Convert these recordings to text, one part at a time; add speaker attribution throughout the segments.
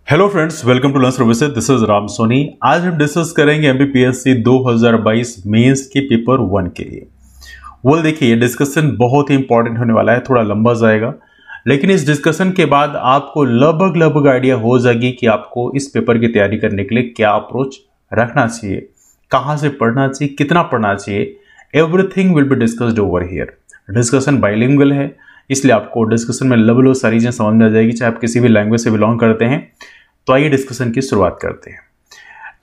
Speaker 1: Hello friends, welcome to learn services. This is Ram Soni. आज हम discuss करेंगे एमपीपीएससी 2022 मेंस के पेपर 1 के लिए। देखिए, ये डिस्कशन बहुत ही इंपॉर्टेंट होने वाला है, थोड़ा लंबा जाएगा, लेकिन इस डिस्कशन के बाद आपको लगभग आइडिया हो जाएगी कि आपको इस पेपर की तैयारी करने के लिए क्या अप्रोच रखना चाहिए, कहाँ से पढ़ना चाहिए, कितना पढ़ना चाहिए। Everything will be discussed over here. Discussion bilingual है, इसलिए आपको डिस्कशन में लगभग सारी चीजें समझ में आ जाएगी, चाहे आप किसी भी लैंग्वेज से बिलोंग करते हैं। तो आइए डिस्कशन की शुरुआत करते हैं।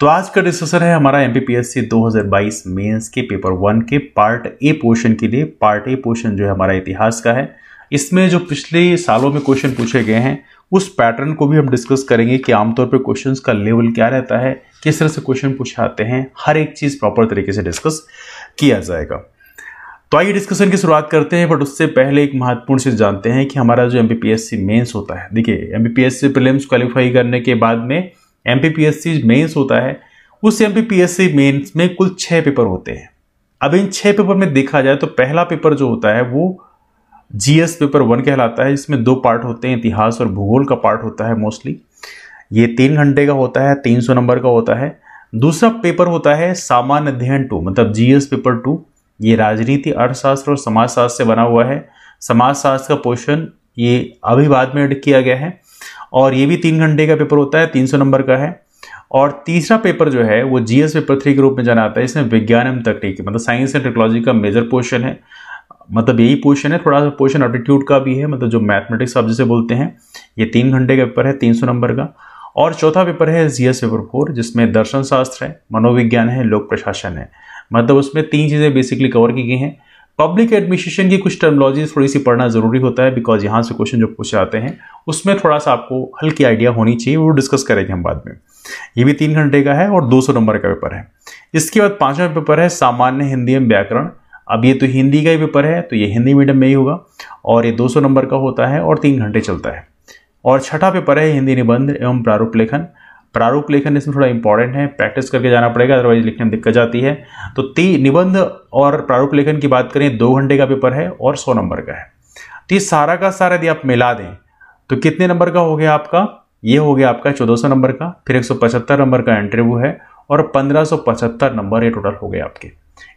Speaker 1: तो आज का डिस्कशन है हमारा एमपीपीएससी 2022 मेंस के पेपर 1 के पार्ट ए पोर्शन के लिए। पार्ट ए पोर्शन जो है हमारा इतिहास का है। इसमें जो पिछले सालों में क्वेश्चन पूछे गए हैं उस पैटर्न को भी हम डिस्कस करेंगे कि आमतौर पर क्वेश्चंस का लेवल क्या रहता है, किस तरह से क्वेश्चन पूछे आते हैं, हर एक चीज प्रॉपर तरीके से डिस्कस किया जाएगा। तो आइए डिस्कशन की शुरुआत करते हैं, बट उससे पहले एक महत्वपूर्ण चीज जानते हैं कि हमारा जो एमपीपीएससी मेंस होता है, देखिए एमपीपीएससी प्रीलिम्स क्वालिफाई करने के बाद में एमपीपीएससी मेंस होता है। उस एमपीपीएससी मेंस में कुल 6 पेपर होते हैं। अब इन 6 पेपर में देखा जाए तो पहला पेपर जो होता है वो जीएस पेपर 1 कहलाता है। इसमें 2 पार्ट होते हैं, इतिहास और भूगोल का पार्ट होता है मोस्टली। ये 3 घंटे का होता है, 300 नंबर का होता है। दूसरा पेपर होता है सामान्य अध्ययन 2, मतलब जीएस पेपर 2। ये राजनीति, अर्थशास्त्र और समाजशास्त्र से बना हुआ है। समाजशास्त्र का पोर्शन ये अभी बाद में ऐड किया गया है, और ये भी 3 घंटे का पेपर होता है, 300 नंबर का है। और तीसरा पेपर जो है वो जीएस पेपर 3 के रूप में जाना आता है। इसमें विज्ञान एवं तकनीक, मतलब साइंस एंड टेक्नोलॉजी का मेजर पोर्शन है, मतलब यही पोर्शन है। थोड़ा सा पोर्शन एप्टीट्यूड का भी है, मतलब जो मैथमेटिक्स आप जिसे बोलते हैं। ये 3 घंटे का पेपर है, 300 नंबर का। और चौथा पेपर है जीएस पेपर 4, जिसमें दर्शन शास्त्र है, मनोविज्ञान है, लोक प्रशासन है। मतलब उसमें 3 चीजें बेसिकली कवर की गई हैं। पब्लिक एडमिनिस्ट्रेशन की कुछ टर्मिनोलॉजी थोड़ी सी पढ़ना जरूरी होता है, बिकॉज यहाँ से क्वेश्चन जो पूछे जाते हैं उसमें थोड़ा सा आपको हल्की आइडिया होनी चाहिए, वो डिस्कस करेंगे हम बाद में। ये भी 3 घंटे का है और 200 नंबर का पेपर है। इसके बाद 5वां पेपर है सामान्य हिंदी एवं व्याकरण। अब ये तो हिंदी का ही पेपर है, तो ये हिंदी मीडियम में ही होगा, और ये 200 नंबर का होता है और 3 घंटे चलता है। और 6ठा पेपर है हिंदी निबंध एवं प्रारूप लेखन। प्रारूप लेखन इसमें थोड़ा इंपॉर्टेंट है, प्रैक्टिस करके जाना पड़ेगा, अदरवाइज लिखने में दिक्कत जाती है। तो निबंध और प्रारूप लेखन की बात करें, 2 घंटे का पेपर है और 100 नंबर का है। तो ये सारा का सारा यदि आप मिला दें तो कितने नंबर का हो गया आपका? ये हो गया आपका 1400 नंबर का। फिर 175 नंबर का इंटरव्यू है और 1575 नंबर ये टोटल हो गए आपके।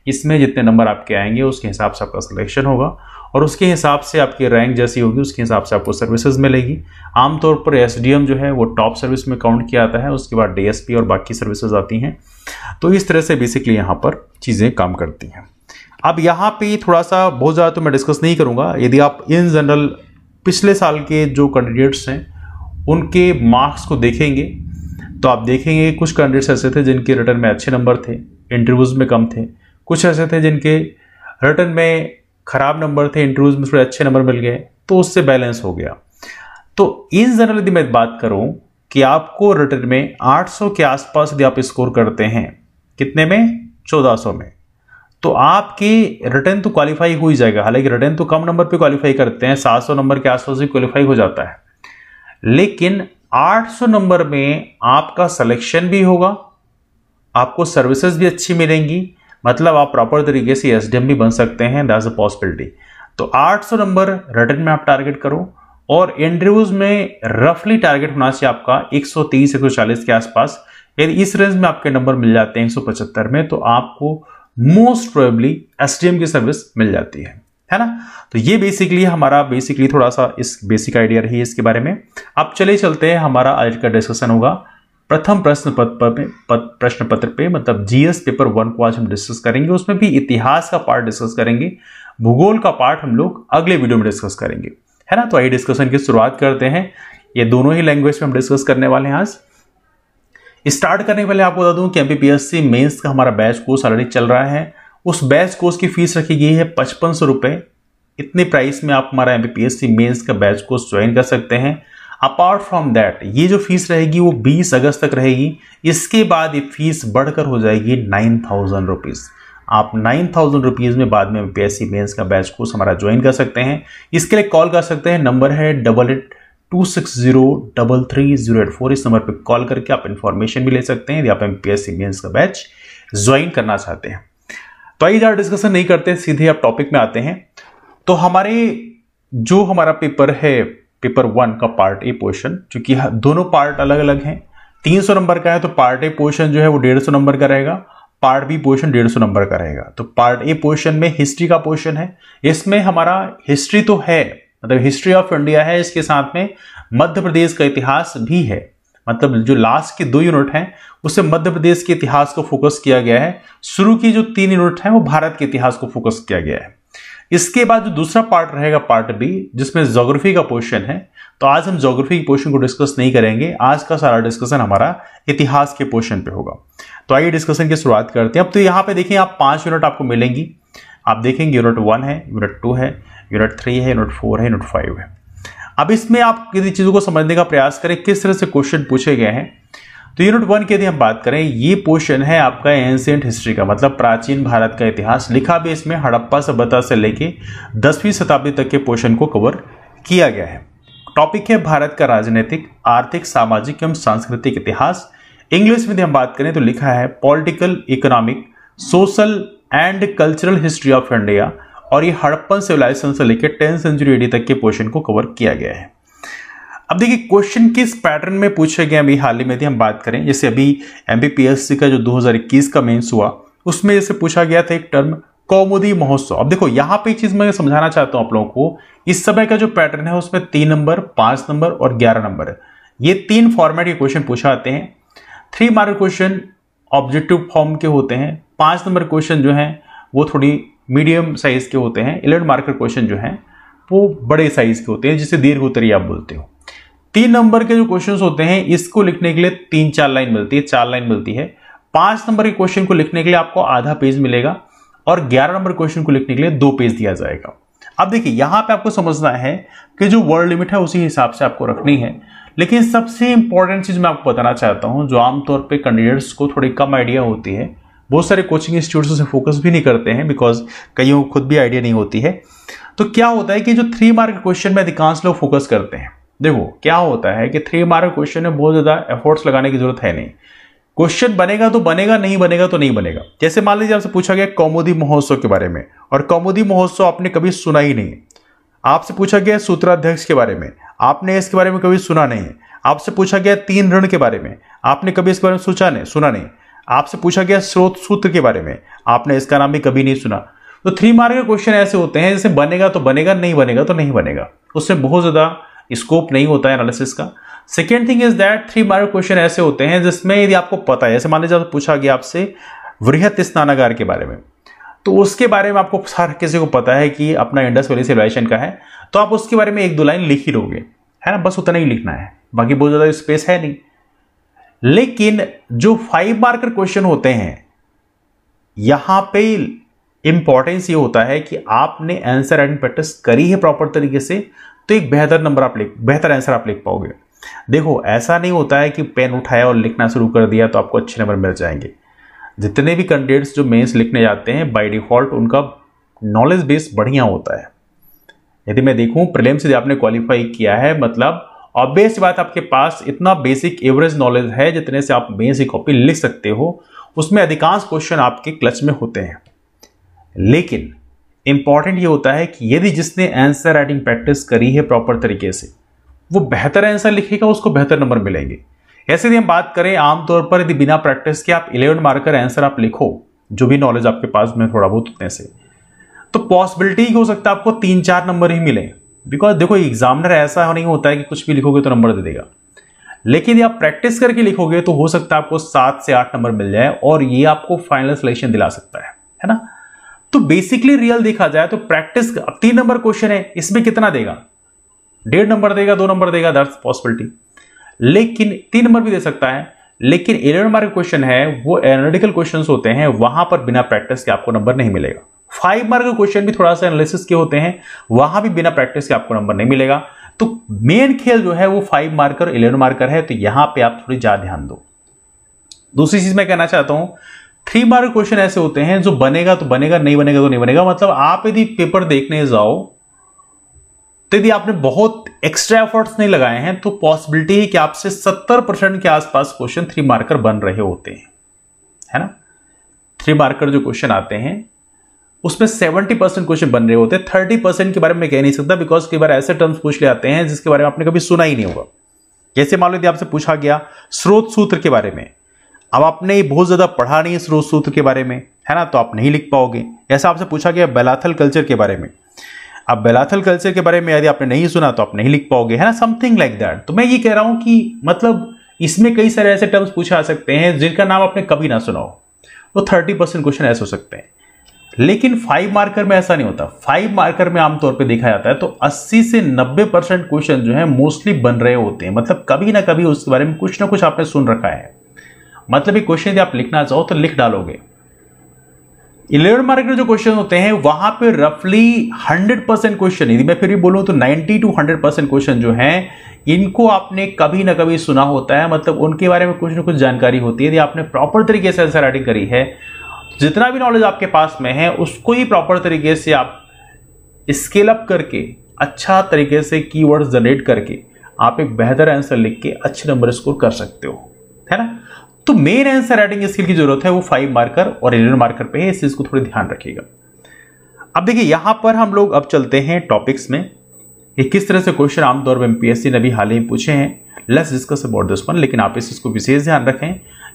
Speaker 1: इसमें जितने नंबर आपके आएंगे उसके हिसाब से आपका सिलेक्शन होगा, और उसके हिसाब से आपकी रैंक जैसी होगी उसके हिसाब से आपको सर्विसेज मिलेगी। आमतौर पर एसडीएम जो है वो टॉप सर्विस में काउंट किया जाता है, उसके बाद डीएसपी और बाकी सर्विसेज आती हैं। तो इस तरह से बेसिकली यहाँ पर चीज़ें काम करती हैं। अब यहाँ पे थोड़ा सा बहुत ज़्यादा तो मैं डिस्कस नहीं करूँगा। यदि आप इन जनरल पिछले साल के जो कैंडिडेट्स हैं उनके मार्क्स को देखेंगे तो आप देखेंगे कुछ कैंडिडेट्स ऐसे थे जिनके रिटर्न में अच्छे नंबर थे, इंटरव्यूज में कम थे। कुछ ऐसे थे जिनके रिटर्न में खराब नंबर थे, इंटरव्यूज में थोड़े अच्छे नंबर मिल गए, तो उससे बैलेंस हो गया। तो इन जनरल यदि मैं बात करूं कि आपको रिटर्न में 800 के आसपास यदि आप स्कोर करते हैं, कितने में? 1400 में, तो आपकी रिटर्न तो क्वालिफाई हो ही जाएगा। हालांकि रिटर्न तो कम नंबर पे क्वालिफाई करते हैं, 700 नंबर के आसपास भी क्वालिफाई हो जाता है, लेकिन 800 नंबर में आपका सिलेक्शन भी होगा, आपको सर्विसेज भी अच्छी मिलेंगी, मतलब आप प्रॉपर तरीके से एसडीएम भी बन सकते हैं, दैट्स अ पॉसिबिलिटी। तो 800 नंबर रिटर्न में आप टारगेट करो, और इंटरव्यूज में रफली टारगेट होना चाहिए आपका 130-140 के आसपास। यदि इस रेंज में आपके नंबर मिल जाते हैं 175 में, तो आपको मोस्ट प्रोबेबली एसडीएम की सर्विस मिल जाती है ना। तो ये बेसिकली हमारा थोड़ा सा इस बेसिक आइडिया रही है इसके बारे में। अब चले चलते हैं, हमारा आज का डिस्कशन होगा प्रथम प्रश्न पत्र पे, मतलब जीएस पेपर 1 को आज हम डिस्कस करेंगे। उसमें भी इतिहास का पार्ट डिस्कस करेंगे, भूगोल का पार्ट हम लोग अगले वीडियो में डिस्कस करेंगे, है ना। तो आइए डिस्कशन की शुरुआत करते हैं। ये दोनों ही लैंग्वेज में हम डिस्कस करने वाले हैं आज। स्टार्ट करने के पहले आपको बता दूं कि एमपीपीएससी मेंस का हमारा बैच कोर्स ऑलरेडी चल रहा है। उस बैच कोर्स की फीस रखी गई है 5500 रुपए। इतने प्राइस में आप हमारा एमपीपीएससी मेंस का बैच कोर्स ज्वाइन कर सकते हैं। अपार्ट फ्रॉम दैट ये जो फीस रहेगी वो 20 अगस्त तक रहेगी। इसके बाद ये फीस बढ़कर हो जाएगी 9000 रुपीज। आप 9000 रुपीज में बाद में एमपीएससी मेंस का बैच कोर्स हमारा ज्वाइन कर सकते हैं। इसके लिए कॉल कर सकते हैं, नंबर है 8826033084। इस नंबर पर कॉल करके आप इंफॉर्मेशन भी ले सकते हैं यदि आप एमपीएससी मेंस का बैच ज्वाइन करना चाहते हैं। तो आइए ज़्यादा डिस्कशन नहीं करते, सीधे आप टॉपिक में आते हैं। तो हमारा पेपर है पेपर 1 का पार्ट ए पोर्शन, चूंकि दोनों पार्ट अलग अलग हैं, 300 नंबर का है तो पार्ट ए पोर्शन जो है वो 150 नंबर का रहेगा, पार्ट बी पोर्शन 150 नंबर का रहेगा। तो पार्ट ए पोर्शन में हिस्ट्री का पोर्शन है, इसमें हमारा हिस्ट्री तो है, मतलब हिस्ट्री ऑफ इंडिया है, इसके साथ में मध्य प्रदेश का इतिहास भी है। मतलब जो लास्ट के 2 यूनिट हैं उससे मध्य प्रदेश के इतिहास को फोकस किया गया है, शुरू की जो 3 यूनिट हैं वो भारत के इतिहास को फोकस किया गया है। इसके बाद जो दूसरा पार्ट रहेगा पार्ट बी, जिसमें ज्योग्राफी का पोर्शन है, तो आज हम ज्योग्राफी के पोर्शन को डिस्कस नहीं करेंगे, आज का सारा डिस्कशन हमारा इतिहास के पोर्शन पे होगा। तो आइए डिस्कशन की शुरुआत करते हैं। अब तो यहाँ पे देखिए आप 5 यूनिट आपको मिलेंगी, आप देखेंगे यूनिट 1 है, यूनिट 2 है, यूनिट 3 है, यूनिट 4 है, यूनिट 5 है। अब इसमें आप यदि चीजों को समझने का प्रयास करें किस तरह से क्वेश्चन पूछे गए हैं, तो यूनिट 1 की यदि हम बात करें, ये पोर्शन है आपका एंशिएंट हिस्ट्री का, मतलब प्राचीन भारत का इतिहास। लिखा भी इसमें हड़प्पा सभ्यता से लेके 10वीं शताब्दी तक के पोर्शन को कवर किया गया है। टॉपिक है भारत का राजनीतिक, आर्थिक, सामाजिक एवं सांस्कृतिक इतिहास। इंग्लिश में यदि हम बात करें तो लिखा है political, economic, social and cultural history of India, और ये हड़प्पन सिविलाइजेशन से लेकर 10th सेंचुरी एडी तक के पोर्शन को कवर किया गया है। अब देखिए क्वेश्चन किस पैटर्न में पूछे गए, अभी हाल ही में यदि हम बात करें, जैसे अभी एमपीपीएससी का जो 2021 का मेंस हुआ उसमें जैसे पूछा गया था एक टर्म कौमुदी महोत्सव। अब देखो यहाँ पे एक चीज मैं समझाना चाहता हूं आप लोगों को, इस समय का जो पैटर्न है उसमें 3 नंबर, 5 नंबर और 11 नंबर है, ये 3 फॉर्मेट के क्वेश्चन पूछा आते हैं। 3 मार्क क्वेश्चन ऑब्जेक्टिव फॉर्म के होते हैं, 5 नंबर क्वेश्चन जो है वो थोड़ी मीडियम साइज के होते हैं, 11 मार्कर क्वेश्चन जो है वो बड़े साइज के होते हैं, जिसे दीर्घ उत्तरीय आप बोलते हो। 3 नंबर के जो क्वेश्चंस होते हैं इसको लिखने के लिए 3-4 लाइन मिलती है, 4 लाइन मिलती है। 5 नंबर के क्वेश्चन को लिखने के लिए आपको आधा पेज मिलेगा और 11 नंबर क्वेश्चन को लिखने के लिए 2 पेज दिया जाएगा। अब देखिए यहां पे आपको समझना है कि जो वर्ड लिमिट है उसी हिसाब से आपको रखनी है, लेकिन सबसे इंपॉर्टेंट चीज मैं आपको बताना चाहता हूं जो आमतौर पर कैंडिडेट्स को थोड़ी कम आइडिया होती है, बहुत सारे कोचिंग इंस्टीट्यूट्स से फोकस भी नहीं करते हैं बिकॉज कईयों को खुद भी आइडिया नहीं होती है। तो क्या होता है कि जो 3 मार्क क्वेश्चन में अधिकांश लोग फोकस करते हैं, देखो क्या होता है कि 3 मार्क क्वेश्चन में बहुत ज्यादा एफर्ट्स लगाने की जरूरत है नहीं, क्वेश्चन बनेगा तो बनेगा, नहीं बनेगा तो नहीं बनेगा। जैसे मान लीजिए आपसे पूछा गया कौमुदी महोत्सव के बारे में, और कौमुदी महोत्सव आपने कभी सुना ही नहीं, आपसे पूछा गया सूत्राध्यक्ष के बारे में, आपने इसके बारे में कभी सुना नहीं, आपसे पूछा गया 3 ऋण के बारे में, आपने कभी इसके बारे में सुना नहीं, आपसे पूछा गया स्रोत सूत्र के बारे में, आपने इसका नाम भी कभी नहीं सुना। तो 3 मार्क के क्वेश्चन ऐसे होते हैं जैसे बनेगा तो बनेगा, नहीं बनेगा तो नहीं बनेगा, उसमें बहुत ज्यादा स्कोप नहीं होता है एनालिसिस का। Second thing is that 3 mark question ऐसे होते हैं जिसमें यदि आपको पता है, जैसे मान लीजिए पूछा गया आपसे वृहत स्नानागार के बारे में, तो उसके बारे में आपको हर किसी को पता है कि अपना इंडस वैली सिविलाइजेशन का है, तो आप उसके बारे में 1-2 लाइन लिख ही लोगे, है ना, बस उतना ही लिखना है, बाकी बहुत ज्यादा स्पेस है नहीं। लेकिन जो 5 मार्कर क्वेश्चन होते हैं यहां पे इंपॉर्टेंस ये होता है कि आपने आंसर राइटिंग प्रैक्टिस करी है प्रॉपर तरीके से, तो एक बेहतर आंसर आप लिख पाओगे। देखो ऐसा नहीं होता है कि पेन उठाया और लिखना शुरू कर दिया तो आपको अच्छे नंबर मिल जाएंगे। जितने भी कैंडिडेट्स जो मेंस लिखने जाते हैं बाय डिफॉल्ट उनका नॉलेज बेस बढ़िया होता है। यदि मैं देखूं प्रीलिम्स से आपने क्वालिफाई किया है, मतलब ऑब्वियस बात आपके पास इतना बेसिक एवरेज नॉलेज है जितने से आप मेंस की कॉपी लिख सकते हो, उसमें अधिकांश क्वेश्चन आपके क्लच में होते हैं। लेकिन इंपॉर्टेंट ये होता है कि यदि जिसने आंसर राइटिंग प्रैक्टिस करी है प्रॉपर तरीके से वो बेहतर आंसर लिखेगा, उसको बेहतर नंबर मिलेंगे। ऐसे यदि हम बात करें आमतौर पर यदि बिना प्रैक्टिस के आप 11 मार्कर आंसर आप लिखो, जो भी नॉलेज आपके पास में थोड़ा बहुत उतने से, तो पॉसिबिलिटी हो सकता है आपको 3-4 नंबर ही मिले। बिकॉज देखो एग्जामिनर ऐसा नहीं होता है कि कुछ भी लिखोगे तो नंबर दे देगा, लेकिन यदि आप प्रैक्टिस करके लिखोगे तो हो सकता है आपको 7 से 8 नंबर मिल जाए और ये आपको फाइनल सिलेक्शन दिला सकता है ना। तो बेसिकली रियल देखा जाए तो प्रैक्टिस, अब 3 नंबर क्वेश्चन है, इसमें कितना देगा, 1.5 नंबर देगा, 2 नंबर देगा, दैट्स पॉसिबिलिटी। लेकिन 3 नंबर भी दे सकता है। लेकिन 11 मार्क क्वेश्चन है वो एनालिटिकल क्वेश्चंस होते हैं, वहां पर बिना प्रैक्टिस के आपको नंबर नहीं मिलेगा। 5 मार्क के क्वेश्चन भी थोड़ा सा एनालिसिस के होते हैं, वहां भी बिना प्रैक्टिस के आपको नंबर नहीं मिलेगा। तो मेन खेल जो है वो 5 मार्कर 11 मार्कर है, तो यहां पे आप थोड़ी ज्यादा ध्यान दो। दूसरी चीज मैं कहना चाहता हूं, 3 मार्क क्वेश्चन ऐसे होते हैं जो बनेगा तो बनेगा, नहीं बनेगा तो नहीं बनेगा। मतलब आप यदि पेपर देखने जाओ तो यदि आपने बहुत एक्स्ट्रा एफर्ट्स नहीं लगाए हैं तो पॉसिबिलिटी है कि आपसे 70% के आसपास क्वेश्चन 3 मार्कर बन रहे होते हैं, है ना। 3 मार्कर जो क्वेश्चन आते हैं उसमें 70% क्वेश्चन बन रहे होते हैं। 30% के बारे में मैं कह नहीं सकता, बिकॉज कई बार ऐसे टर्म्स पूछ ले आते हैं जिसके बारे में आपने कभी सुना ही नहीं होगा। जैसे मान लो यदि आपसे पूछा गया स्रोत सूत्र के बारे में, अब आपने बहुत ज्यादा पढ़ा नहीं है स्रोत सूत्र के बारे में, है ना, तो आप नहीं लिख पाओगे। ऐसा आपसे पूछा गया बेलाथल कल्चर के बारे में, अब बेलाथल कल्चर के बारे में यदि आपने नहीं सुना तो आप नहीं लिख पाओगे, है ना, समथिंग लाइक दैट। तो मैं ये कह रहा हूं कि मतलब इसमें कई सारे ऐसे टर्म्स पूछे आ सकते हैं जिनका नाम आपने कभी ना सुना हो, तो 30% क्वेश्चन ऐसे हो सकते हैं। लेकिन 5 मार्कर में ऐसा नहीं होता। 5 मार्कर में आमतौर पे देखा जाता है तो 80 से 90% क्वेश्चन जो है मोस्टली बन रहे होते हैं, मतलब कभी ना कभी उसके बारे में कुछ ना कुछ आपने सुन रखा है। मतलब ये क्वेश्चन यदि आप लिखना चाहो तो लिख डालोगे। 11 मार्क के जो क्वेश्चन होते हैं वहां पे रफली 100% क्वेश्चन, यदि मैं फिर भी बोलूं तो 90 to 100% क्वेश्चन जो हैं इनको आपने कभी ना कभी सुना होता है, मतलब उनके बारे में कुछ ना कुछ जानकारी होती है। यदि आपने प्रॉपर तरीके से आंसर राइटिंग करी है, जितना भी नॉलेज आपके पास में है उसको ही प्रॉपर तरीके से आप स्केल अप करके अच्छा तरीके से कीवर्ड्स जनरेट करके आप एक बेहतर आंसर लिख के अच्छे नंबर स्कोर कर सकते हो, है ना। तो मेन आंसर राइटिंग स्किल की जरूरत है वो 5 मार्कर और 11 मार्कर पे है, इस चीज को थोड़ी ध्यान रखिएगा। अब देखिए यहां पर हम लोग अब चलते हैं टॉपिक्स में, ये किस तरह से क्वेश्चन आमतौर पर एमपीएससी ने अभी हाल ही पूछे हैं। Let's discuss about this one. लेकिन आप इस चीज को विशेष ध्यान रखें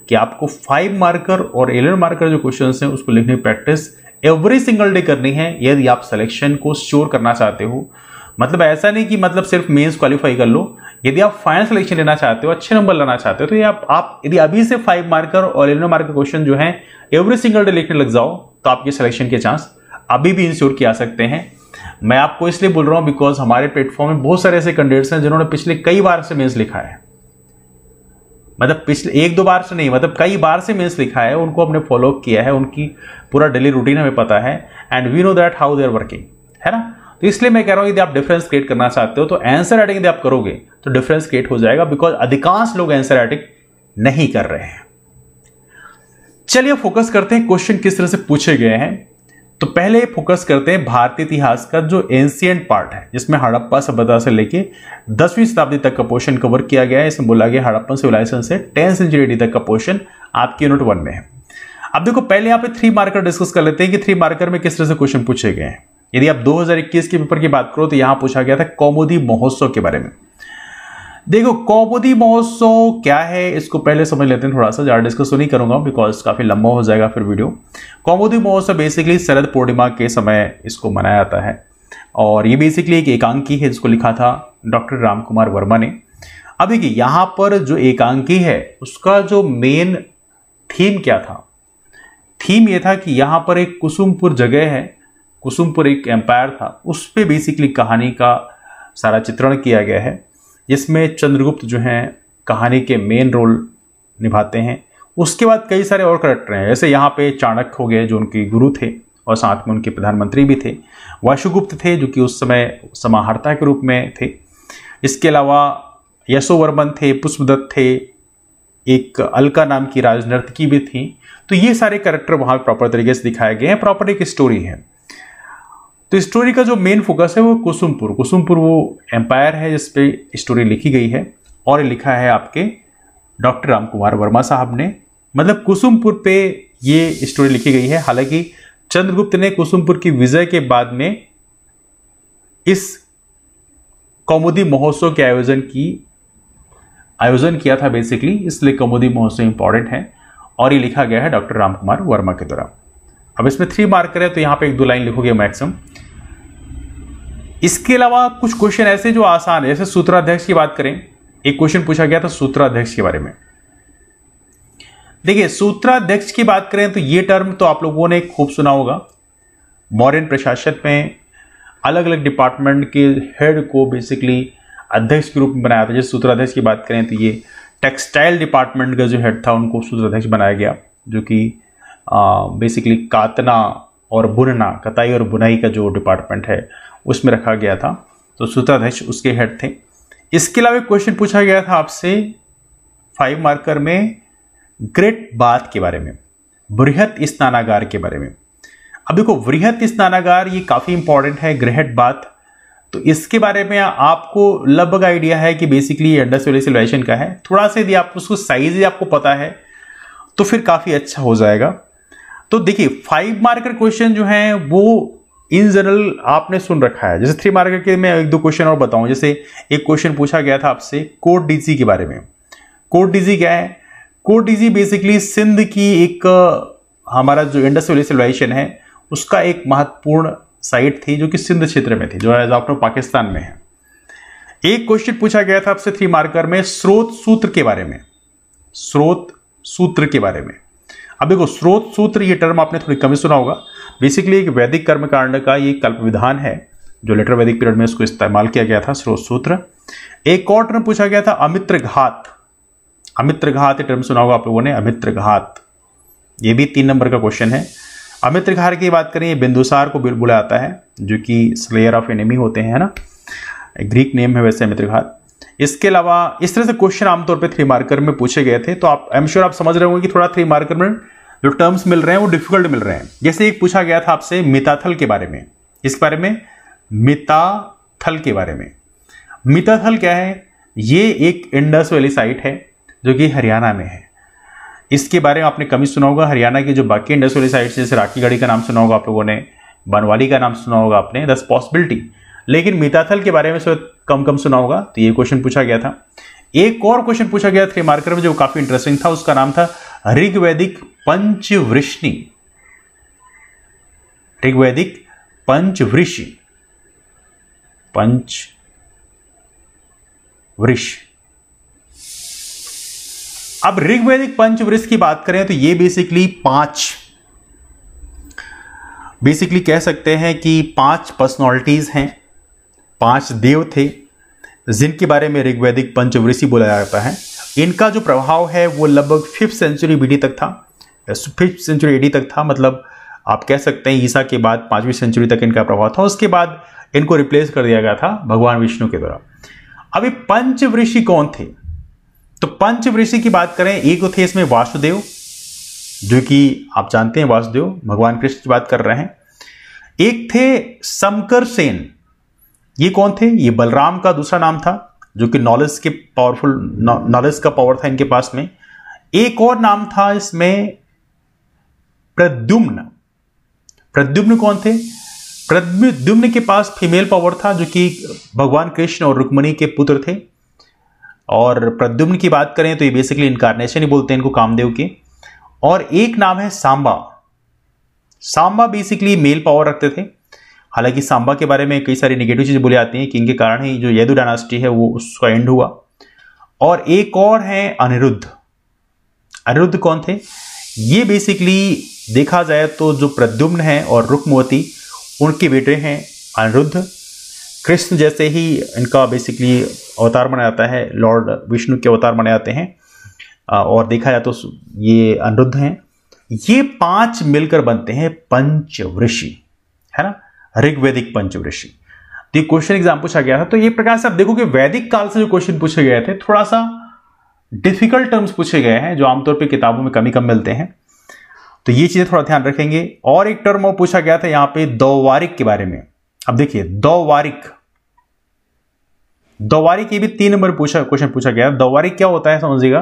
Speaker 1: कि आपको 5 मार्कर और 11 मार्कर जो क्वेश्चन हैं उसको लिखने की प्रैक्टिस एवरी सिंगल डे करनी है यदि आप सिलेक्शन को श्योर करना चाहते हो। मतलब ऐसा नहीं कि मतलब सिर्फ मेंस क्वालिफाई कर लो, यदि आप फाइनल सिलेक्शन लेना चाहते हो, अच्छे नंबर लाना चाहते हो, तो ये आप यदि अभी से 5 मार्कर और 11 मार्कर क्वेश्चन जो है एवरी सिंगल डे लिखने लग जाओ तो आपके सिलेक्शन के चांस अभी भी इंश्योर किया सकते हैं। मैं आपको इसलिए बोल रहा हूं बिकॉज हमारे प्लेटफॉर्म में बहुत सारे ऐसे कैंडिडेट्स हैं जिन्होंने पिछले कई बार से मेंस लिखा है, मतलब पिछले 1-2 बार से नहीं, मतलब कई बार से मेंस लिखा है, उनको हमने फॉलो किया है, उनकी पूरा डेली रूटीन हमें पता है and we know that how they are working, है ना। तो इसलिए मैं कह रहा हूं यदि आप डिफरेंस क्रिएट करना चाहते हो तो आंसर राइटिंग यदि आप करोगे तो डिफरेंस क्रिएट हो जाएगा, बिकॉज अधिकांश लोग आंसर राइटिंग नहीं कर रहे हैं। चलिए फोकस करते हैं क्वेश्चन किस तरह से पूछे गए हैं। तो पहले फोकस करते हैं भारतीय इतिहास का जो एंशिएंट पार्ट है, जिसमें हड़प्पा सभ्यता से लेके 10वीं शताब्दी तक का पोर्शन कवर किया गया है। इसमें बोला गया हड़प्पन सिविलाइजेशन से 10th सेंचुरी तक का पोर्शन आपके यूनिट 1 में है। अब देखो पहले यहाँ पे 3 मार्कर डिस्कस कर लेते हैं कि 3 मार्कर में किस तरह से क्वेश्चन पूछे गए हैं। यदि आप 2021 के पेपर की बात करो तो यहां पूछा गया था कौमुदी महोत्सव के बारे में। देखो कौमुदी महोत्सव क्या है इसको पहले समझ लेते हैं, थोड़ा सा ज्यादा डिस्कस तो नहीं करूंगा बिकॉज काफी लंबा हो जाएगा फिर वीडियो। कौमुदी महोत्सव बेसिकली शरद पूर्णिमा के समय इसको मनाया जाता है और ये बेसिकली एक एकांकी है जिसको लिखा था डॉक्टर राम कुमार वर्मा ने। अब देखिए यहां पर जो एकांकी है उसका जो मेन थीम क्या था, थीम ये था कि यहां पर एक कुसुमपुर जगह है, कुसुमपुर एक एम्पायर था, उस पे बेसिकली कहानी का सारा चित्रण किया गया है, जिसमें चंद्रगुप्त जो हैं कहानी के मेन रोल निभाते हैं। उसके बाद कई सारे और कैरेक्टर हैं, जैसे यहाँ पे चाणक्य हो गए जो उनके गुरु थे और साथ में उनके प्रधानमंत्री भी थे, वाशुगुप्त थे जो कि उस समय समाहर्ता के रूप में थे, इसके अलावा यशोवर्मन थे, पुष्पदत्त थे, एक अलका नाम की राजनर्तकी भी थी। तो ये सारे कैरेक्टर वहां प्रॉपर तरीके से दिखाए गए हैं, प्रॉपर एक स्टोरी है। तो स्टोरी का जो मेन फोकस है वो कुसुमपुर वो एम्पायर है जिस पे स्टोरी लिखी गई है और लिखा है आपके डॉक्टर राम कुमार वर्मा साहब ने। मतलब कुसुमपुर पे ये स्टोरी लिखी गई है। हालांकि चंद्रगुप्त ने कुसुमपुर की विजय के बाद में इस कौमुदी महोत्सव के आयोजन किया था बेसिकली, इसलिए कौमुदी महोत्सव इंपॉर्टेंट है और ये लिखा गया है डॉक्टर राम कुमार वर्मा के द्वारा। अब इसमें 3 मार्कर है तो यहां पे 1-2 लाइन लिखोगे मैक्सिमम। इसके अलावा कुछ क्वेश्चन ऐसे जो आसान है, जैसे सूत्राध्यक्ष की बात करें, एक क्वेश्चन पूछा गया था सूत्राध्यक्ष के बारे में। देखिए सूत्राध्यक्ष की बात करें तो ये टर्म तो आप लोगों ने खूब सुना होगा। मौर्यन प्रशासन में अलग अलग डिपार्टमेंट के हेड को बेसिकली अध्यक्ष के रूप में बनाया था। जैसे सूत्राध्यक्ष की बात करें तो ये टेक्सटाइल डिपार्टमेंट का जो हेड था उनको सूत्राध्यक्ष बनाया गया, जो कि बेसिकली कातना और बुनना, कताई और बुनाई का जो डिपार्टमेंट है उसमें रखा गया था, तो सूत्राध्यक्ष उसके हेड थे। इसके अलावा एक क्वेश्चन पूछा गया था आपसे 5 मार्कर में ग्रेट बाथ के बारे में, बृहत स्नानागार के बारे में। अब देखो बृहत स्नानागार ये काफी इंपॉर्टेंट है, ग्रेट बाथ। तो इसके बारे में आपको लगभग आइडिया है कि बेसिकली ये इंडस वैली सिविलाइजेशन का है। थोड़ा सा यदि आप उसको साइज आपको पता है तो फिर काफी अच्छा हो जाएगा। तो देखिए 5 मार्कर क्वेश्चन जो हैं वो इन जनरल आपने सुन रखा है। जैसे 3 मार्कर के मैं 1-2 क्वेश्चन और बताऊं। जैसे एक क्वेश्चन पूछा गया था आपसे कोट डीजी के बारे में। कोट डीजी क्या है? कोट डीजी बेसिकली सिंध की एक हमारा जो इंडस वैली सिविलाइजेशन है उसका एक महत्वपूर्ण साइट थी जो कि सिंध क्षेत्र में थी, जो है आपको पाकिस्तान में है। एक क्वेश्चन पूछा गया था आपसे 3 मार्कर में स्रोत सूत्र के बारे में। स्रोत सूत्र के बारे में। अब देखो स्रोत सूत्र ये टर्म आपने थोड़ी कम ही सुना होगा। बेसिकली एक वैदिक कर्मकांड का ये कल्प विधान है जो लेटर वैदिक पीरियड में इसको इस्तेमाल किया गया था, स्रोत सूत्र। एक और टर्म पूछा गया था अमित्र घात। अमित्र घात ये टर्म सुना होगा आप लोगों ने, अमित्र घात। ये भी 3 नंबर का क्वेश्चन है। अमित्र घात की बात करें, बिंदुसार को बुलाया जाता है जो कि स्लेयर ऑफ एनिमी होते हैं, है ना, ग्रीक नेम है वैसे अमित्र घात। इसके अलावा इस तरह से क्वेश्चन आमतौर पे 3 मार्कर में पूछे गए थे। तो आप आई एम श्योर आप समझ रहे होंगे कि थोड़ा 3 मार्कर में जो टर्म्स मिल रहे हैं वो डिफिकल्ट मिल रहे हैं। जैसे एक पूछा गया था आपसे मिताथल के बारे में। इस बारे में मिताथल के बारे में। मिताथल क्या है? ये एक इंडस वैली साइट है जो कि हरियाणा में है। इसके बारे में आपने कम ही सुना होगा। हरियाणा की जो बाकी इंडस वैली साइट्स जैसे राखीगढ़ी का नाम सुना होगा आप लोगों ने, बनवाली का नाम सुना होगा आपने, दैट्स पॉसिबिलिटी। लेकिन मिताथल के बारे में कम सुना होगा। तो ये क्वेश्चन पूछा गया था। एक और क्वेश्चन पूछा गया 3 मार्कर में जो काफी इंटरेस्टिंग था, उसका नाम था ऋग्वैदिक पंचवृष्णि। ऋग्वैदिक पंचवृषि, पंचवृष। अब ऋग्वैदिक पंचवृष की बात करें तो ये बेसिकली कह सकते हैं कि 5 पर्सनालिटीज हैं, 5 देव थे जिनके बारे में ऋग्वैदिक पंचवृषि बोला जाता है। इनका जो प्रभाव है वो लगभग 5th सेंचुरी बीडी तक था, 5th सेंचुरी एडी तक था। मतलब आप कह सकते हैं ईसा के बाद 5वीं सेंचुरी तक इनका प्रभाव था। उसके बाद इनको रिप्लेस कर दिया गया था भगवान विष्णु के द्वारा। अभी पंचवृषि कौन थे? तो पंचवृषि की बात करें, एक तो थे इसमें वासुदेव, जो कि आप जानते हैं वासुदेव भगवान कृष्ण की बात कर रहे हैं। एक थे समकर सेन। ये कौन थे? ये बलराम का दूसरा नाम था जो कि नॉलेज का पावर था इनके पास में। एक और नाम था इसमें प्रद्युम्न। प्रद्युम्न कौन थे? प्रद्युम्न के पास फीमेल पावर था जो कि भगवान कृष्ण और रुक्मिणी के पुत्र थे। और प्रद्युम्न की बात करें तो ये बेसिकली इनकारनेशन ही बोलते हैं इनको, कामदेव के। और एक नाम है Samba. Samba basically mail power रखते थे। हालांकि सांबा के बारे में कई सारी नेगेटिव चीजें बोली जाती हैं कि इनके कारण ही जो यदु डायनास्टी है वो उसका एंड हुआ। और एक और है अनिरुद्ध। अनिरुद्ध कौन थे? ये बेसिकली देखा जाए तो जो प्रद्युम्न है और रुक्मवती उनके बेटे हैं अनिरुद्ध। कृष्ण जैसे ही इनका बेसिकली अवतार माना जाता है, लॉर्ड विष्णु के अवतार माने जाते हैं। और देखा जाए तो ये अनिरुद्ध हैं। ये 5 मिलकर बनते हैं पंचवृषि, है ना, ऋग्वैदिक पंचवृषि। तो ये क्वेश्चन एग्जाम पूछा गया था। तो ये प्रकार से आप देखो कि वैदिक काल से जो क्वेश्चन पूछे गए थे थोड़ा सा डिफिकल्ट टर्म्स पूछे गए हैं जो आमतौर पे किताबों में कम मिलते हैं। तो ये चीजें थोड़ा ध्यान रखेंगे। और एक टर्म और पूछा गया था यहां पे दौवारिक के बारे में। अब देखिए दौवारिक ये भी 3 नंबर क्वेश्चन पूछा गया। दौवारिक क्या होता है समझिएगा।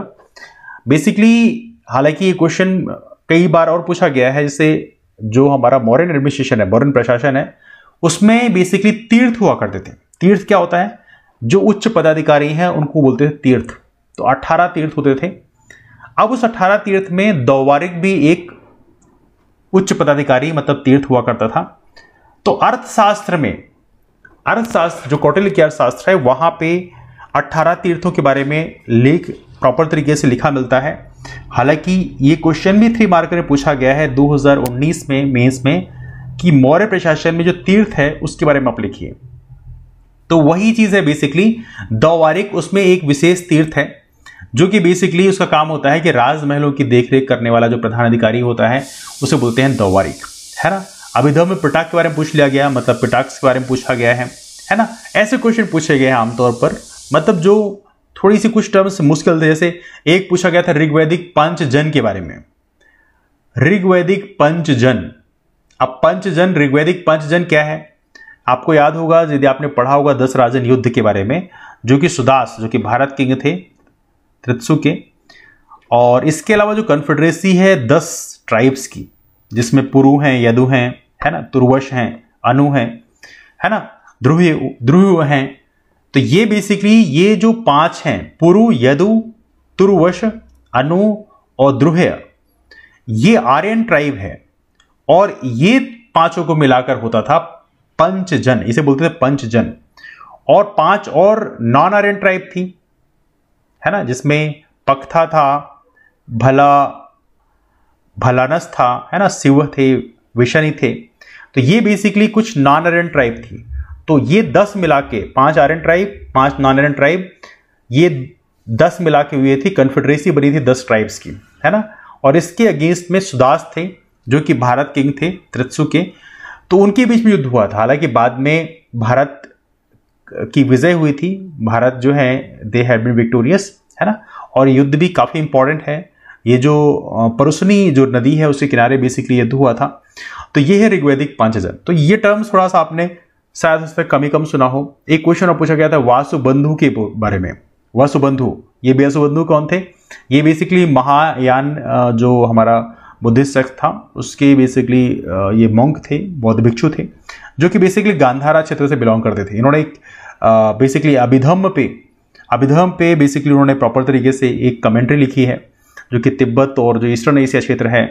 Speaker 1: बेसिकली हालांकि ये क्वेश्चन कई बार और पूछा गया है, जैसे जो हमारा मॉडर्न एडमिनिस्ट्रेशन है, मॉडर्न प्रशासन है, उसमें बेसिकली तीर्थ हुआ करते थे। तीर्थ क्या होता है? जो उच्च पदाधिकारी हैं उनको बोलते थे तीर्थ। तो 18 तीर्थ होते थे। अब उस 18 तीर्थ में दौवारिक भी एक उच्च पदाधिकारी मतलब तीर्थ हुआ करता था। तो अर्थशास्त्र जो कौटिल्य की अर्थशास्त्र है वहां पे 18 तीर्थों के बारे में लेख प्रॉपर तरीके से लिखा मिलता है। हालांकि ये क्वेश्चन भी 3 मार्कर में पूछा गया है 2019 में मेंस में कि मौर्य प्रशासन में जो तीर्थ है उसके बारे में आप लिखिए। तो वही चीज है बेसिकली दौवारिक। उसमें एक विशेष तीर्थ है जो कि बेसिकली उसका काम होता है कि राजमहलों की देखरेख करने वाला जो प्रधान अधिकारी होता है उसे बोलते हैं दौवारिक, है ना। अभिधर्म में पिटाक के बारे में पूछ लिया गया, मतलब पिटाक्स के बारे में पूछा गया है ना। ऐसे क्वेश्चन पूछे गए हैं आमतौर पर, मतलब जो थोड़ी सी कुछ टर्म्स मुश्किल थे। जैसे एक पूछा गया था ऋग्वैदिक पंचजन के बारे में। ऋग्वैदिक पंचजन। अब पंचजन, ऋग्वैदिक पंचजन क्या है? आपको याद होगा यदि आपने पढ़ा होगा 10 राजन युद्ध के बारे में, जो कि सुदास जो कि भारत किंग थे त्रित्सु के। और इसके अलावा जो कन्फेडरेसी है 10 ट्राइब्स की, जिसमें पुरु हैं, यदु हैं, है ना, तुर्वश हैं, अनु हैं, है ना, ध्रुव हैं। तो ये बेसिकली ये जो 5 हैं, पुरु, यदु, तुर्वश, अनु और द्रुह्य, ये आर्यन ट्राइब है और ये 5 को मिलाकर होता था पंचजन, इसे बोलते थे पंचजन। और 5 और नॉन आर्यन ट्राइब थी, है ना, जिसमें पख्ता था, भलानस था, है ना, शिव थे, विषणी थे। तो ये बेसिकली कुछ नॉन आर्यन ट्राइब थी। तो ये 10 मिला के 5 Aryan tribe, 5 non Aryan tribe, ये 10 मिला के हुए थी, कन्फेडरेसी बनी थी 10 ट्राइब्स की, है ना। और इसके अगेंस्ट में सुदास थे जो कि भारत किंग थे त्रित्सु के। तो उनके बीच में युद्ध हुआ था। हालांकि बाद में भारत की विजय हुई थी, भारत जो है दे हैड बीन विक्टोरियस, है ना। और युद्ध भी काफी इंपॉर्टेंट है। ये जो परुसनी जो नदी है उसके किनारे बेसिकली युद्ध हुआ था। तो ये है ऋग्वैदिक पंचजन। तो ये टर्म्स थोड़ा सा आपने शायद उस पर कम सुना हो। एक क्वेश्चन और पूछा गया था वासुबंधु के बारे में। वासुबंधु, ये वासुबंधु कौन थे? ये बेसिकली महायान जो हमारा बुद्धिस्ट सेक्ट था उसके बेसिकली ये मॉन्क थे, बौद्ध भिक्षु थे, जो कि बेसिकली गांधारा क्षेत्र से बिलोंग करते थे। इन्होंने एक बेसिकली अभिधम्म पे बेसिकली उन्होंने प्रॉपर तरीके से एक कमेंट्री लिखी है, जो कि तिब्बत और जो ईस्टर्न एशिया क्षेत्र है,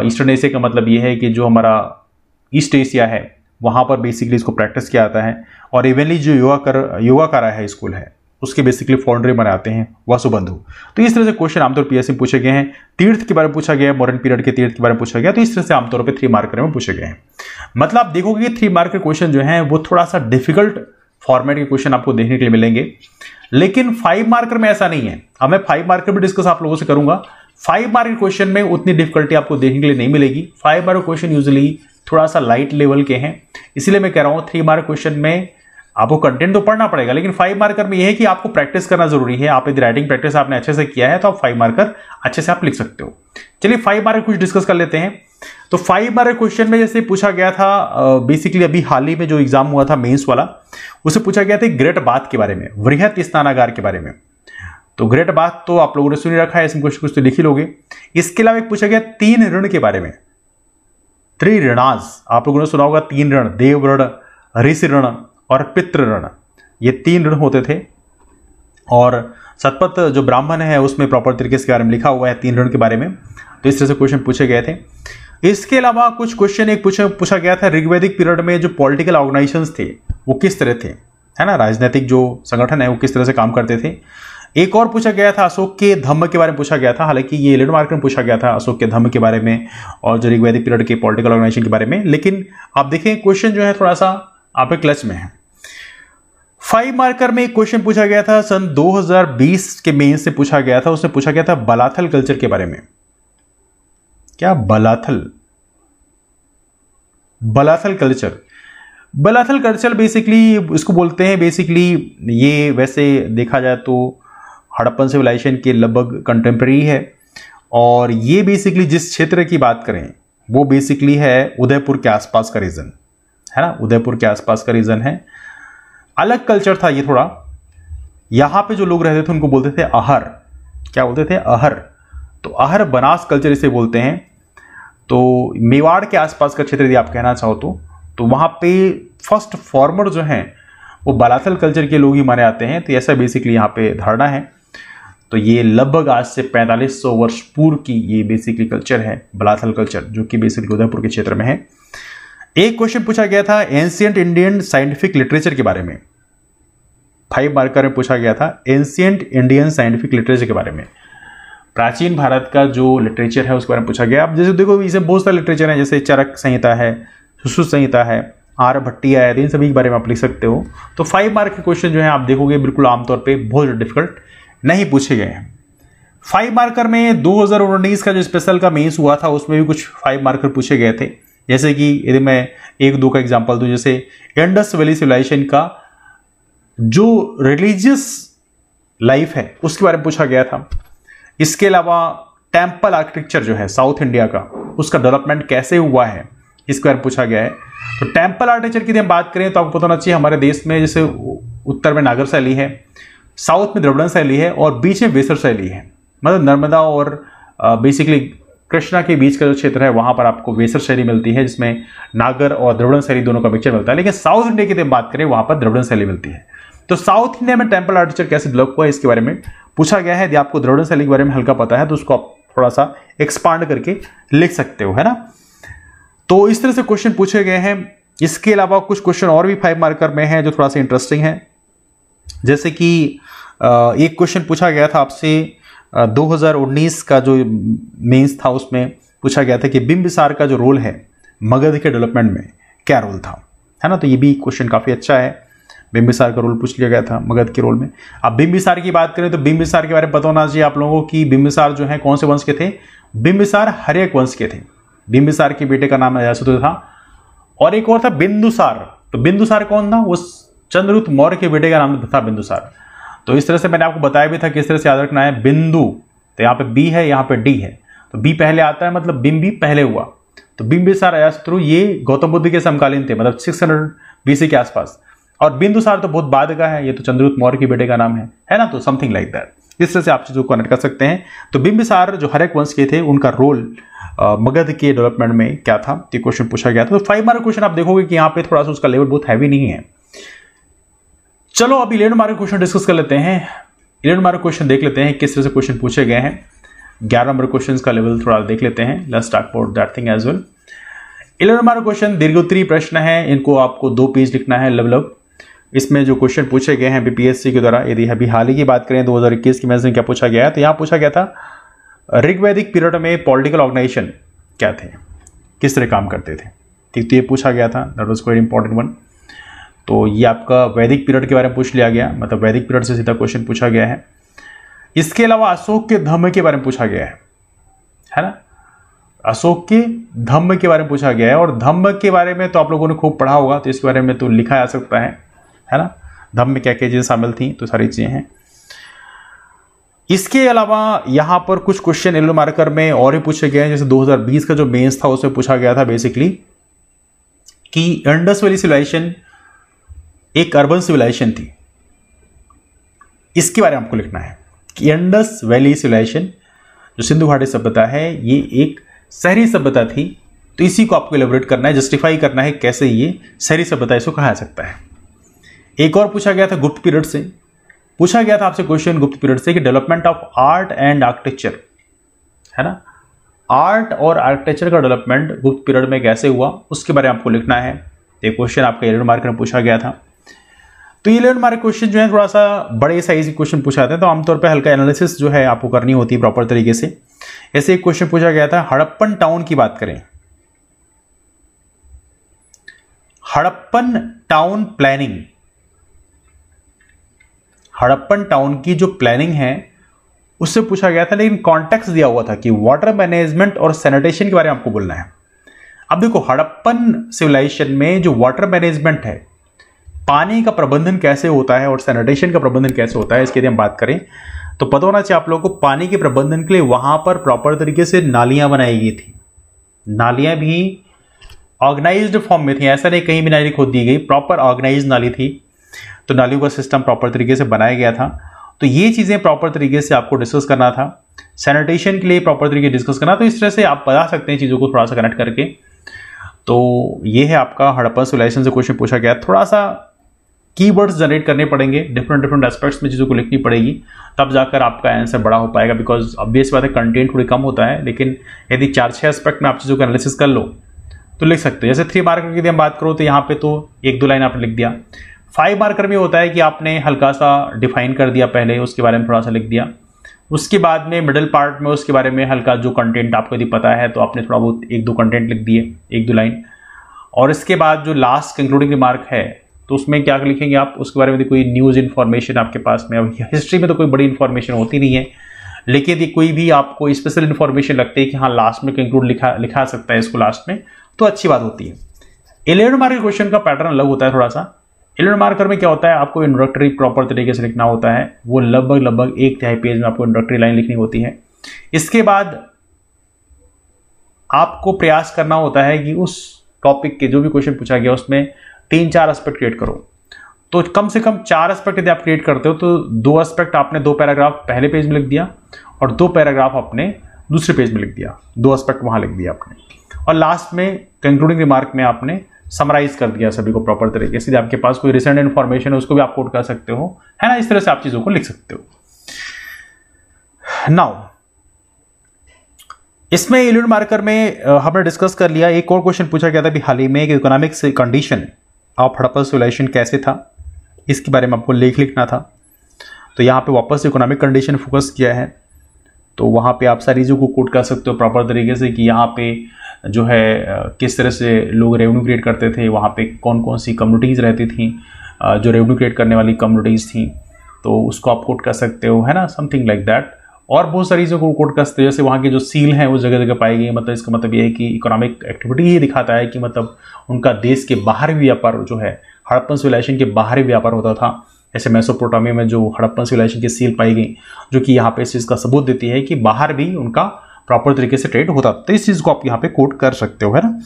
Speaker 1: ईस्टर्न एशिया का मतलब ये है कि जो हमारा ईस्ट एशिया है वहाँ पर बेसिकली इसको प्रैक्टिस किया जाता है। और इवेंटली जो योगाकारा है स्कूल है उसके बेसिकली फाउंडरी बनाते हैं वासुबंधु। तो इस तरह से क्वेश्चन आमतौर पर पीएससी में पूछे गए हैं। तीर्थ के बारे में पूछा गया है, मॉडर्न पीरियड के तीर्थ के बारे में पूछा गया। तो इस तरह से आमतौर पर 3 मार्कर में पूछे गए हैं। मतलब आप देखोगे कि 3 मार्क के क्वेश्चन जो है वो थोड़ा सा डिफिकल्ट फॉर्मेट के क्वेश्चन आपको देखने के लिए मिलेंगे। लेकिन 5 मार्कर में ऐसा नहीं है। अब मैं 5 मार्कर भी डिस्कस आप लोगों से करूंगा। 5 मार्क के क्वेश्चन में उतनी डिफिकल्टी आपको देखने के लिए नहीं मिलेगी। 5 मार्क क्वेश्चन यूजुअली थोड़ा सा लाइट लेवल के हैं, इसलिए मैं कह रहा हूं 3 मार्क क्वेश्चन में आपको कंटेंट तो पढ़ना पड़ेगा, लेकिन 5 मार्कर में यह है कि आपको प्रैक्टिस करना जरूरी है। आप यदि राइटिंग प्रैक्टिस आपने अच्छे से किया है तो आप 5 मार्कर अच्छे से आप लिख सकते हो। चलिए 5 मार्क कुछ डिस्कस कर लेते हैं। तो 5 मार्क क्वेश्चन में जैसे पूछा गया था, बेसिकली अभी हाल ही में जो एग्जाम हुआ था मेंस वाला, उसे पूछा गया था ग्रेट बाथ के बारे में, वृहत स्नानागार के बारे में। तो ग्रेट बाथ तो आप लोगों ने सुन रखा है, इसमें कुछ तो लिख ही लोगे। इसके अलावा एक पूछा गया 3 ऋण के बारे में, 3 ऋणास। आप लोगों ने सुना होगा 3 ऋण, देव ऋण, ऋषि ऋण और पितृ ऋण। ये 3 ऋण होते थे और शतपथ जो ब्राह्मण है उसमें प्रॉपर तरीके से बारे में लिखा हुआ है 3 ऋण के बारे में। तो इस तरह से क्वेश्चन पूछे गए थे। इसके अलावा कुछ क्वेश्चन एक पूछा गया था ऋग्वैदिक पीरियड में जो पॉलिटिकल ऑर्गेनाइजेशंस थे वो किस तरह थे, है ना, राजनीतिक जो संगठन है वो किस तरह से काम करते थे। एक और पूछा गया था अशोक के धम्म के बारे में पूछा गया था। हालांकि ये 11 मार्क में पूछा गया था अशोक के धम्म के बारे में और जो ऋग्वैदिक पीरियड के पॉलिटिकल ऑर्गेनाइजेशन के बारे में। लेकिन आप देखें क्वेश्चन जो है थोड़ा सा आपके क्लच में है। 5 मार्कर में एक क्वेश्चन पूछा गया था सन 2020 के मेंस से पूछा गया था। उससे पूछा गया था बलाथल कल्चर के बारे में। क्या बलाथल कल्चर बेसिकली इसको बोलते हैं, बेसिकली ये वैसे देखा जाए तो हड़प्पन सिविलाइजेशन के लगभग कंटेम्प्रेरी है। और ये बेसिकली जिस क्षेत्र की बात करें वो बेसिकली है उदयपुर के आसपास का रीजन, है ना, उदयपुर के आसपास का रीजन है। अलग कल्चर था ये थोड़ा। यहां पे जो लोग रहते थे उनको बोलते थे अहर। क्या बोलते थे? अहर। तो अहर बनास कल्चर इसे बोलते हैं। तो मेवाड़ के आसपास का क्षेत्र यदि आप कहना चाहो तो वहां पे फर्स्ट फॉर्मर जो हैं वो बलाथल कल्चर के लोग ही माने आते हैं। तो ऐसा बेसिकली यहाँ पे धारणा है। तो ये लगभग आज से 4500 वर्ष पूर्व की ये बेसिकली कल्चर है, बलाथल कल्चर, जो कि बेसिकली उदयपुर के क्षेत्र में है। एक क्वेश्चन पूछा गया था एंशिएंट इंडियन साइंटिफिक लिटरेचर के बारे में। 5 मार्कर में पूछा गया था एंशिएंट इंडियन साइंटिफिक लिटरेचर के बारे में। प्राचीन भारत का जो लिटरेचर है उसके बारे में पूछा गया। अब जैसे देखो इसमें बहुत सारे लिटरेचर है, जैसे चरक संहिता है, सुश्रुत संहिता है, आर्यभट्टिया है, इन सभी के बारे में आप लिख सकते हो। तो 5 मार्क के क्वेश्चन जो है आप देखोगे बिल्कुल आमतौर पे बहुत डिफिकल्ट नहीं पूछे गए हैं। 5 मार्कर में 2019 का जो स्पेशल का मेंस हुआ था उसमें भी कुछ 5 मार्कर पूछे गए थे। जैसे कि यदि मैं 1-2 का एग्जांपल दूं, जैसे इंडस वैली सिविलाइजेशन का जो रिलीजियस लाइफ है उसके बारे में पूछा गया था। इसके अलावा टेम्पल आर्किटेक्चर जो है साउथ इंडिया का, उसका डेवलपमेंट कैसे हुआ है इसके बारे में पूछा गया है। तो टेम्पल आर्किटेक्चर की हम बात करें तो आपको पता होना चाहिए हमारे देश में जैसे उत्तर में नागर शैली है, साउथ में द्रविड़न शैली है और बीच में वेसर शैली है। मतलब नर्मदा और बेसिकली कृष्णा के बीच का जो क्षेत्र है वहां पर आपको वेसर शैली मिलती है, जिसमें नागर और द्रविड़न शैली दोनों का मिक्सचर मिलता है। लेकिन साउथ इंडिया की जब बात करें वहां पर द्रविड़न शैली मिलती है। तो साउथ इंडिया में टेम्पल आर्किटेक्चर कैसे डेवलप हुआ इसके बारे में पूछा गया है। यदि आपको द्रविड़न शैली के बारे में हल्का पता है तो उसको आप थोड़ा सा एक्सपांड करके लिख सकते हो, है ना। तो इस तरह से क्वेश्चन पूछे गए हैं। इसके अलावा कुछ क्वेश्चन और भी 5 मार्कर में है जो थोड़ा सा इंटरेस्टिंग है। जैसे कि एक क्वेश्चन पूछा गया था आपसे 2019 का जो मेंस था, उसमें पूछा गया था कि बिंबिसार का जो रोल है मगध के डेवलपमेंट में क्या रोल था, है ना। तो ये भी क्वेश्चन काफी अच्छा है। बिंबिसार का रोल पूछ लिया गया था मगध के रोल में। अब बिंबिसार की बात करें तो बिंबिसार के बारे में पता होना चाहिए आप लोगों को कि बिंबिसार जो है कौन से वंश के थे। बिंबिसार हर्यक वंश के थे। बिंबिसार के बेटे का नाम अजातशत्रु था और एक और था बिंदुसार। तो बिंदुसार कौन था? उस चंद्रगुप्त मौर्य के बेटे का नाम था बिंदुसार। तो इस तरह से मैंने आपको बताया भी था किस तरह से याद रखना है। बिंदु तो यहाँ पे बी है, यहाँ पे डी है, तो बी पहले आता है, मतलब बिंबी पहले हुआ। तो बिंबिसार अजातशत्रु ये गौतम बुद्ध के समकालीन थे, मतलब 600 BC के आसपास। और बिंदुसार तो बहुत बाद का है, ये तो चंद्रगुप्त मौर्य के बेटे का नाम है ना। तो समथिंग लाइक दैट। इस तरह से आप चीजों को कनेक्ट कर सकते हैं। तो बिंबिसार जो हर्यक वंश के थे, उनका रोल मगध के डेवलपमेंट में क्या था, ये क्वेश्चन पूछा गया था। तो 5 मार्क क्वेश्चन आप देखोगे कि यहाँ पे थोड़ा सा उसका लेवल बहुत हैवी नहीं है। चलो अब 11 मार्क क्वेश्चन डिस्कस कर लेते हैं। 11 मार्क क्वेश्चन देख लेते हैं किस तरह से क्वेश्चन पूछे गए हैं। 11 नंबर क्वेश्चन का लेवल थोड़ा देख लेते हैं। Let's talk about that thing as well. 11 mark question दीर्घोत्तरीय प्रश्न है, इनको आपको 2 पेज लिखना है अलग। इसमें जो क्वेश्चन पूछे गए हैं बीपीएससी के द्वारा, यदि अभी हाल ही की बात करें 2021 की मैगजीन क्या पूछा गया है, तो यहाँ पूछा गया था ऋग्वैदिक पीरियड में पॉलिटिकल ऑर्गेनाइजेशन क्या थे, किस तरह काम करते थे। ठीक, तो ये पूछा गया था, that was quite important one. तो ये आपका वैदिक पीरियड के बारे में पूछ लिया गया, मतलब वैदिक पीरियड से सीधा क्वेश्चन पूछा गया है। इसके अलावा अशोक के धम्म के बारे में पूछा गया है ना। अशोक के धम्म के बारे में पूछा गया है, और धम्म के बारे में तो आप लोगों ने खूब पढ़ा होगा, तो इसके बारे में तो लिखा जा सकता है ना। धम्म में क्या क्या चीजें शामिल थी, तो सारी चीजें हैं। इसके अलावा यहां पर कुछ क्वेश्चन येलो मार्कर में और ही पूछे गए हैं। जैसे 2020 का जो मेंस था उसमें पूछा गया था बेसिकली कि इंडस वैली सिविलाइजेशन एक अर्बन सिविलाइजेशन थी। इसके बारे में आपको लिखना है कि इंडस वैली सिविलाइजेशन जो सिंधु घाटी सभ्यता है ये एक शहरी सभ्यता थी। तो इसी को आपको एलेबोरेट करना है, जस्टिफाई करना है कैसे ये शहरी सभ्यता इसको कहा जा सकता है। एक और पूछा गया था गुप्त पीरियड से, पूछा गया था आपसे क्वेश्चन गुप्त पीरियड से कि development of art and architecture, है ना। आर्ट और आर्किटेक्चर का डेवलपमेंट गुप्त पीरियड में कैसे हुआ उसके बारे में आपको लिखना है। ये क्वेश्चन आपका 11 मार्क में पूछा गया था। तो 11 मार्क क्वेश्चन जो है थोड़ा सा बड़े साइज के क्वेश्चन पूछा जाते हैं, तो आमतौर पर हल्का एनालिसिस जो है आपको करनी होती है प्रॉपर तरीके से। ऐसे एक क्वेश्चन पूछा गया था हड़प्पन टाउन की बात करें, Harappan town planning, Harappan town की जो प्लानिंग है उससे पूछा गया था, लेकिन कॉन्टेक्स्ट दिया हुआ था कि वाटर मैनेजमेंट और सैनिटेशन के बारे में आपको बोलना है। अब देखो हड़प्पन सिविलाइजेशन में जो वाटर मैनेजमेंट है, पानी का प्रबंधन कैसे होता है और सैनिटेशन का प्रबंधन कैसे होता है, इसके लिए हम बात करें तो पता होना चाहिए आप लोगों को पानी के प्रबंधन के लिए वहां पर प्रॉपर तरीके से नालियां बनाई गई थी। नालियां भी ऑर्गेनाइज्ड फॉर्म में थी, ऐसा नहीं कहीं भी नाली खोद दी गई, प्रॉपर ऑर्गेनाइज्ड नाली थी। तो नालियों का सिस्टम प्रॉपर तरीके से बनाया गया था। तो ये चीजें प्रॉपर तरीके से आपको डिस्कस करना था। सैनिटेशन के लिए प्रॉपर तरीके डिस्कस करना, तो इस तरह से आप बता सकते हैं चीजों को थोड़ा सा कनेक्ट करके। तो ये है आपका हड़प्पन सिविलाइजेशन से क्वेश्चन पूछा गया। थोड़ा सा कीवर्ड्स जनरेट करने पड़ेंगे, डिफरेंट एस्पेक्ट्स में चीज़ों को लिखनी पड़ेगी, तब जाकर आपका आंसर बड़ा हो पाएगा। बिकॉज ऑब्वियस बात है कंटेंट थोड़ी कम होता है, लेकिन यदि 4-6 एस्पेक्ट में आप चीज़ों का एनालिसिस कर लो तो लिख सकते हो। जैसे 3 मार्कर की यदि हम बात करो तो यहाँ पे तो 1-2 लाइन आपने लिख दिया। 5 मार्कर में होता है कि आपने हल्का सा डिफाइन कर दिया पहले, उसके बारे में थोड़ा सा लिख दिया। उसके बाद में मिडिल पार्ट में उसके बारे में हल्का जो कंटेंट आपको यदि पता है तो आपने थोड़ा बहुत 1-2 कंटेंट लिख दिए, 1-2 लाइन। और इसके बाद जो लास्ट कंक्लूडिंग रिमार्क है तो उसमें क्या लिखेंगे आप, उसके बारे में कोई न्यूज़ इन्फॉर्मेशन आपके पास में। अब हिस्ट्री में तो कोई बड़ी इन्फॉर्मेशन होती नहीं है, लेकिन यदि कोई भी आपको स्पेशल इन्फॉर्मेशन लगती है कि हाँ लास्ट में कंक्लूड लिखा सकता है इसको लास्ट में, तो अच्छी बात होती है। 11 मार्क क्वेश्चन का पैटर्न अलग होता है थोड़ा सा। 11 मार्कर में क्या होता है, आपको इंट्रोडक्टरी प्रॉपर तरीके से लिखना होता है। वो लगभग 1/3 पेज में आपको इंट्रोडक्टरी लाइन लिखनी होती है। इसके बाद आपको प्रयास करना होता है कि उस टॉपिक के जो भी क्वेश्चन पूछा गया उसमें 3-4 एस्पेक्ट क्रिएट करो। तो कम से कम 4 एस्पेक्ट यदि आप क्रिएट करते हो तो 2 एस्पेक्ट आपने 2 पैराग्राफ पहले पेज में लिख दिया और 2 पैराग्राफ आपने दूसरे पेज में लिख दिया, 2 एस्पेक्ट वहां लिख दिया आपने, और लास्ट में कंक्लूडिंग रिमार्क में आपने समराइज कर दिया सभी को प्रॉपर तरीके से। आपके पास कोई रिसेंट इन्फॉर्मेशन है उसको भी आप कोट कर सकते हो, है ना, इस तरह से आप चीजों को लिख सकते हो। नाउ इसमें एलियट मार्कर में हमने डिस्कस कर लिया। एक और क्वेश्चन पूछा गया था अभी हाल ही में कि economics condition of Harappan civilisation कैसे था, इसके बारे में आपको लेख लिखना था। तो यहाँ पे वापस इकोनॉमिक कंडीशन फोकस किया है, तो वहाँ पे आप सारी चीज़ों को कोट कर सकते हो प्रॉपर तरीके से कि यहाँ पे जो है किस तरह से लोग रेवेन्यू क्रिएट करते थे, वहाँ पे कौन कौन सी कम्युनिटीज़ रहती थी जो रेवेन्यू क्रिएट करने वाली कम्युनिटीज़ थी, तो उसको आप कोट कर सकते हो, है ना, समथिंग लाइक दैट। और बहुत सारी चीज़ों को कोट कर सकते हो, जैसे वहाँ के जो सील हैं वो जगह जगह पाई गई, मतलब इसका मतलब ये है कि इकोनॉमिक एक्टिविटी ही दिखाता है कि मतलब उनका देश के बाहर भी व्यापार जो है, हड़प्पन सिविलाइजेशन के बाहर भी व्यापार होता था। जैसे मेसोपोटामिया में जो हड़प्पन सिविलाइजेशन की सील पाई गई, जो कि यहाँ पे इस चीज़ का सबूत देती है कि बाहर भी उनका प्रॉपर तरीके से ट्रेड होता, तो इस चीज़ को आप यहाँ पे कोट कर सकते हो, है ना।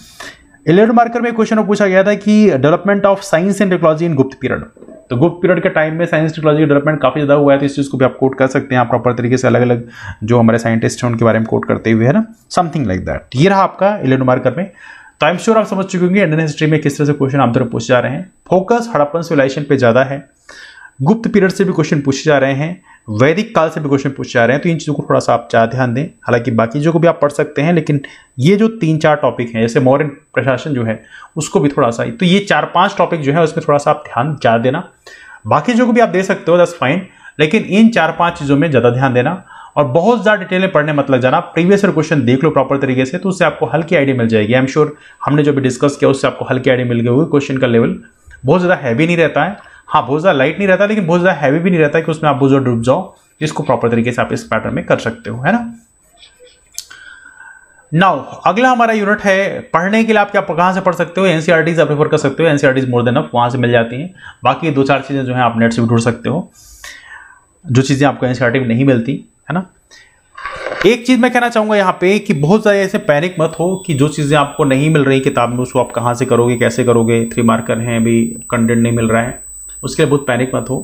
Speaker 1: एलियट मार्कर में क्वेश्चन पूछा गया था कि development of science and technology in गुप्त पीरियड, तो गुप्त पीरियड के टाइम में साइंस टेक्नोलॉजी डेवलपमेंट काफी ज्यादा हुआ है, तो इस चीज को भी आप कोट कर सकते हैं प्रॉपर तरीके से, अलग अलग जो हमारे साइंटिस्ट हैं उनके बारे में कोट करते हुए, है ना, समथिंग लाइक दैट। ये रहा आपका एलियट मार्कर में। तो आई एम श्योर आप समझ चुके होंगे इंडियन हिस्ट्री में किस तरह से क्वेश्चन आमतौर पर पूछे जा रहे हैं। फोकस हड़प्पन सिविलाइजेशन पे ज्यादा है, गुप्त पीरियड से भी क्वेश्चन पूछे जा रहे हैं, वैदिक काल से भी क्वेश्चन पूछे जा रहे हैं, तो इन चीज़ों को थोड़ा सा आप ज़्यादा ध्यान दें। हालांकि बाकी चीज़ों को भी आप पढ़ सकते हैं, लेकिन ये जो 3-4 टॉपिक हैं, जैसे मौर्य प्रशासन जो है उसको भी थोड़ा सा, तो ये 4-5 टॉपिक जो है उसमें थोड़ा सा आप ध्यान ज़्यादा देना। बाकी चीज़ों को भी आप दे सकते हो, दैट्स फाइन, लेकिन इन 4-5 चीज़ों में ज़्यादा ध्यान देना और बहुत ज़्यादा डिटेल में पढ़ने मत लग जाना। प्रीवियस ईयर क्वेश्चन देख लो प्रॉपर तरीके से, तो उससे आपको हल्की आइडिया मिल जाएगी। आई एम श्योर हमने जो भी डिस्कस किया उससे आपको हल्की आइडिया मिल गई होगी। क्वेश्चन का लेवल बहुत ज़्यादा हैवी नहीं रहता है, हाँ बहुत ज़्यादा लाइट नहीं रहता, लेकिन बहुत ज़्यादा हैवी भी नहीं रहता है कि उसमें आप बहुत ज़्यादा डूब जाओ, जिसको प्रॉपर तरीके से आप इस पैटर्न में कर सकते हो, है ना। नाउ अगला हमारा यूनिट है पढ़ने के लिए आप क्या कहां से पढ़ सकते हो, एनसीईआरटीज आप प्रेफर कर सकते हो, एनसीईआरटीज मोर देन अफ, वहां से मिल जाती हैं। बाकी 2-4 चीजें जो है आप नेट से भी ढूंढ सकते हो, जो चीजें आपको एनसीईआरटी में नहीं मिलती, है ना। एक चीज मैं कहना चाहूंगा यहाँ पे कि बहुत ज्यादा ऐसे पैनिक मत हो कि जो चीजें आपको नहीं मिल रही किताब में उसको आप कहां से करोगे, कैसे करोगे, 3 मार्कर हैं, अभी कंटेंट नहीं मिल रहा है, उसके लिए बहुत पैनिक मत हो।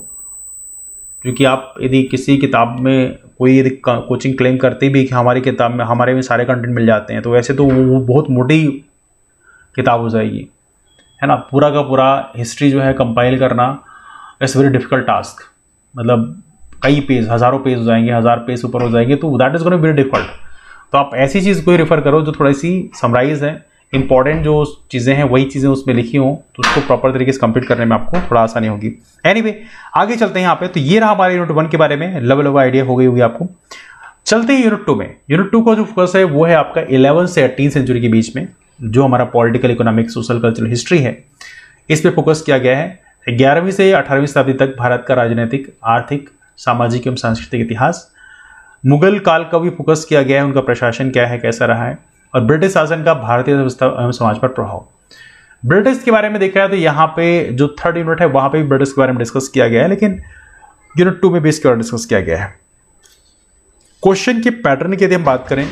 Speaker 1: क्योंकि आप यदि किसी किताब में कोई यदि कोचिंग क्लेम करती भी कि हमारी किताब में हमारे में सारे कंटेंट मिल जाते हैं, तो वैसे तो वो बहुत मोटी किताब हो जाएगी, है ना। पूरा का पूरा हिस्ट्री जो है कंपाइल करना इट्स वेरी डिफिकल्ट टास्क, मतलब कई पेज, हज़ारों पेज हो जाएंगे, 1000 पेज ऊपर हो जाएंगे, तो that is going to be very difficult. तो आप ऐसी चीज़ को ही रेफर करो जो थोड़ी सी समराइज है, इंपॉर्टेंट जो चीज़ें हैं वही चीज़ें उसमें लिखी हों, तो उसको प्रॉपर तरीके से कंप्लीट करने में आपको थोड़ा आसानी होगी। एनीवे आगे चलते हैं यहाँ पे। तो ये रहा हमारे यूनिट 1 के बारे में, लेवल आइडिया हो गई होगी आपको। चलते हैं यूनिट 2 में। यूनिट 2 का जो फोकस है वो है आपका 11 से 18 सेंचुरी के बीच में जो हमारा political, economic, social, cultural history है, इस पर फोकस किया गया है। 11वीं से 18वीं शताब्दी तक भारत का राजनीतिक, आर्थिक, सामाजिक एवं सांस्कृतिक इतिहास, मुगल काल का भी फोकस किया गया है, उनका प्रशासन क्या है, कैसा रहा है, और ब्रिटिश शासन का भारतीय व्यवस्था एवं समाज पर प्रभाव। ब्रिटिश के बारे में देखा है तो यहाँ पे जो 3rd यूनिट है वहां पे भी ब्रिटिश के बारे में डिस्कस किया गया है, लेकिन यूनिट 2 में भी इसके बारे में डिस्कस किया गया है। क्वेश्चन के पैटर्न की यदि हम बात करें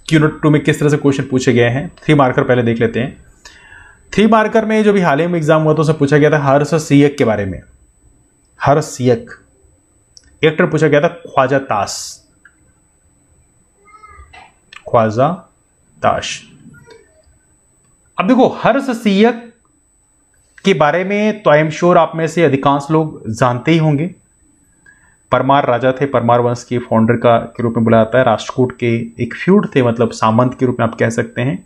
Speaker 1: कि यूनिट 2 में किस तरह से क्वेश्चन पूछे गए हैं, 3 मार्कर पहले देख लेते हैं। 3 मार्कर में जो भी हाल ही में एग्जाम हुआ तो उससे पूछा गया था हर्ष सियक के बारे में। हर्ष सियक एक्टर पूछा गया था ख्वाजा ताश, ख्वाजा ताश। अब देखो हर्ष सियक के बारे में तो आई एम श्योर आप में से अधिकांश लोग जानते ही होंगे। परमार राजा थे, परमार वंश के फाउंडर के रूप में बुलाया जाता है। राष्ट्रकूट के एक फ्यूड थे, मतलब सामंत के रूप में आप कह सकते हैं।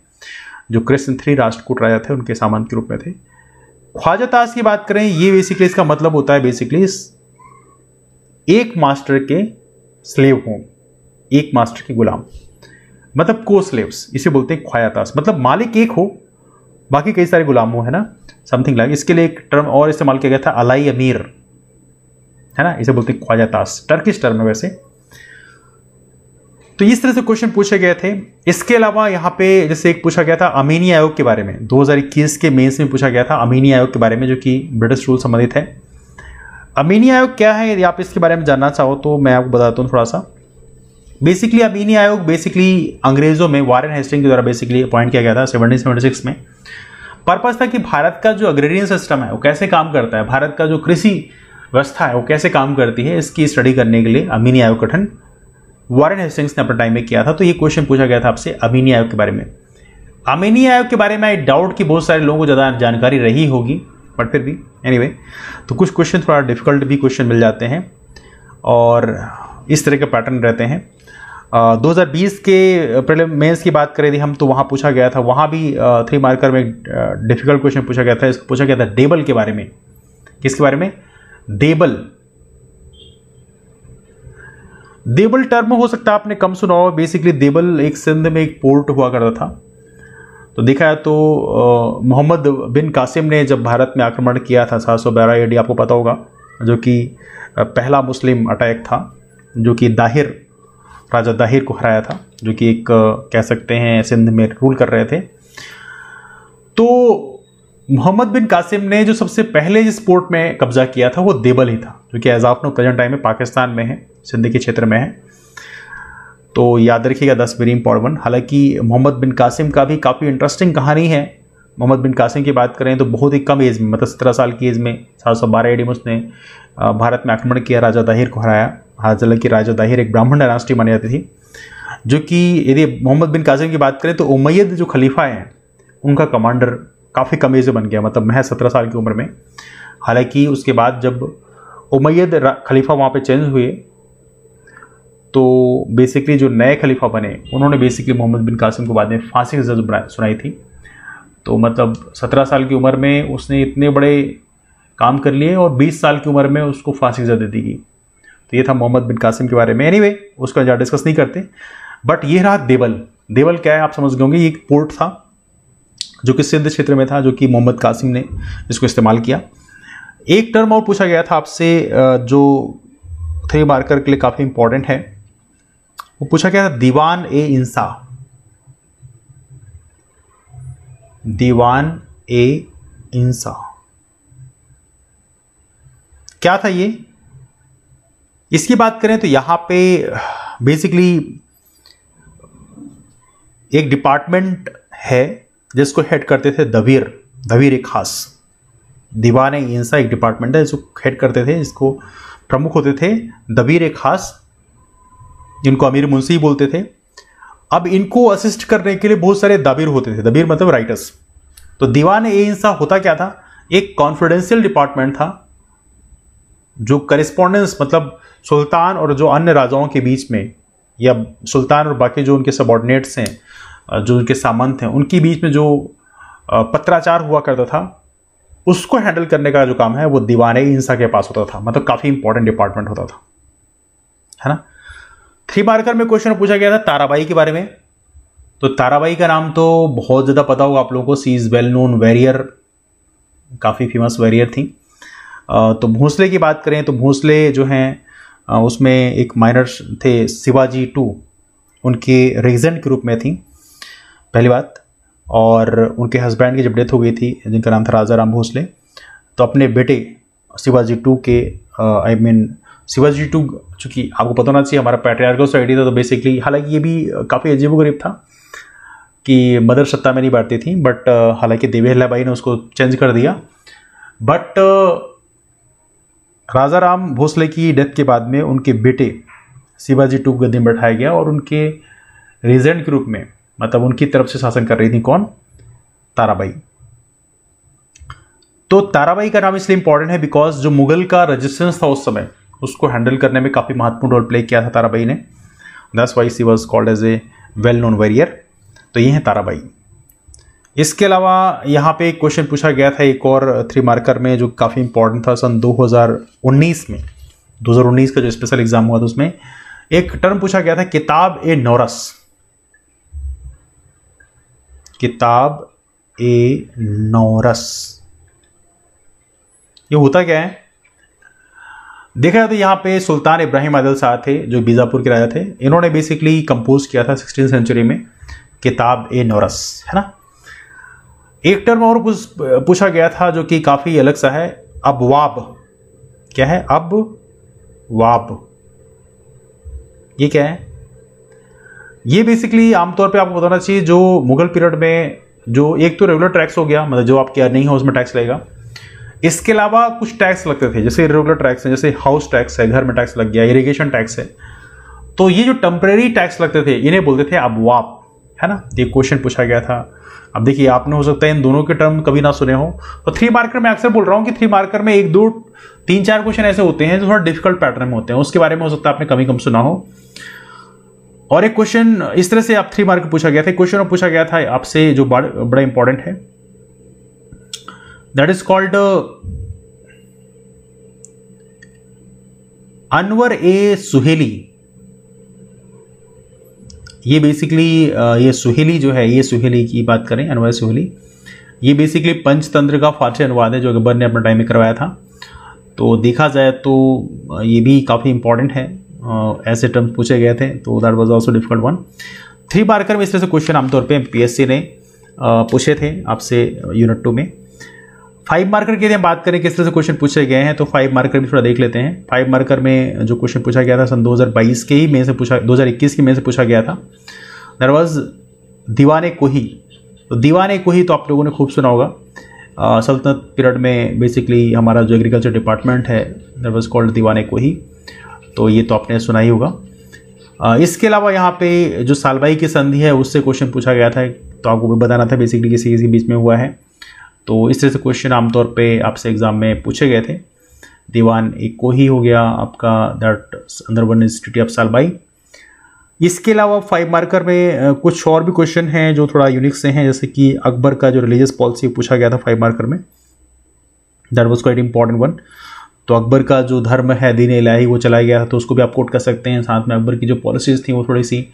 Speaker 1: जो कृष्ण 3 राष्ट्रकूट राजा थे उनके सामंत के रूप में थे। ख्वाजा ताश की बात करें, ये बेसिकली इसका मतलब होता है बेसिकली एक मास्टर के स्लेव हो, एक मास्टर के गुलाम, मतलब को स्लेव्स, इसे बोलते हैं ख्वाजा ताश। मतलब मालिक एक हो, बाकी कई सारे गुलाम हो, है ना, समथिंग लाइक। इसके लिए एक टर्म और इस्तेमाल किया गया था अलाई अमीर, है ना, इसे बोलते हैं ख्वाजा ताश, टर्किश टर्म है वैसे। तो इस तरह से क्वेश्चन पूछे गए थे। इसके अलावा यहाँ पे जैसे एक पूछा गया था अमीनी आयोग के बारे में, 2021 के मेंस में पूछा गया था अमीनी आयोग के बारे में, जो कि ब्रिटिश रूल संबंधित है। अमीनी आयोग क्या है, यदि आप इसके बारे में जानना चाहो तो मैं आपको बताता हूँ थोड़ा सा। बेसिकली अमीनी आयोग बेसिकली अंग्रेजों में वारेन हेस्टिंग के द्वारा बेसिकली अपॉइंट किया गया था 1776 में। पर्पस था कि भारत का जो अग्रेरियन सिस्टम है वो कैसे काम करता है, भारत का जो कृषि व्यवस्था है वो कैसे काम करती है, इसकी स्टडी करने के लिए अमीनी आयोग गठन वॉरेन हेस्टिंग्स ने अपने टाइम में किया था। तो ये क्वेश्चन पूछा गया था आपसे आर्मेनिया आयोग के बारे में। आर्मेनिया आयोग के बारे में आई डाउट कि बहुत सारे लोगों को ज़्यादा जानकारी रही होगी, बट फिर भी एनीवे तो कुछ क्वेश्चन थोड़ा डिफिकल्ट भी क्वेश्चन मिल जाते हैं और इस तरह के पैटर्न रहते हैं। 2020 के प्रीलिम मेंस की बात करें थी हम, तो वहाँ पूछा गया था, वहाँ भी 3 मार्कर में डिफिकल्ट क्वेश्चन पूछा गया था। इसको पूछा गया था देबल के बारे में। किसके बारे में? देबल। देबल टर्म हो सकता है आपने कम सुना हो। बेसिकली देबल एक सिंध में एक पोर्ट हुआ करता था। तो देखा है तो मोहम्मद बिन कासिम ने जब भारत में आक्रमण किया था 712 AD, आपको पता होगा, जो कि पहला मुस्लिम अटैक था, जो कि राजा दाहिर को हराया था, जो कि एक कह सकते हैं सिंध में रूल कर रहे थे। तो मोहम्मद बिन कासिम ने जो सबसे पहले जिस पोर्ट में कब्जा किया था वो देबल ही था, जो कि as of now present time में पाकिस्तान में है, सिंध के क्षेत्र में है। तो याद रखिएगा 10 वेरी इंपॉर्टेंट। हालांकि मोहम्मद बिन कासिम का भी काफ़ी इंटरेस्टिंग कहानी है। मोहम्मद बिन कासिम की बात करें तो बहुत ही कम एज में, मतलब 17 साल की एज में 712 AD में उसने भारत में आक्रमण किया, राजा दाहिर को हराया। हालांकि राजा दाहिर एक ब्राह्मण डायनास्टी मानी जाती थी, जो कि यदि मोहम्मद बिन कासिम की बात करें तो उमैयद जो खलीफा हैं उनका कमांडर काफ़ी कम एज में बन गया, मतलब महज 17 साल की उम्र में। हालांकि उसके बाद जब उमैयद खलीफा वहाँ पे चेंज हुए तो बेसिकली जो नए खलीफा बने उन्होंने बेसिकली मोहम्मद बिन कासिम को बाद में फांसी की सज़ा सुनाई थी। तो मतलब 17 साल की उम्र में उसने इतने बड़े काम कर लिए और 20 साल की उम्र में उसको फांसी की सज़ा दे दी गई। तो ये था मोहम्मद बिन कासिम के बारे में। एनीवे उसका ज़्यादा डिस्कस नहीं करते, बट ये रहा देबल। देबल क्या है आप समझ गए होंगे, ये एक पोर्ट था जो कि सिंध क्षेत्र में था, जो कि मोहम्मद कासिम ने इसको इस्तेमाल किया। एक टर्म और पूछा गया था आपसे जो 3 मार्कर के लिए काफ़ी इंपॉर्टेंट है, वो पूछा गया था दीवान ए इंसा। दीवान ए इंसा क्या था ये? इसकी बात करें तो यहां पे बेसिकली एक डिपार्टमेंट है जिसको हेड करते थे दवीर एक खास। दीवान ए इंसा एक डिपार्टमेंट है जिसको हेड करते थे, इसको प्रमुख होते थे दवीर एक खास, जिनको अमीर मुंशी बोलते थे। अब इनको असिस्ट करने के लिए बहुत सारे दबीर होते थे। दबीर मतलब राइटर्स। तो दीवान ए इंसा होता क्या था? एक कॉन्फिडेंशियल डिपार्टमेंट था जो करेस्पॉन्डेंस, मतलब सुल्तान और जो अन्य राजाओं के बीच में, या सुल्तान और बाकी जो उनके सबॉर्डिनेट्स हैं, जो उनके सामंत हैं, उनके बीच में जो पत्राचार हुआ करता था, उसको हैंडल करने का जो काम है वो दीवान ए इंसा के पास होता था। मतलब काफ़ी इंपॉर्टेंट डिपार्टमेंट होता था, है ना। 3 मार्कर में क्वेश्चन पूछा गया था ताराबाई के बारे में। तो ताराबाई का नाम तो बहुत ज़्यादा पता होगा आप लोगों को। सी इज़ वेल नोन वॉरियर, काफ़ी फेमस वॉरियर थी। तो भोंसले की बात करें तो भोंसले जो हैं उसमें एक माइनर थे शिवाजी 2, उनके रेजेंट के रूप में थी पहली बात। और उनके हस्बैंड की जब डेथ हो गई थी, जिनका नाम था राजा राम भोसले, तो अपने बेटे शिवाजी 2 के शिवाजी 2, चूँकि आपको पता होना चाहिए हमारा पैट्रियार्कल सोसाइटी था, तो बेसिकली हालांकि ये भी काफ़ी अजीबोगरीब था कि मदर सत्ता में नहीं बैठती थी, बट हालांकि देवी अहिल्याबाई ने उसको चेंज कर दिया। बट राजा राम भोसले की डेथ के बाद में उनके बेटे शिवाजी 2 गद्दी में बैठाया गया और उनके रीजेंट के रूप में, मतलब उनकी तरफ से शासन कर रही थी कौन? ताराबाई। तो ताराबाई का नाम इसलिए इंपॉर्टेंट है बिकॉज जो मुगल का रेजिस्टेंस था उस समय, उसको हैंडल करने में काफ़ी महत्वपूर्ण रोल प्ले किया था ताराबाई ने। That's why she was called as a well known warrior. तो ये है ताराबाई। इसके अलावा यहाँ पे एक क्वेश्चन पूछा गया था एक और 3 मार्कर में जो काफ़ी इंपॉर्टेंट था सन 2019 में। 2019 का जो स्पेशल एग्जाम हुआ था उसमें एक टर्म पूछा गया था किताब ए नौरस। किताब ए नौरस ये होता क्या है? देखा जाए तो यहाँ पे सुल्तान इब्राहिम आदिल शाह थे जो बीजापुर के राजा थे। इन्होंने बेसिकली कंपोज किया था 16वीं सेंचुरी में किताब ए नौरस, है ना। एक टर्म और पूछा गया था जो कि काफ़ी अलग सा है, अबवाब। क्या है? अबवाब। ये क्या है? ये बेसिकली आमतौर पे आपको बताना चाहिए जो मुगल पीरियड में जो एक तो रेगुलर टैक्स हो गया, मतलब जो आपकी अर्निंग है उसमें टैक्स लगेगा। इसके अलावा कुछ टैक्स लगते थे, जैसे इरेगुलर टैक्स है, जैसे हाउस टैक्स है, घर में टैक्स लग गया, इरिगेशन टैक्स है, तो ये जो टेम्परेरी टैक्स लगते थे इन्हें बोलते थे अबवाब, है ना। ये क्वेश्चन पूछा गया था। अब देखिए आपने हो सकता है इन दोनों के टर्म कभी ना सुने हो, तो 3 मार्कर में अक्सर बोल रहा हूं कि 3 मार्कर में 1 2 3 4 क्वेश्चन ऐसे होते हैं जो थोड़ा डिफिकल्ट पैटर्न में होते हैं, उसके बारे में हो सकता है आपने कभी कम सुना हो। और एक क्वेश्चन इस तरह से आप 3 मार्क पूछा गया था, क्वेश्चन पूछा गया था आपसे जो बड़ा इंपॉर्टेंट है, दैट इज कॉल्ड अनवर ए सुहेली। ये बेसिकली ये सुहेली जो है, ये सुहेली की बात करें, अनवर सुहेली, ये बेसिकली पंचतंत्र का फारसी अनुवाद है जो अकबर ने अपने टाइम में करवाया था। तो देखा जाए तो ये भी काफ़ी इंपॉर्टेंट है, ऐसे टर्म्स पूछे गए थे, तो that was also difficult one. 3 marker में इस तरह से क्वेश्चन आमतौर पे पीएससी ने पूछे थे आपसे यूनिट 2 में। 5 मार्कर की यदि हम बात करें किस तरह से क्वेश्चन पूछे गए हैं, तो 5 मार्कर भी थोड़ा देख लेते हैं। 5 मार्कर में जो क्वेश्चन पूछा गया था सन 2022 के ही में से पूछा, 2021 की में से पूछा गया था, दैट वाज दीवाने कोही। तो दीवाने कोही तो आप लोगों ने खूब सुना होगा, सल्तनत पीरियड में बेसिकली हमारा जो एग्रीकल्चर डिपार्टमेंट है दैट वाज कॉल्ड दीवाने कोही, तो ये तो आपने सुना ही होगा। इसके अलावा यहाँ पे जो सालबाई की संधि है उससे क्वेश्चन पूछा गया था, तो आपको भी बताना था बेसिकली किसी के बीच में हुआ है। तो इस तरह से क्वेश्चन आमतौर पे आपसे एग्जाम में पूछे गए थे। दीवान एक को ही हो गया आपका, that under one institute of Salbai. इसके अलावा 5 मार्कर में कुछ और भी क्वेश्चन हैं जो थोड़ा यूनिक से हैं, जैसे कि अकबर का जो रिलीजियस पॉलिसी पूछा गया था 5 मार्कर में, that was quite important one. तो अकबर का जो धर्म है दीन इलाही वो चलाया गया था, तो उसको भी आप कोट कर सकते हैं। साथ में अकबर की जो पॉलिसीज थी वो थोड़ी सी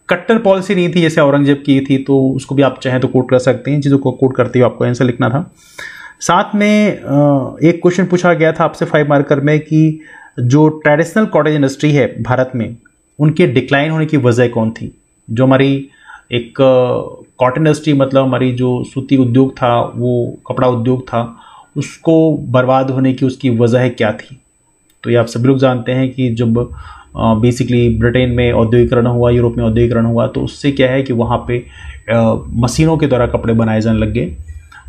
Speaker 1: कट्टर पॉलिसी नहीं थी जैसे औरंगजेब की थी, तो उसको भी आप चाहें तो कोट कर सकते हैं। चीज़ों को कोट करते हुए आपको आंसर लिखना था। साथ में एक क्वेश्चन पूछा गया था आपसे 5 मार्कर में कि जो ट्रेडिशनल कॉटेज इंडस्ट्री है भारत में, उनके डिक्लाइन होने की वजह कौन थी। जो हमारी एक कॉटन इंडस्ट्री, मतलब हमारी जो सूती उद्योग था, वो कपड़ा उद्योग था, उसको बर्बाद होने की उसकी वजह क्या थी। तो ये आप सभी लोग जानते हैं कि जब बेसिकली ब्रिटेन में औद्योगिकरण हुआ, यूरोप में औद्योगिकरण हुआ, तो उससे क्या है कि वहाँ पे मशीनों के द्वारा कपड़े बनाए जाने लग गए,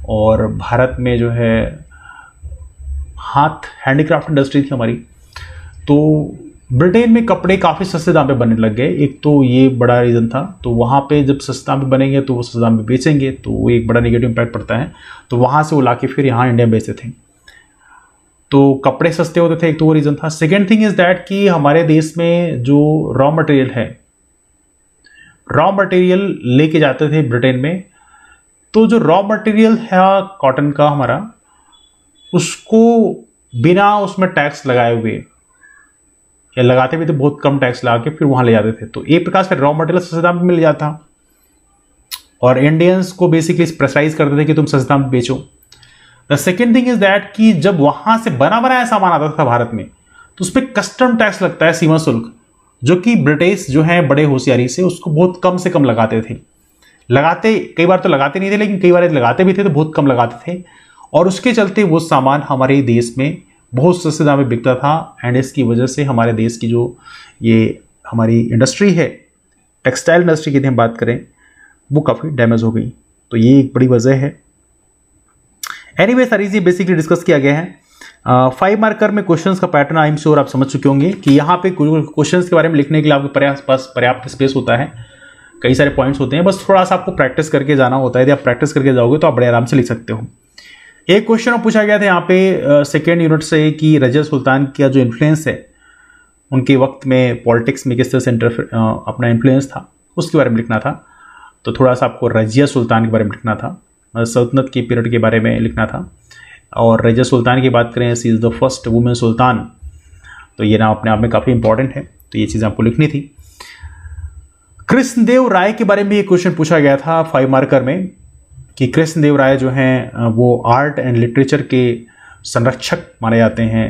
Speaker 1: और भारत में जो है हाथ हैंडीक्राफ्ट इंडस्ट्री थी हमारी, तो ब्रिटेन में कपड़े काफ़ी सस्ते दाम पे बनने लग गए। एक तो ये बड़ा रीज़न था, तो वहाँ पे जब सस्ते दाम पे बनेंगे तो वो सस्ते दाम पे बेचेंगे, तो वो एक बड़ा नेगेटिव इम्पैक्ट पड़ता है। तो वहाँ से वो लाके फिर यहाँ इंडिया में बेचते थे, तो कपड़े सस्ते होते थे, एक तो वो रीज़न था। सेकेंड थिंग इज़ दैट कि हमारे देश में जो रॉ मटेरियल है, रॉ मटेरियल लेके जाते थे ब्रिटेन में, तो जो रॉ मटेरियल है कॉटन का हमारा, उसको बिना उसमें टैक्स लगाए हुए, या लगाते भी तो बहुत कम टैक्स लगा के फिर वहाँ ले जाते थे, तो एक प्रकार से रॉ मटेरियल सस्ते दाम में मिल जाता, और इंडियंस को बेसिकली प्रेशराइज करते थे कि तुम सस्ते दाम में बेचो। The second thing is that कि जब वहां से बना बनाया सामान आता था भारत में, तो उस पर कस्टम टैक्स लगता है, सीमा शुल्क, जो कि ब्रिटिश जो है बड़े होशियारी से उसको बहुत कम से कम लगाते थे। लगाते कई बार तो लगाते नहीं थे, लेकिन कई बार लगाते भी थे तो बहुत कम लगाते थे, और उसके चलते वो सामान हमारे देश में बहुत सस्ते दाम में बिकता था। एंड इसकी वजह से हमारे देश की जो ये हमारी इंडस्ट्री है, टेक्सटाइल इंडस्ट्री की यदि हम बात करें, वो काफ़ी डैमेज हो गई। तो ये एक बड़ी वजह है। एनीवे सारी चीज़ें बेसिकली डिस्कस किया गया है। 5 मार्कर में क्वेश्चंस का पैटर्न आई एम श्योर आप समझ चुके होंगे कि यहाँ पे क्वेश्चंस के बारे में लिखने के लिए आपके पास पर्याप्त स्पेस होता है, कई सारे पॉइंट्स होते हैं, बस थोड़ा सा आपको प्रैक्टिस करके जाना होता है। यदि आप प्रैक्टिस करके जाओगे तो आप बड़े आराम से लिख सकते हो। एक क्वेश्चन पूछा गया था यहाँ पे सेकेंड यूनिट से कि रजिया सुल्तान का जो इन्फ्लुएंस है उनके वक्त में पॉलिटिक्स में किस तरह से अपना इन्फ्लुएंस था, उसके बारे में लिखना था। तो थोड़ा सा आपको रजिया सुल्तान के बारे में लिखना था, सल्तनत की पीरियड के बारे में लिखना था। और रजिया सुल्तान की बात करें, सी इज़ द फर्स्ट वुमेन सुल्तान, तो ये नाम अपने आप में काफ़ी इंपॉर्टेंट है, तो ये चीज़ें आपको लिखनी थी। कृष्णदेव राय के बारे में ये क्वेश्चन पूछा गया था 5 मार्कर में कि कृष्णदेव राय जो हैं वो आर्ट एंड लिटरेचर के संरक्षक माने जाते हैं,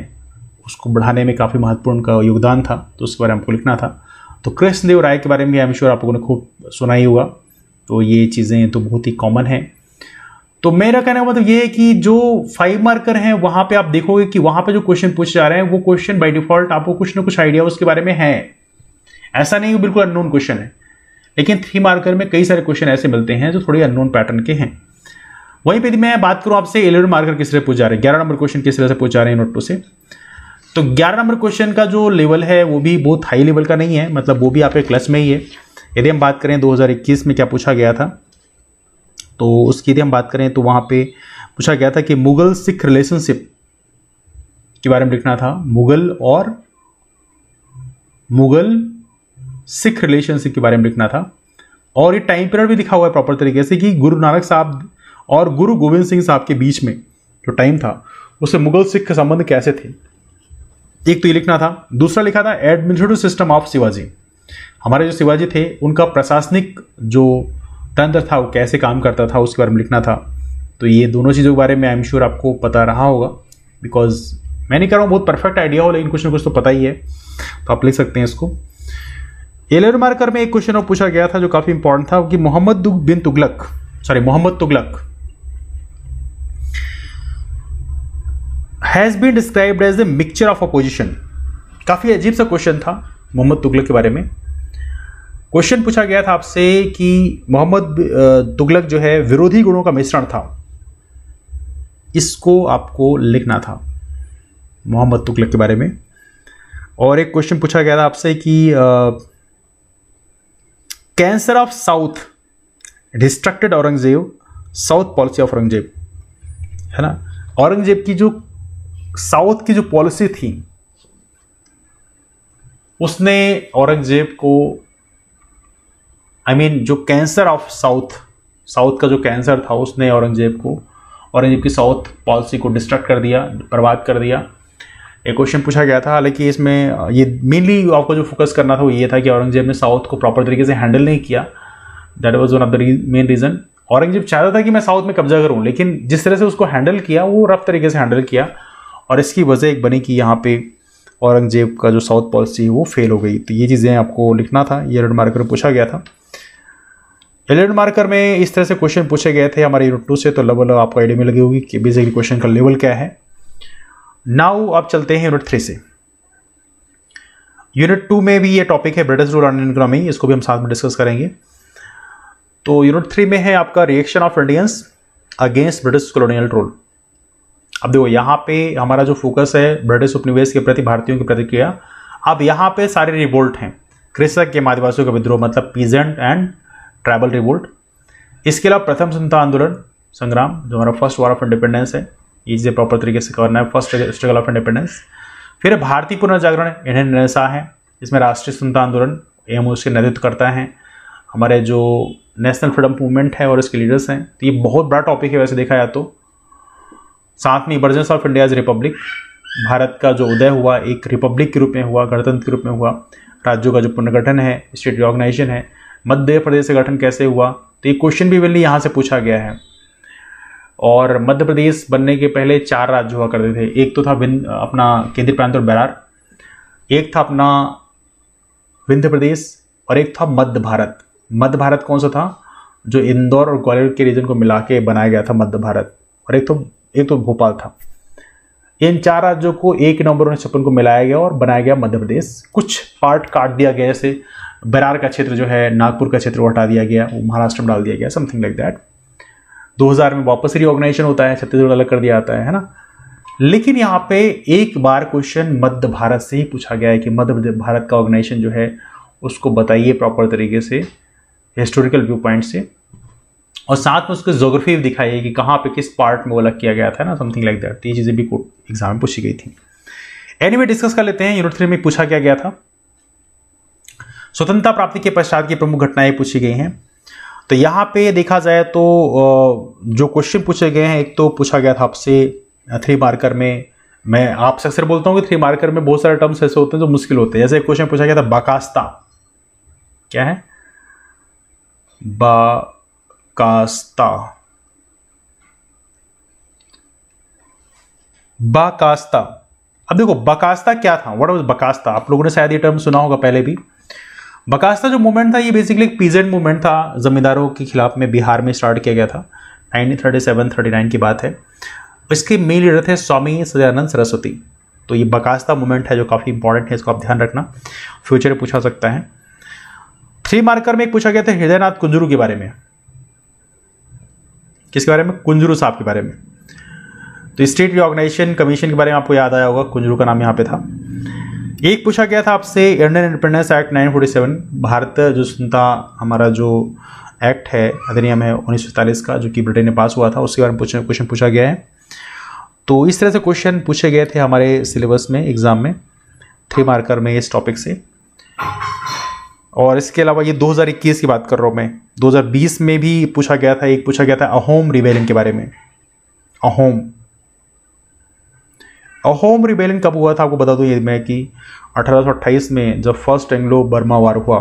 Speaker 1: उसको बढ़ाने में काफ़ी महत्वपूर्ण उनका योगदान था, तो उसके बारे में आपको लिखना था। तो कृष्णदेव राय के बारे में आई एम श्योर आप लोगों ने खूब सुना ही होगा, तो ये चीज़ें तो बहुत ही कॉमन हैं। तो मेरा कहने का मतलब ये है कि जो 5 मार्कर हैं वहाँ पे आप देखोगे कि वहाँ पे जो क्वेश्चन पूछे जा रहे हैं वो क्वेश्चन बाय डिफॉल्ट आपको कुछ ना कुछ आइडिया उसके बारे में है, ऐसा नहीं है बिल्कुल अननोन क्वेश्चन है। लेकिन 3 मार्कर में कई सारे क्वेश्चन ऐसे मिलते हैं जो थोड़ी अननोन पैटर्न के हैं। वहीं पे मैं बात करूं आपसे 11 मार्कर किस तरह पूछ जा रहे हैं, 11 नंबर क्वेश्चन किस तरह से पूछ जा रहे हैं नोट 2 से, तो 11 नंबर क्वेश्चन का जो लेवल है वो भी बहुत हाई लेवल का नहीं है, मतलब वो भी आपके क्लास में ही है। यदि हम बात करें 2021 में क्या पूछा गया था, तो उसकी यदि हम बात करें तो वहाँ पे पूछा गया था कि मुगल सिख रिलेशनशिप के बारे में लिखना था। मुगल सिख रिलेशनशिप के बारे में लिखना था, और ये टाइम पीरियड भी लिखा हुआ है प्रॉपर तरीके से कि गुरु नानक साहब और गुरु गोविंद सिंह साहब के बीच में जो टाइम था उससे मुगल सिख के संबंध कैसे थे। एक तो ये लिखना था। दूसरा लिखा था एडमिनिस्ट्रेटिव सिस्टम ऑफ शिवाजी, हमारे जो शिवाजी थे उनका प्रशासनिक जो तंत्र था वो कैसे काम करता था उसके बारे में लिखना था। तो ये दोनों चीज़ों के बारे में आई एम श्योर आपको पता रहा होगा, बिकॉज मैं नहीं कह रहा हूँ बहुत परफेक्ट आइडिया हो, लेकिन कुछ ना कुछ तो पता ही है, तो आप लिख सकते हैं इसको। 11 मार्कर में एक क्वेश्चन और पूछा गया था जो काफी इंपॉर्टेंट था कि Mohammad Tughlaq has been described as a mixture of opposition. काफी अजीब सा क्वेश्चन था मोहम्मद तुगलक के बारे में। क्वेश्चन पूछा गया था आपसे कि मोहम्मद तुगलक जो है विरोधी गुणों का मिश्रण था, इसको आपको लिखना था मोहम्मद तुगलक के बारे में। और एक क्वेश्चन पूछा गया था आपसे कि cancer of south distracted Aurangzeb, south policy of Aurangzeb, है ना। औरंगजेब की जो साउथ की जो पॉलिसी थी उसने औरंगजेब को जो कैंसर ऑफ साउथ का जो कैंसर था उसने औरंगजेब की साउथ पॉलिसी को डिस्ट्रक्ट कर दिया, बर्बाद कर दिया। एक क्वेश्चन पूछा गया था, हालांकि इसमें ये मेनली आपको जो फोकस करना था वो ये था कि औरंगजेब ने साउथ को प्रॉपर तरीके से हैंडल नहीं किया। That was one of the main reason. Aurangzeb चाहता था कि मैं साउथ में कब्जा करूं, लेकिन जिस तरह से उसको हैंडल किया वो रफ तरीके से हैंडल किया, और इसकी वजह एक बनी कि यहाँ पे औरंगजेब का जो साउथ पॉलिसी है वो फेल हो गई। तो ये चीज़ें आपको लिखना था, ये रेड मार्कर में पूछा गया था। रेड मार्कर में इस तरह से क्वेश्चन पूछे गए थे हमारे यूनिट 2 से, तो लेवल आपको आइडिया में लगी होगी कि बेसिकली क्वेश्चन का लेवल क्या है। नाउ आप चलते हैं यूनिट 3 से। यूनिट 2 में भी ये टॉपिक है ब्रिटिश रूल एंड इकोनॉमी, इसको भी हम साथ में डिस्कस करेंगे। तो यूनिट 3 में है आपका reaction of Indians against British colonial rule. अब देखो यहाँ पे हमारा जो फोकस है ब्रिटिश उपनिवेश के प्रति भारतीयों की प्रतिक्रिया। अब यहाँ पे सारे रिवोल्ट हैं, कृषक के आदिवासियों का विद्रोह, मतलब पीजेंट एंड ट्राइबल रिवोल्ट। इसके अलावा प्रथम स्वतंत्रता आंदोलन संग्राम जो हमारा फर्स्ट वॉर ऑफ इंडिपेंडेंस है, इसे प्रॉपर तरीके से करना है, फर्स्ट स्ट्रगल ऑफ इंडिपेंडेंस। फिर भारतीय पुनर्जागरण इंडियन रेनेसां है, इसमें राष्ट्रीय स्वतंत्रता आंदोलन एवं उसके नेतृत्व करता है हमारे जो नेशनल फ्रीडम मूवमेंट है और इसके लीडर्स हैं। तो ये बहुत बड़ा टॉपिक है वैसे देखा जाए तो। साथ में emergence of India Republic, Bharat का जो उदय हुआ एक रिपब्लिक के रूप में हुआ, गणतंत्र के रूप में हुआ, राज्यों का जो पुनर्गठन है, स्टेट रिऑर्गेनाइजेशन है, मध्य प्रदेश का गठन कैसे हुआ, तो ये क्वेश्चन भी मेनली यहाँ से पूछा गया है। और मध्य प्रदेश बनने के पहले 4 राज्य हुआ करते थे, एक तो था अपना केंद्रीय प्रांत और बेरार, एक था अपना विंध्य प्रदेश, और एक था मध्य भारत। मध्य भारत कौन सा था, जो इंदौर और ग्वालियर के रीजन को मिला के बनाया गया था मध्य भारत, और एक तो भोपाल था। इन 4 राज्यों को 1 नवंबर 1956 को मिलाया गया और बनाया गया मध्य प्रदेश। कुछ पार्ट काट दिया गया, जैसे बेरार का क्षेत्र जो है, नागपुर का क्षेत्र को हटा दिया गया, वो महाराष्ट्र में डाल दिया गया, समथिंग लाइक दैट। 2000 में वापस रीऑर्गेनाइजेशन होता है, छत्तीसगढ़ अलग कर दिया जाता है ना। लेकिन यहाँ पे एक बार क्वेश्चन मध्य भारत से ही पूछा गया है कि मध्य भारत का ऑर्गेनाइजेशन जो है उसको बताइए प्रॉपर तरीके से, हिस्टोरिकल व्यू पॉइंट से, और साथ में उसको ज्योग्राफी भी दिखाइए कि कहाँ पे किस पार्ट में वो अलग किया गया था ना, समथिंग लाइक दैट। ये चीज़ें भी एग्जाम में पूछी गई थी। एनीवे डिस्कस कर लेते हैं। यूनिट 3 में पूछा क्या गया था, स्वतंत्रता प्राप्ति के पश्चात की प्रमुख घटनाएं पूछी गई हैं। तो यहाँ पे देखा जाए तो जो क्वेश्चन पूछे गए हैं, एक तो पूछा गया था आपसे 3 मार्कर में, मैं आपसे अक्सर बोलता हूँ कि 3 मार्कर में बहुत सारे टर्म्स ऐसे होते हैं जो मुश्किल होते हैं। जैसे एक क्वेश्चन पूछा गया था बाकास्ता, क्या है बाकास्ता। अब देखो बकास्ता क्या था, व्हाट वाज बकास्ता, आप लोगों ने शायद ये टर्म सुना होगा पहले भी। बकास्ता जो मूवमेंट था ये बेसिकली एक पीजेंट मूवमेंट था, जमींदारों के खिलाफ में बिहार में स्टार्ट किया गया था, 1937-39 की बात है। इसके मेन लीडर थे स्वामी सदयानंद सरस्वती। तो ये बकास्ता मूवमेंट है जो काफी इंपॉर्टेंट है, इसको आप ध्यान रखना, फ्यूचर में पूछा सकता है। 3 मार्कर में एक पूछा गया था हृदयनाथ कुंजरू के बारे में। किसके बारे में, कुंजरू साहब के बारे में। तो स्टेट रिऑर्गेनाइजेशन कमीशन के बारे में आपको याद आया होगा, कुंजरू का नाम यहाँ पे था। एक पूछा गया था आपसे इंडियन इंडिपेंडेंस एक्ट 1947, भारत जो स्वतंत्रता हमारा जो एक्ट है, अधिनियम है 1947 का, जो कि ब्रिटेन में पास हुआ था, उसके बारे में क्वेश्चन पूछा गया है। तो इस तरह से क्वेश्चन पूछे गए थे हमारे सिलेबस में, एग्जाम में 3 मार्कर में इस टॉपिक से। और इसके अलावा ये 2021 की बात कर रहा हूँ मैं, 2020 में भी पूछा गया था, एक पूछा गया था अहोम रिबेलियन के बारे में। अहोम रिबेलियन कब हुआ था आपको बता दूं ये मैं कि 1828 में जब फर्स्ट एंग्लो बर्मा वार हुआ,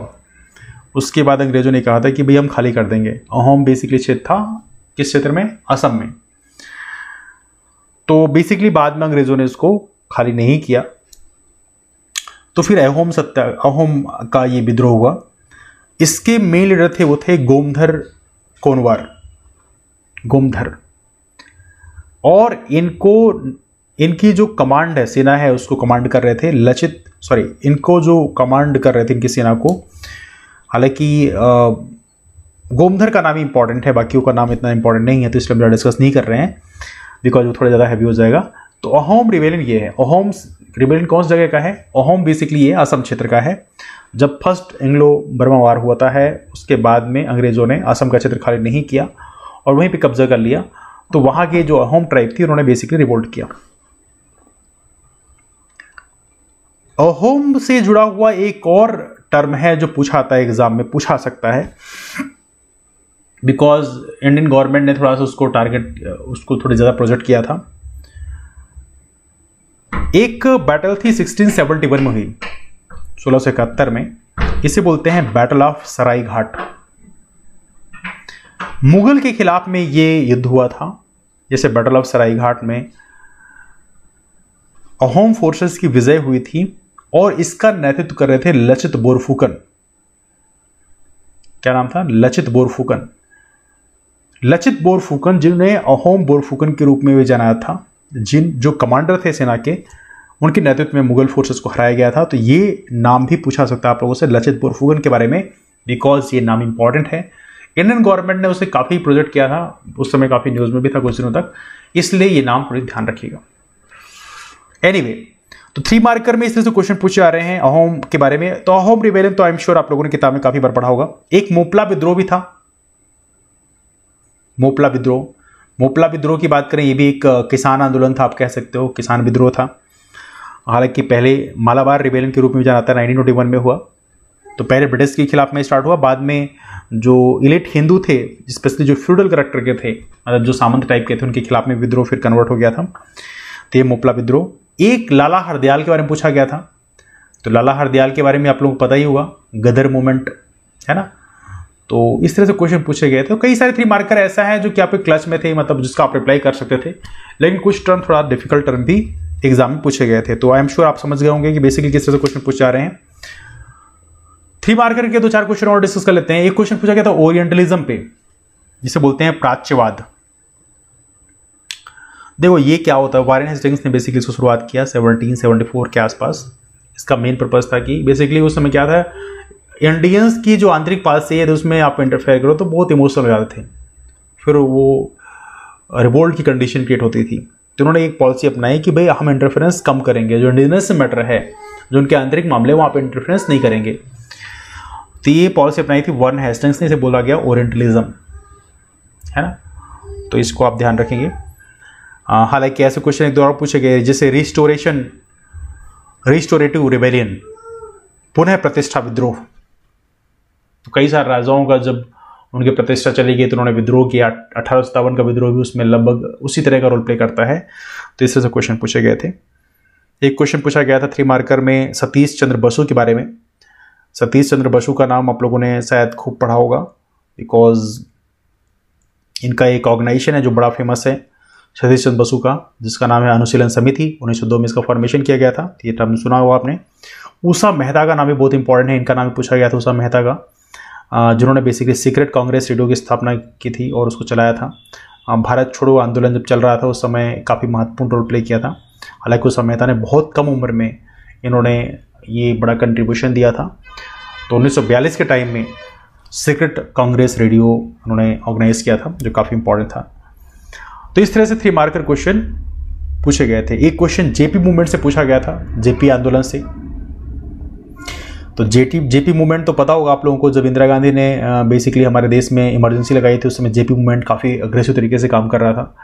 Speaker 1: उसके बाद अंग्रेजों ने कहा था कि भाई हम खाली कर देंगे। अहोम बेसिकली क्षेत्र था किस क्षेत्र में? असम में। तो बेसिकली बाद में अंग्रेजों ने इसको खाली नहीं किया, तो फिर अहोम का ये विद्रोह हुआ। इसके मेन लीडर थे, वो थे गोमधर कोनवार, गोमधर। और इनकी जो कमांड है, सेना है, उसको कमांड कर रहे थे इनको जो कमांड कर रहे थे इनकी सेना को, हालांकि गोमधर का नाम ही इंपॉर्टेंट है, बाकियों का नाम इतना इंपॉर्टेंट नहीं है, तो इसलिए हम डिस्कस नहीं कर रहे हैं बिकॉज वो थोड़ा ज़्यादा हैवी हो जाएगा। तो अहोम रिबेलियन ये है। अहोम रिबेलियन कौन सी जगह का है? अहोम बेसिकली ये असम क्षेत्र का है। जब फर्स्ट एंग्लो बर्मा वार हुआ है, उसके बाद में अंग्रेजों ने असम का क्षेत्र खाली नहीं किया और वहीं पे कब्जा कर लिया। तो वहां के जो अहोम ट्राइब थी, उन्होंने बेसिकली रिवोल्ट किया। अहोम से जुड़ा हुआ एक और टर्म है जो पूछा आता है एग्जाम में, पूछा सकता है, बिकॉज इंडियन गवर्नमेंट ने थोड़ा सा उसको थोड़ा ज्यादा प्रोजेक्ट किया था। एक बैटल थी 1671 में हुई, 1671 में, इसे बोलते हैं बैटल ऑफ सराय घाट। मुगल के खिलाफ में ये युद्ध हुआ था। जैसे बैटल ऑफ सराय घाट में अहोम फोर्सेस की विजय हुई थी और इसका नेतृत्व कर रहे थे लचित बोरफुकन। क्या नाम था? लचित बोरफुकन। लचित बोरफुकन, जिन्हें अहोम बोरफुकन के रूप में भी जाना था, जो कमांडर थे सेना के, उनके नेतृत्व में मुगल फोर्सेस को हराया गया था। तो ये नाम भी पूछा सकता है आप लोगों से लचित बोरफुकन के बारे में, बिकॉज ये नाम इंपॉर्टेंट है। इंडियन गवर्नमेंट ने उसे काफी प्रोजेक्ट किया था, उस समय काफी न्यूज में भी था कुछ दिनों तक, इसलिए ये नाम थोड़ी ध्यान रखिएगा। एनीवे, तो 3 मार्कर में इस तरह से क्वेश्चन पूछे आ रहे हैं अहोम के बारे में। तो अहोम रिबेलियन तो आई एम श्योर आप लोगों ने किताब में काफी बार पढ़ा होगा। एक मोपला विद्रोह भी था। मोपला विद्रोह की बात करें, ये भी एक किसान आंदोलन था, आप कह सकते हो, किसान विद्रोह था। हालांकि पहले मालाबार रिबेलियन के रूप में जाना था, 1921 में हुआ। तो पहले ब्रिटिश के खिलाफ में स्टार्ट हुआ, बाद में जो इलिट हिंदू थे, स्पेशली जो फ्यूडल करेक्टर के थे, मतलब जो सामंत टाइप के थे, उनके खिलाफ में विद्रोह फिर कन्वर्ट हो गया था। तो ये मोपला विद्रोह। एक लाला हरदयाल के बारे में पूछा गया था। तो लाला हरदयाल के बारे में आप लोगों को पता ही होगा, गदर मूवमेंट है ना। तो इस तरह से क्वेश्चन पूछे गए थे। तो कई सारे 3 मार्कर ऐसा है जो कि आपके क्लच में थे, मतलब जिसका आप रिप्लाई कर सकते थे, लेकिन कुछ टर्म थोड़ा डिफिकल्ट टर्म भी एग्जाम में पूछे गए थे। तो आई एम श्योर आप समझ गए होंगे कि बेसिकली किस तरह से क्वेश्चन पूछे जा रहे हैं। 3 मार्कर के 2-4 क्वेश्चन और डिस्कस कर लेते हैं। एक क्वेश्चन पूछा गया था ओरिएंटलिज्म पे, जिसे बोलते हैं प्राच्यवाद। देखो ये क्या होता है, वारेन हेस्टिंग्स ने बेसिकली इसको शुरुआत किया 1774 के आसपास। इसका मेन पर्पस था कि बेसिकली उस समय क्या था, इंडियंस की जो आंतरिक पॉलिसी है उसमें आप इंटरफेयर करो तो बहुत इमोशनल हो जाते थे, फिर वो रिवोल्ट की कंडीशन क्रिएट होती थी। तो उन्होंने एक पॉलिसी अपनाई कि भाई हम इंटरफेरेंस कम करेंगे, जो इंडिजिनस मैटर है, जो उनके आंतरिक मामले वहाँ पे इंटरफेरेंस नहीं करेंगे। तो ये पॉलिसी अपनाई थी वारेन हेस्टिंग्स ने, इसे बोला गया ओरिएंटलिज्म, है ना। तो इसको आप ध्यान रखेंगे। हालांकि ऐसे क्वेश्चन एक दो और पूछे गए, जैसे रिस्टोरेटिव रिबेलियन, पुनः प्रतिष्ठा विद्रोह। तो कई सारे राजाओं का जब उनकी प्रतिष्ठा चली गई तो उन्होंने विद्रोह किया। 1857 का विद्रोह भी उसमें लगभग उसी तरह का रोल प्ले करता है। तो इस तरह से क्वेश्चन पूछे गए थे। एक क्वेश्चन पूछा गया था 3 मार्कर में सतीश चंद्र बसु के बारे में। सतीश चंद्र बसु का नाम आप लोगों ने शायद खूब पढ़ा होगा, बिकॉज इनका एक ऑर्गेनाइजेशन है जो बड़ा फेमस है सतीश चंद्र बसु का, जिसका नाम है अनुशीलन समिति। 1902 में इसका फॉर्मेशन किया गया था। ये टर्म सुना हुआ आपने। उषा मेहता का नाम भी बहुत इंपॉर्टेंट है, इनका नाम पूछा गया था उषा मेहता का, जिन्होंने बेसिकली सीक्रेट कांग्रेस रेडियो की स्थापना की थी और उसको चलाया था। भारत छोड़ो आंदोलन जब चल रहा था उस समय काफ़ी महत्वपूर्ण रोल प्ले किया था। हालांकि उषा मेहता ने बहुत कम उम्र में इन्होंने ये बड़ा कंट्रीब्यूशन दिया था। तो 1942 के टाइम में सीक्रेट कांग्रेस रेडियो उन्होंने ऑर्गेनाइज किया था, जो काफ़ी इंपॉर्टेंट था। तो इस तरह से 3 मार्कर क्वेश्चन पूछे गए थे। एक क्वेश्चन जेपी मूवमेंट से पूछा गया था, जेपी आंदोलन से। तो जेपी मूवमेंट तो पता होगा आप लोगों को, जब इंदिरा गांधी ने बेसिकली हमारे देश में इमरजेंसी लगाई थी उस समय जेपी मूवमेंट काफ़ी अग्रेसिव तरीके से काम कर रहा था।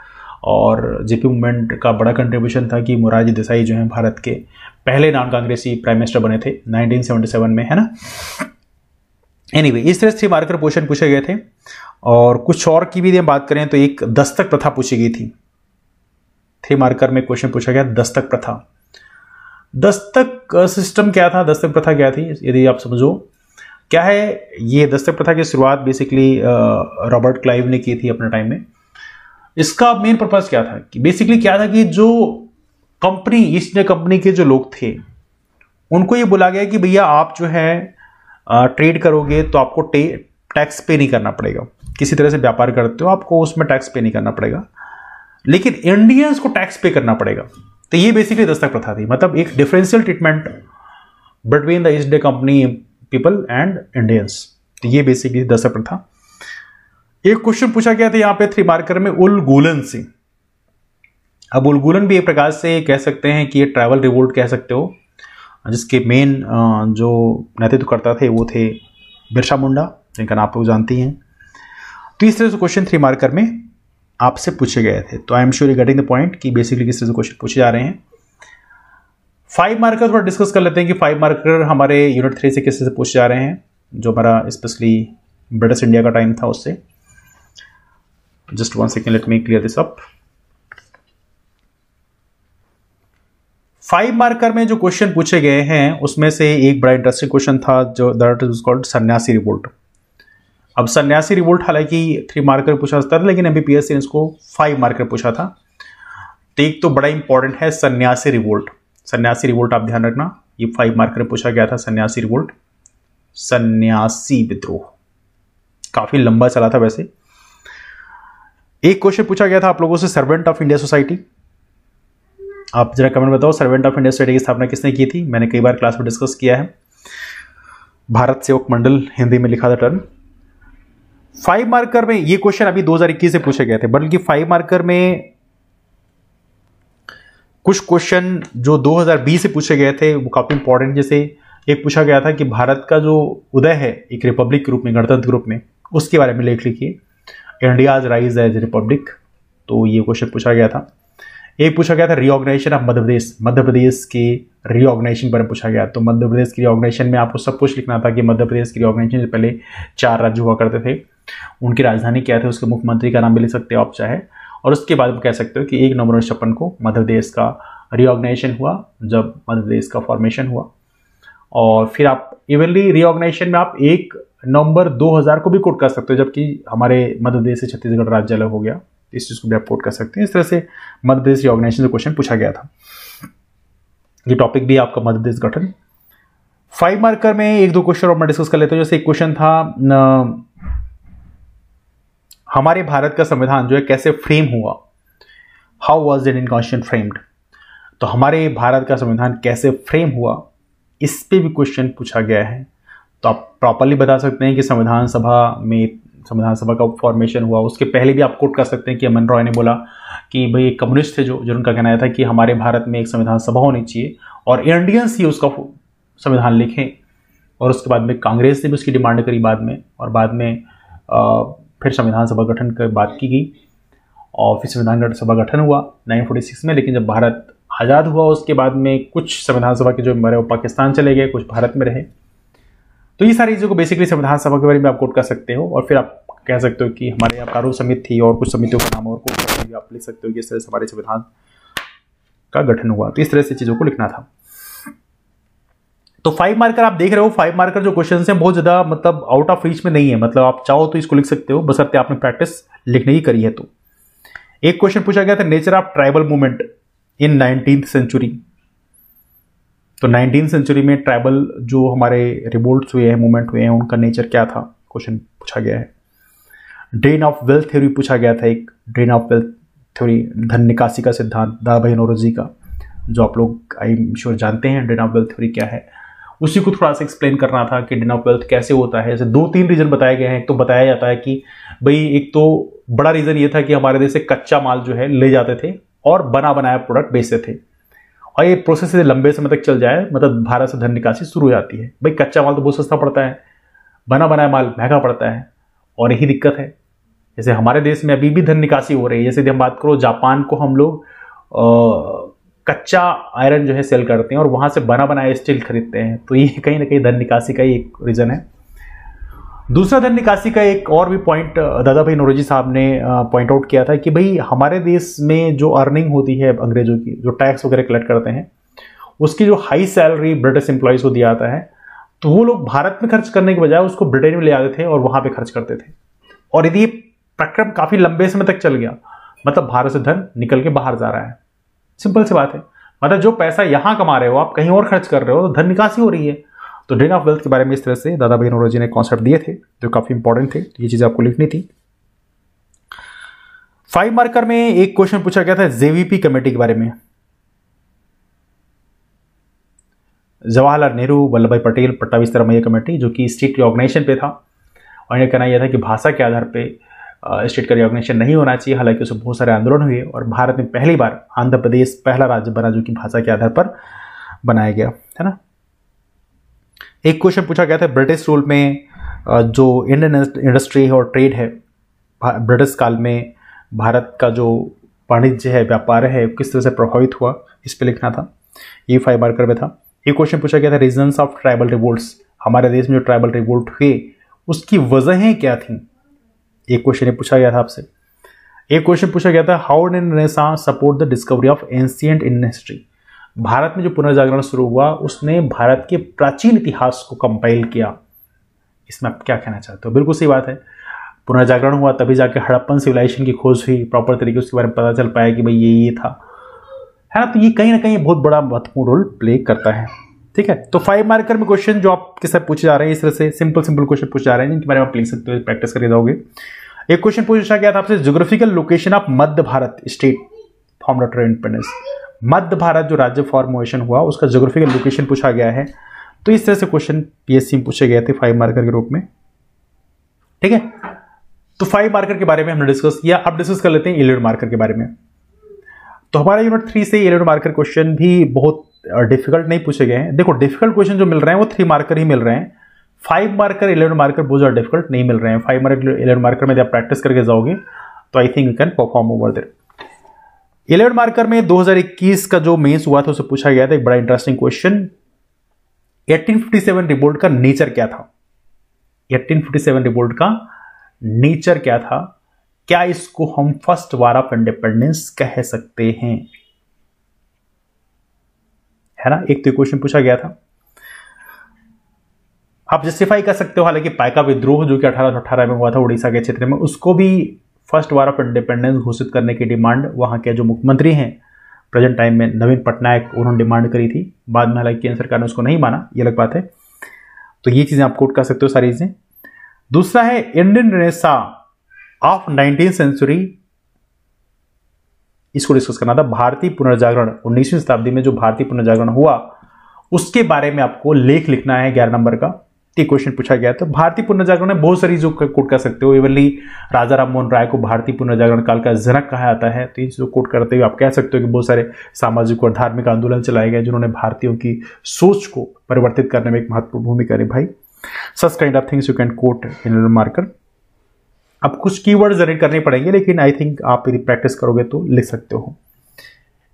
Speaker 1: और जेपी मूवमेंट का बड़ा कंट्रीब्यूशन था कि मोरारजी देसाई जो हैं भारत के पहले नॉन कांग्रेसी प्राइम मिनिस्टर बने थे 1977 में, है ना। एनीवे, इस तरह से 3 मार्कर क्वेश्चन पूछे गए थे। और कुछ और की भी बात करें तो एक दस्तक प्रथा पूछी गई थी। 3 मार्कर में क्वेश्चन पूछा गया दस्तक प्रथा। दस्तक सिस्टम क्या था, दस्तक प्रथा क्या थी, यदि आप समझो क्या है ये दस्तक प्रथा की शुरुआत बेसिकली रॉबर्ट क्लाइव ने की थी अपने टाइम में। इसका मेन पर्पस क्या था कि बेसिकली क्या था कि जो कंपनी, ईस्ट इंडिया कंपनी के जो लोग थे उनको ये बोला गया कि भैया आप जो है ट्रेड करोगे तो आपको टैक्स पे नहीं करना पड़ेगा। किसी तरह से व्यापार करते हो आपको उसमें टैक्स पे नहीं करना पड़ेगा, लेकिन इंडियंस को टैक्स पे करना पड़ेगा। तो ये बेसिकली दस्तक प्रथा थी, मतलब एक differential treatment between the east India company people and Indians. तो ये बेसिकली दस्तक प्रथा। एक क्वेश्चन पूछा गया था यहाँ पे 3 मार्कर में उलगुलन से। अब उलगुलन भी एक प्रकार से कह सकते हैं कि ये ट्राइबल रिवोल्ट कह सकते हो, जिसके मेन जो नेतृत्व करता थे वो थे बिरसा मुंडा, जिनका नाम आप लोग जानते हैं। तो इस तरह से क्वेश्चन 3 मार्कर में आपसे पूछे गए थे। तो I am sure you getting the point कि बेसिकली किस तरह से क्वेश्चन पूछे जा रहे हैं। 5 मार्कर थोड़ा डिस्कस कर लेते हैं कि 5 मार्कर हमारे यूनिट 3 से किस तरह से पूछे जा रहे हैं, जो हमारा स्पेशली ब्रिटिश इंडिया का टाइम था उससे। Just 1 second, let me clear this up. 5 marker में जो क्वेश्चन पूछे गए हैं उसमें से एक बड़ा इंटरेस्टिंग क्वेश्चन था जो दैट इज कॉल्ड सन्यासी रिवोल्ट। अब सन्यासी रिवोल्ट हालांकि 3 मार्कर पूछा जाता था, लेकिन एमपीपीएससी ने इसको 5 मार्कर पूछा था। तो एक तो बड़ा इंपॉर्टेंट है सन्यासी रिवोल्ट। सन्यासी रिवोल्ट आप ध्यान रखना, ये 5 मार्कर में पूछा गया था। सन्यासी रिवोल्ट, सन्यासी विद्रोह, काफी लंबा चला था वैसे। एक क्वेश्चन पूछा गया था आप लोगों से सर्वेंट ऑफ इंडिया सोसाइटी। आप जरा कमेंट बताओ सर्वेंट ऑफ इंडिया सोसाइटी की स्थापना किसने की थी। मैंने कई बार क्लास में डिस्कस किया है, भारत सेवक मंडल हिंदी में लिखा था टर्म। 5 मार्कर में ये क्वेश्चन अभी 2021 से पूछे गए थे, बल्कि 5 मार्कर में कुछ क्वेश्चन जो 2020 से पूछे गए थे वो काफी इंपॉर्टेंट। जैसे एक पूछा गया था कि भारत का जो उदय है एक रिपब्लिक के रूप में, गणतंत्र के रूप में, उसके बारे में लेख लिखिए, इंडियाज राइज एज रिपब्लिक। तो ये क्वेश्चन पूछा गया था। एक पूछा गया था रीऑर्गेनाइजेशन ऑफ मध्य प्रदेश, मध्य प्रदेश के रीऑर्गेनाइजेशन पर पूछा गया। तो मध्य प्रदेश की रीऑर्गेनाइजेशन में आपको सब कुछ लिखना था कि मध्य प्रदेश की रीऑर्गेनाइजेशन से पहले 4 राज्य हुआ करते थे, उनकी राजधानी क्या थे, उसके मुख्यमंत्री का नाम भी लिख सकते हो आप चाहे। और उसके बाद में कह सकते हो कि 1 नवंबर 1956 को मध्य प्रदेश का रीऑर्गेनाइजेशन हुआ, जब मध्य प्रदेश का फॉर्मेशन हुआ। और फिर आप इवनली रीऑर्गेनाइजेशन में आप 1 नवंबर 2000 को भी कोट कर सकते हो, जबकि हमारे मध्य प्रदेश से छत्तीसगढ़ राज्य अलग हो गया, इस चीज को भी आप कोट कर सकते हैं। इस तरह से मध्य प्रदेश रीऑर्गेनाइजेशन से क्वेश्चन पूछा गया था। ये टॉपिक भी आपका मध्य प्रदेश गठन। 5 मार्कर में 1-2 क्वेश्चन और मैं डिस्कस कर लेता हूं। जैसे एक क्वेश्चन था हमारे भारत का संविधान जो है कैसे फ्रेम हुआ, how was it in constitution framed. तो हमारे भारत का संविधान कैसे फ्रेम हुआ, इस पे भी क्वेश्चन पूछा गया है। तो आप प्रॉपरली बता सकते हैं कि संविधान सभा का फॉर्मेशन हुआ, उसके पहले भी आप कोट कर सकते हैं कि अमन रॉय ने बोला कि भाई एक कम्युनिस्ट थे जो उनका कहना था कि हमारे भारत में एक संविधान सभा होनी चाहिए और इंडियंस ही उसका संविधान लिखें। और उसके बाद में कांग्रेस ने भी उसकी डिमांड करी बाद में, और बाद में फिर संविधान सभा गठन की बात की गई और फिर संविधान सभा गठन हुआ 1946 में। लेकिन जब भारत आज़ाद हुआ उसके बाद में कुछ संविधान सभा के जो मेंबर है वो पाकिस्तान चले गए, कुछ भारत में रहे। तो ये सारी चीज़ों को बेसिकली संविधान सभा के बारे में आप कोट कर सकते हो। और फिर आप कह सकते हो कि हमारे यहाँ प्रारूप समिति थी और कुछ समितियों का नाम और कोट करके आप लिख सकते हो कि इस तरह से हमारे संविधान का गठन हुआ। तो इस तरह से चीज़ों को लिखना था। तो 5 मार्कर आप देख रहे हो, 5 मार्कर जो क्वेश्चन हैं बहुत ज़्यादा मतलब आउट ऑफ रीच में नहीं है, मतलब आप चाहो तो इसको लिख सकते हो, बशर्ते आपने प्रैक्टिस लिखने की करी है। तो एक क्वेश्चन पूछा गया था nature of tribal movement in 19th century. तो 19th सेंचुरी में ट्राइबल जो हमारे रिवोल्ट्स हुए हैं, मूवमेंट हुए हैं, उनका नेचर क्या था, क्वेश्चन पूछा गया है। ड्रेन ऑफ वेल्थ थ्योरी पूछा गया था, एक ड्रेन ऑफ वेल्थ थ्योरी, धन निकासी का सिद्धांत दादाभाई नौरोजी का, जो आप लोग आई एम श्योर जानते हैं ड्रेन ऑफ वेल्थ थ्योरी क्या है। उसी को थोड़ा सा एक्सप्लेन करना था कि ड्रेन ऑफ वेल्थ कैसे होता है। जैसे 2-3 रीजन बताए गए हैं। एक तो बताया जाता है कि भाई एक तो बड़ा रीजन ये था कि हमारे देश से कच्चा माल जो है ले जाते थे और बना बनाया प्रोडक्ट बेचते थे। और ये प्रोसेस यदि लंबे समय तक चल जाए, मतलब भारत से धन निकासी शुरू हो जाती है। भाई कच्चा माल तो बहुत सस्ता पड़ता है, बना बनाया माल महंगा पड़ता है, और यही दिक्कत है। जैसे हमारे देश में अभी भी धन निकासी हो रही है। जैसे यदि हम बात करो, जापान को हम लोग कच्चा आयरन जो है सेल करते हैं और वहां से बना बनाया स्टील खरीदते हैं, तो ये कहीं ना कहीं धन निकासी का ही एक रीजन है। दूसरा धन निकासी का एक और भी पॉइंट दादा भाई नौरोजी साहब ने पॉइंट आउट किया था कि भाई हमारे देश में जो अर्निंग होती है अंग्रेजों की, जो टैक्स वगैरह कलेक्ट करते हैं, उसकी जो हाई सैलरी ब्रिटिश एम्प्लॉयज को दिया जाता है, तो वो लोग भारत में खर्च करने के बजाय उसको ब्रिटेन में ले आते थे और वहां पे खर्च करते थे। और यदि ये प्रक्रम काफी लंबे समय तक चल गया, मतलब भारत से धन निकल के बाहर जा रहा है। सिंपल सी बात है, मतलब जो पैसा यहां कमा रहे हो आप कहीं और खर्च कर रहे हो, तो धन निकासी हो रही है। तो ड्रेन ऑफ वेल्थ के बारे में इस तरह से दादा भाई नौरोजी ने कॉन्सेप्ट दिए थे जो काफी इंपॉर्टेंट थे, ये चीजें आपको लिखनी थी। 5 मार्कर में एक क्वेश्चन पूछा गया था जेवीपी कमेटी के बारे में। जवाहरलाल नेहरू वल्लभ भाई पटेल पट्टाभिस्तर रमैया कमेटी, जो कि स्टेट रिकॉग्निशन पे था, और इन्हें कहना यह था कि भाषा के आधार पे स्टेट का रिकॉग्निशन नहीं होना चाहिए। हालांकि उसमें बहुत सारे आंदोलन हुए और भारत में पहली बार आंध्र प्रदेश पहला राज्य बना जो कि भाषा के आधार पर बनाया गया, है ना। एक क्वेश्चन पूछा गया था ब्रिटिश रूल में जो इंडियन इंडस्ट्री और ट्रेड है, ब्रिटिश काल में भारत का जो वाणिज्य है, व्यापार है, किस तरह से प्रभावित हुआ, इस पे लिखना था। ये 5 मार्कर में था। एक क्वेश्चन पूछा गया था रीजन्स ऑफ ट्राइबल रिवोल्ट्स, हमारे देश में जो ट्राइबल रिवोल्ट हुए उसकी वजहें क्या थी, एक क्वेश्चन पूछा गया था आपसे। एक क्वेश्चन पूछा गया था how did renaissance support the discovery of ancient Indian history, Bharat में जो पुनर्जागरण शुरू हुआ उसने भारत के प्राचीन इतिहास को कंपाइल किया। इसमें आप क्या कहना चाहते हो? बिल्कुल सही बात है, पुनर्जागरण हुआ तभी जाके हड़प्पन सिविलाइजेशन की खोज हुई, प्रॉपर तरीके उसके बारे में पता चल पाया कि भाई ये था, है ना। तो ये कहीं ना कहीं बहुत बड़ा महत्वपूर्ण रोल प्ले करता है, ठीक है। तो 5 मार्कर में क्वेश्चन जो आपके साथ पूछे जा रहे हैं, इस तरह से सिंपल क्वेश्चन पूछे जा रहे हैं जिनके बारे में आप लिख सकते हो, प्रैक्टिस करके जाओगे। एक क्वेश्चन पूछा गया था आपसे geographical location of Madhya Bharat state form after independence, Madhya Bharat जो राज्य फॉर्मेशन हुआ उसका ज्योग्राफिकल लोकेशन पूछा गया है। तो इस तरह से क्वेश्चन पीएससी में पूछे गए थे 5 मार्कर के रूप में, ठीक है। तो 5 मार्कर के बारे में हमने डिस्कस किया। अब डिस्कस कर लेते हैं 11 मार्कर के बारे में। तो हमारा यूनिट 3 से 11 मार्कर क्वेश्चन भी बहुत डिफिकल्ट नहीं पूछे गए हैं। देखो डिफिकल्ट क्वेश्चन जो मिल रहे हैं वो 3 मार्कर ही मिल रहे हैं, 5 मार्कर 11 मार्कर बहुत ज्यादा डिफिकल्ट नहीं मिल रहे हैं। 5 मार्कर 11 मार्कर में जब प्रैक्टिस करके जाओगे तो I think you can perform over there. 11 marker में 2021 का जो मेंस हुआ था उसे पूछा गया था एक बड़ा इंटरेस्टिंग क्वेश्चन, 1857 रिवोल्ट का नेचर क्या था। 1857 रिवोल्ट का नेचर क्या था, क्या इसको हम फर्स्ट वार ऑफ इंडिपेंडेंस कह सकते हैं, है ना। एक तो क्वेश्चन पूछा गया था, आप जस्टिफाई कर सकते हो। हालांकि पाइका विद्रोह जो कि 1818 में हुआ था उड़ीसा के क्षेत्र में, उसको भी फर्स्ट वार ऑफ इंडिपेंडेंस घोषित करने की डिमांड वहां के जो मुख्यमंत्री हैं प्रेजेंट टाइम में नवीन पटनायक, उन्होंने डिमांड करी थी। बाद में हालांकि केंद्र सरकार ने उसको नहीं माना, ये अलग बात है। तो ये चीजें आप कोट कर सकते हो सारी चीजें। दूसरा है Indian renaissance of 19th century, इसको डिस्कस करना था। भारतीय पुनर्जागरण 19वीं शताब्दी में जो भारतीय पुनर्जागरण हुआ उसके बारे में आपको लेख लिखना है 11 नंबर का। एक क्वेश्चन पूछा गया तो भारतीय पुनर्जागरण में बहुत सारी जो कोट कर सकते हो। इवनली राजा राम मोहन राय को भारतीय पुनर्जागरण काल का जनक कहा जाता है। तो इन चीजों कोट करते हुए आप कह सकते हो कि बहुत सारे सामाजिक और धार्मिक आंदोलन चलाए गए जिन्होंने भारतीयों की सोच को परिवर्तित करने में एक महत्वपूर्ण भूमिका निभाई। Such kind of things you can coat in marker. अब कुछ कीवर्ड जरूर करने पड़ेंगे लेकिन आई थिंक आप यदि प्रैक्टिस करोगे तो लिख सकते हो।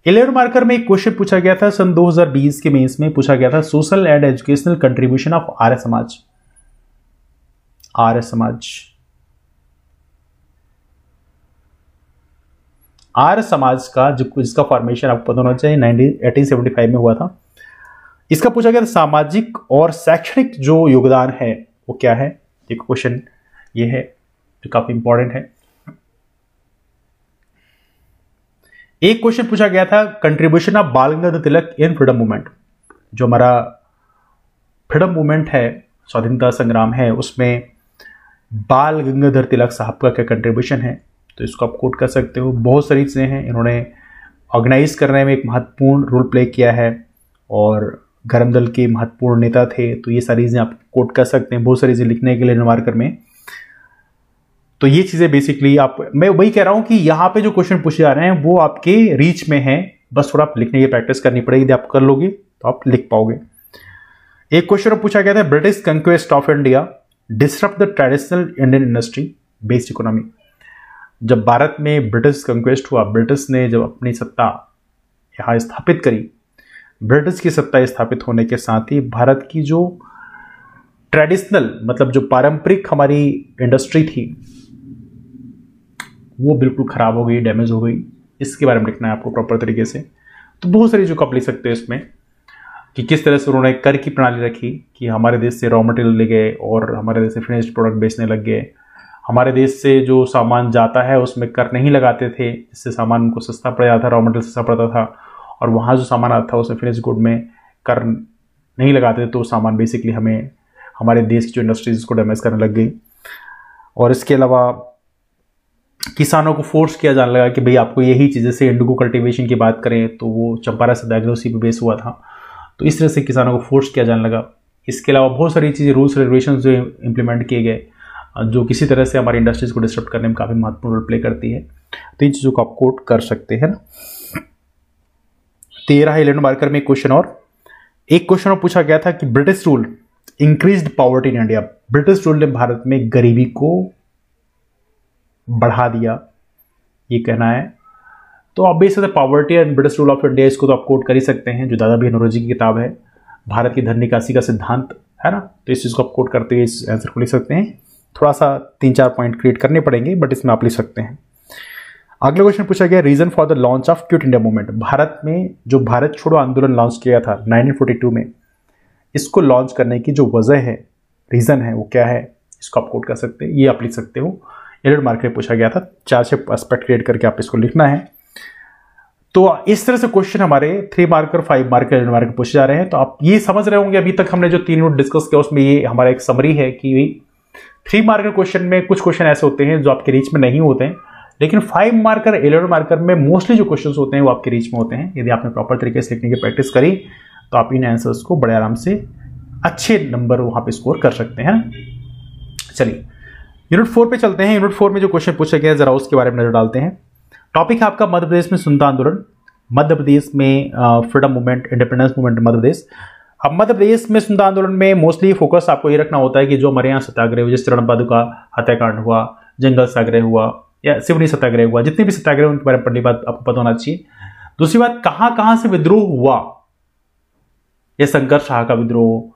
Speaker 1: 11 मार्कर में एक क्वेश्चन पूछा गया था सन 2020 के मेंस में, पूछा गया था social and educational contribution of Arya Samaj. Arya Samaj, Arya समाज का जिसका फॉर्मेशन आपको पता होना चाहिए 1875 में हुआ था। इसका पूछा गया था सामाजिक और शैक्षणिक जो योगदान है वो क्या है। एक क्वेश्चन ये है जो काफी इंपॉर्टेंट है। एक क्वेश्चन पूछा गया था कंट्रीब्यूशन ऑफ बाल गंगाधर तिलक इन फ्रीडम मूवमेंट। जो हमारा फ्रीडम मूवमेंट है, स्वाधीनता संग्राम है, उसमें बाल गंगाधर तिलक साहब का क्या कंट्रीब्यूशन है। तो इसको आप कोट कर सकते हो। बहुत सारी चीजें हैं, इन्होंने ऑर्गेनाइज करने में एक महत्वपूर्ण रोल प्ले किया है और गरम दल के महत्वपूर्ण नेता थे। तो ये सारी चीजें आप कोट कर सकते हैं, बहुत सारी चीजें लिखने के लिए मार्कर में। तो ये चीजें बेसिकली मैं वही कह रहा हूं कि यहाँ पे जो क्वेश्चन पूछे जा रहे हैं वो आपके रीच में है, बस थोड़ा लिखने की प्रैक्टिस करनी पड़ेगी। यदि आप कर लोगे तो आप लिख पाओगे। एक क्वेश्चन पूछा गया था, British conquest of India disrupt the traditional Indian industry based economy. जब भारत में ब्रिटिश कंक्वेस्ट हुआ, ब्रिटिश ने जब अपनी सत्ता यहां स्थापित करी, ब्रिटिश की सत्ता स्थापित होने के साथ ही भारत की जो ट्रेडिशनल मतलब जो पारंपरिक हमारी इंडस्ट्री थी वो बिल्कुल खराब हो गई, डैमेज हो गई। इसके बारे में लिखना है आपको प्रॉपर तरीके से। तो बहुत सारी चीज़ों को आप लिख सकते हो इसमें कि किस तरह से उन्होंने कर की प्रणाली रखी कि हमारे देश से रॉ मटेरियल ले गए और हमारे देश से फिनिश्ड प्रोडक्ट बेचने लग गए। हमारे देश से जो सामान जाता है उसमें कर नहीं लगाते थे, इससे सामान उनको सस्ता पड़ जाता था, रॉ मटेरियल सस्ता पड़ता था। और वहाँ जो सामान आता था उसमें फिनिश गुड में कर नहीं लगाते थे, तो सामान बेसिकली हमें हमारे देश की जो इंडस्ट्रीज को डैमेज करने लग गई। और इसके अलावा किसानों को फोर्स किया जाने लगा कि भाई आपको यही चीज़, जैसे इंडिगो कल्टीवेशन की बात करें तो वो चंपारण सत्याग्रह उसी पे बेस हुआ था, तो इस तरह से किसानों को फोर्स किया जाने लगा। इसके अलावा बहुत सारी चीज़ें, रूल्स रेगुलेशन जो इंप्लीमेंट किए गए जो किसी तरह से हमारी इंडस्ट्रीज को डिस्टर्ब करने में काफ़ी महत्वपूर्ण रोल प्ले करती है। तो इन चीज़ों को आप कोट कर सकते हैं ना। 13 11 मार्कर में क्वेश्चन और एक क्वेश्चन और पूछा गया था कि British rule increased poverty in India. British rule ने भारत में गरीबी को बढ़ा दिया, ये कहना है। तो आप base poverty and British rule of India, इसको तो आप कोट कर ही सकते हैं, जो दादा भीम नौरोजी की किताब है, भारत की धन निकासी का सिद्धांत, है ना। तो इस चीज़ को आप कोट करते हुए इस आंसर को लिख सकते हैं। थोड़ा सा 3-4 पॉइंट क्रिएट करने पड़ेंगे, बट इसमें आप लिख सकते हैं। अगला क्वेश्चन पूछा गया, reason for the launch of quit India movement. Bharat में जो भारत छोड़ो आंदोलन लॉन्च किया था 1942 में, इसको लॉन्च करने की जो वजह है, रीजन है, वो क्या है, इसको आप कोट कर सकते हैं। ये आप लिख सकते हो। 11 मार्क में पूछा गया था, 4-6 एस्पेक्ट क्रिएट करके आप इसको लिखना है। तो इस तरह से क्वेश्चन हमारे 3 मार्कर, 5 मार्कर, 11 मार्कर पूछे जा रहे हैं। तो आप ये समझ रहे होंगे अभी तक हमने जो 3 यूनिट डिस्कस किया उसमें ये हमारा एक समरी है कि 3 मार्कर क्वेश्चन में कुछ क्वेश्चन ऐसे होते हैं जो आपके रीच में नहीं होते हैं, लेकिन 5 मार्कर, 11 मार्कर में मोस्टली जो क्वेश्चन होते हैं वो आपके रीच में होते हैं। यदि आपने प्रॉपर तरीके से लिखने की प्रैक्टिस करी तो आप इन आंसर्स को बड़े आराम से अच्छे नंबर वहां पे स्कोर कर सकते हैं। चलिए यूनिट 4 पे चलते हैं। यूनिट 4 में जो क्वेश्चन पूछे गए जरा उसके बारे में नजर डालते हैं। टॉपिक है आपका मध्य प्रदेश में स्वतंत्रता आंदोलन, मध्य प्रदेश में freedom movement, independence movement Madhya Pradesh. अब मध्य प्रदेश में स्वतंत्रता आंदोलन में मोस्टली फोकस आपको ये रखना होता है कि जो हमारे यहाँ सत्याग्रह हुआ, जैसे चरण पादुका हत्याकांड हुआ, जंगल सत्याग्रह हुआ या सिवनी सत्याग्रह हुआ, जितने भी सत्याग्रह उनके बारे में पहली बात आपको पता होना चाहिए। दूसरी बात, कहाँ कहाँ से विद्रोह हुआ, ये शंकर शाह का विद्रोह,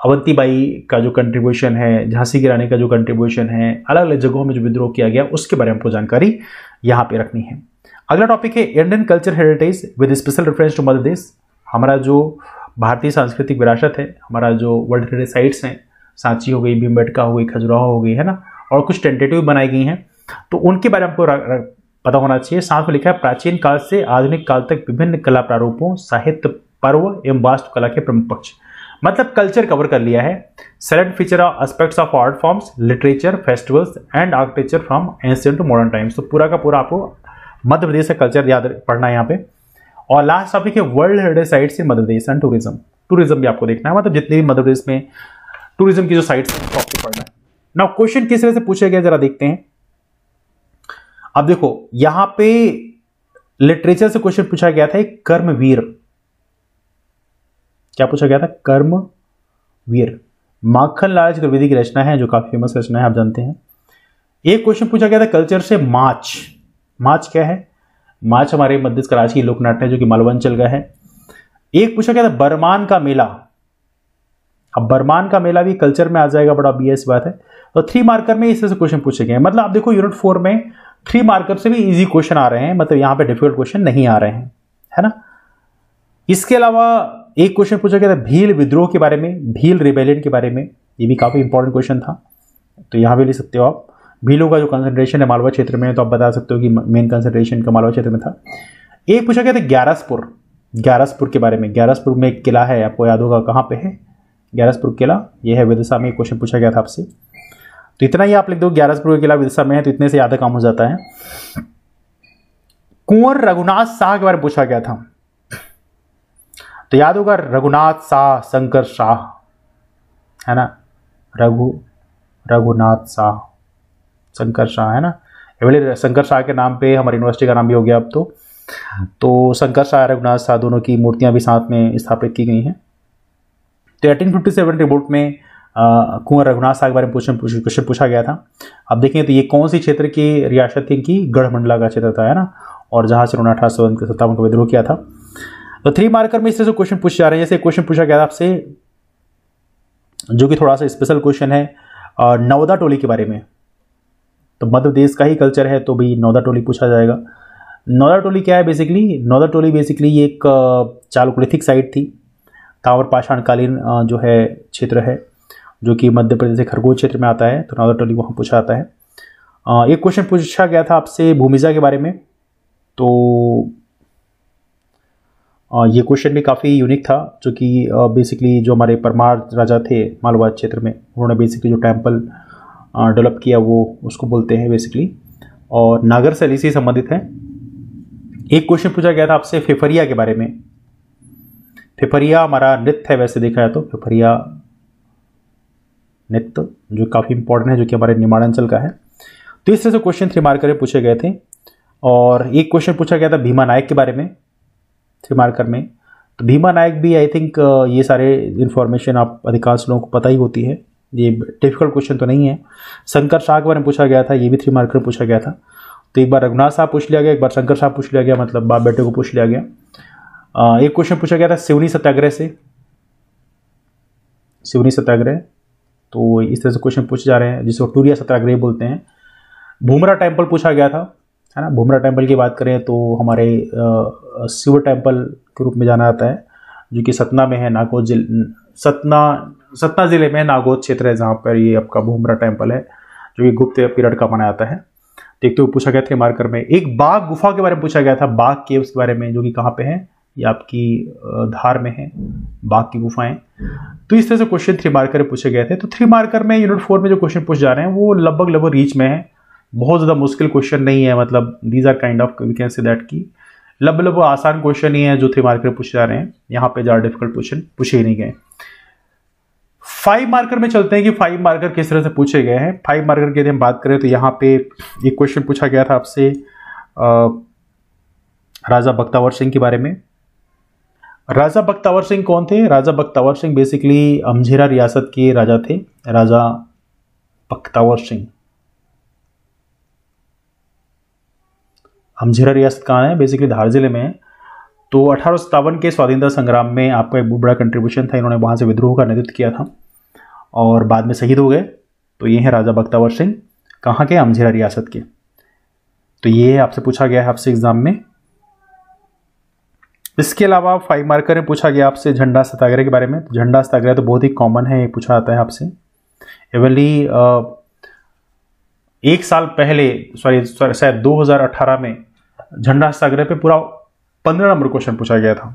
Speaker 1: अवंतीबाई का जो कंट्रीब्यूशन है, झांसी की रानी का जो कंट्रीब्यूशन है, अलग अलग जगहों में जो विद्रोह किया गया उसके बारे में आपको जानकारी यहाँ पे रखनी है। अगला टॉपिक है Indian culture heritage with special reference to Madhya Pradesh. हमारा जो भारतीय सांस्कृतिक विरासत है, हमारा जो वर्ल्ड हेरिटेज साइट्स हैं, सांची हो गई, भीमबेटका हो गई, खजुराहो हो गई, है ना, और कुछ टेंटेटिव बनाई गई हैं, तो उनके बारे में आपको पता होना चाहिए। साथ में लिखा है प्राचीन काल से आधुनिक काल तक विभिन्न कला प्रारूपों, साहित्य, पर्व एवं वास्तुकला के प्रमुख पक्ष, मतलब कल्चर कवर कर लिया है। Select feature of aspects of art forms, literature, festivals and architecture from ancient to modern times. तो पूरा का पूरा आपको मध्य प्रदेश का कल्चर याद पढ़ना है यहाँ पे। और लास्ट टॉपिक है world heritage sites in Madhya Pradesh and tourism. Tourism भी आपको देखना है, मतलब जितने भी मध्य प्रदेश में टूरिज्म की जो साइट्स हैं आपको पढ़ना है। नाउ क्वेश्चन किस तरह से पूछे गए जरा देखते हैं। अब देखो यहां पे लिटरेचर से क्वेश्चन पूछा गया था, एक कर्मवीर, क्या पूछा गया था, कर्मवीर, माखन लाल चतुर्वेदी की रचना है, जो काफी फेमस रचना है, आप जानते हैं। एक क्वेश्चन पूछा गया था कल्चर से माच। माच क्या है, माच हमारे मध्य कराची की लोकनाट्य है जो कि मालवांचल का है। एक पूछा गया था बरमान का मेला। अब बरमान का मेला भी कल्चर में आ जाएगा, बड़ा BS बात है। तो 3 मार्कर में इस तरह से क्वेश्चन पूछे गए, मतलब आप देखो यूनिट 4 में 3 मार्कर से भी इजी क्वेश्चन आ रहे हैं, मतलब यहां पे डिफिकल्ट क्वेश्चन नहीं आ रहे हैं, है ना। इसके अलावा एक क्वेश्चन पूछा गया था भील विद्रोह के बारे में, भील रिबेलियन के बारे में, ये भी काफी इंपॉर्टेंट क्वेश्चन था, तो यहां भी ले सकते हो आप। भीलों का जो कंसंट्रेशन है मालवा क्षेत्र में, तो आप बता सकते हो कि मेन कंसंट्रेशन का मालवा क्षेत्र में था। एक पूछा गया था ग्यारसपुर, ग्यारसपुर के बारे में। ग्यारसपुर में एक किला है, आपको याद होगा कहां पे है ग्यारसपुर किला, यह है विदिशा में। क्वेश्चन पूछा गया था आपसे, तो इतना ही आप लिख दो, ग्यारसपुर का किला विदिशा में है, तो इतने से ज्यादा काम हो जाता है। कुंवर रघुनाथ शाह के बारे में पूछा गया था, तो याद होगा रघुनाथ शाह, शंकर शाह, है ना, रघुनाथ शाह, शंकर शाह, है ना। एवली शंकर शाह के नाम पे हमारी यूनिवर्सिटी का नाम भी हो गया अब तो शंकर शाह रघुनाथ शाह दोनों की मूर्तियां भी साथ में स्थापित की गई हैं। तो 1857 रिपोर्ट में कुंवर रघुनाथ शाह के बारे में क्वेश्चन पूछा गया था। अब देखें तो ये कौन सी क्षेत्र की रियासत थी इनकी, गढ़मंडला का क्षेत्र था, है ना, और जहां से उन्होंने 1857 का विद्रोह किया था। तो 3 मार्कर में इस तरह से क्वेश्चन पूछे जा रहे हैं। जैसे क्वेश्चन पूछा गया था आपसे जो कि थोड़ा सा स्पेशल क्वेश्चन है नवदा टोली के बारे में। तो मध्य प्रदेश का ही कल्चर है तो भी नवदा टोली पूछा जाएगा। नवदा टोली क्या है बेसिकली? नवदा टोली बेसिकली ये एक चालुक्लिथिक साइट थी, तावर पाषाणकालीन जो है क्षेत्र है जो कि मध्य प्रदेश के खरगोन क्षेत्र में आता है। तो नवदा टोली वहाँ पूछा जाता है। एक क्वेश्चन पूछा गया था आपसे भूमिजा के बारे में। तो ये क्वेश्चन भी काफ़ी यूनिक था जो कि बेसिकली जो हमारे परमार राजा थे मालवा क्षेत्र में, उन्होंने बेसिकली जो टेम्पल डेवलप किया वो उसको बोलते हैं बेसिकली, और नागर शैली से संबंधित है। एक क्वेश्चन पूछा गया था आपसे फेफरिया के बारे में। फेफरिया हमारा नृत्य है, वैसे देखा है तो फेफरिया नृत्य जो काफ़ी इंपॉर्टेंट है, जो कि हमारे निमाड़ांचल का है। तो इस तरह से क्वेश्चन 3 मार्कर में पूछे गए थे। और एक क्वेश्चन पूछा गया था भीमा नायक के बारे में 3 मार्कर में। तो भीमा नायक भी आई थिंक ये सारे इन्फॉर्मेशन आप अधिकांश लोगों को पता ही होती है, ये डिफिकल्ट क्वेश्चन तो नहीं है। शंकर शाह के बारे में पूछा गया था, ये भी 3 मार्कर में पूछा गया था। तो एक बार रघुनाथ शाह पूछ लिया गया, एक बार शंकर शाह पूछ लिया गया, मतलब बाप बेटे को पूछ लिया गया। एक क्वेश्चन पूछा गया था सिवनी सत्याग्रह से, सिवनी सत्याग्रह। तो इस तरह से क्वेश्चन पूछे जा रहे हैं जिसको टूरिया सत्याग्रह बोलते हैं। भूमरा टेम्पल पूछा गया था, है ना। भूमरा टेम्पल की बात करें तो हमारे शिव टेम्पल के रूप में जाना जाता है, जो कि सतना में है, नागौद सतना जिले में नागौद क्षेत्र है जहाँ पर ये आपका भूमरा टेम्पल है, जो कि गुप्त पीरियड का माना जाता है। एक तो पूछा गया था मार्कर में। एक बाघ गुफा के बारे में पूछा गया था, बाघ केव्स के बारे में, जो कि कहाँ पे है, ये आपकी धार में है बाघ की गुफाएं। तो इस तरह से क्वेश्चन 3 मार्कर में पूछे गए थे। तो 3 मार्कर में यूनिट 4 में जो क्वेश्चन पूछे जा रहे हैं वो लगभग रीच में है, बहुत ज़्यादा मुश्किल क्वेश्चन नहीं है, मतलब these are kind of we can say that की लगभग आसान क्वेश्चन ही है जो 3 मार्कर में पूछे जा रहे हैं। यहाँ पे ज़्यादा डिफिकल्ट क्वेश्चन पूछे ही नहीं गए। 5 मार्कर में चलते हैं कि 5 मार्कर किस तरह से पूछे गए हैं। 5 मार्कर की यदि हम बात करें तो यहाँ पे एक क्वेश्चन पूछा गया था आपसे राजा बख्तावर सिंह के बारे में। राजा बख्तावर सिंह कौन थे? राजा बख्तावर सिंह बेसिकली अमझेरा रियासत के राजा थे, राजा बख्तावर सिंह। अमझेरा रियासत कहाँ है? बेसिकली धार जिले में है। तो 1857 के स्वाधीनता संग्राम में आपका एक बड़ा कंट्रीब्यूशन था, इन्होंने वहाँ से विद्रोह का नेतृत्व किया था और बाद में शहीद हो गए। तो ये है राजा बख्तावर सिंह, कहाँ के? अमझेरा रियासत के। तो ये आपसे पूछा गया है आपसे एग्जाम में। इसके अलावा 5 मार्कर में पूछा गया आपसे झंडा सत्याग्रह के बारे में। तो झंडा सत्याग्रह तो बहुत ही कॉमन है, ये पूछा जाता है आपसे। एवनली 1 साल पहले शायद 2018 में झंडा सत्याग्रह पे पूरा 15 नंबर क्वेश्चन पूछा गया था।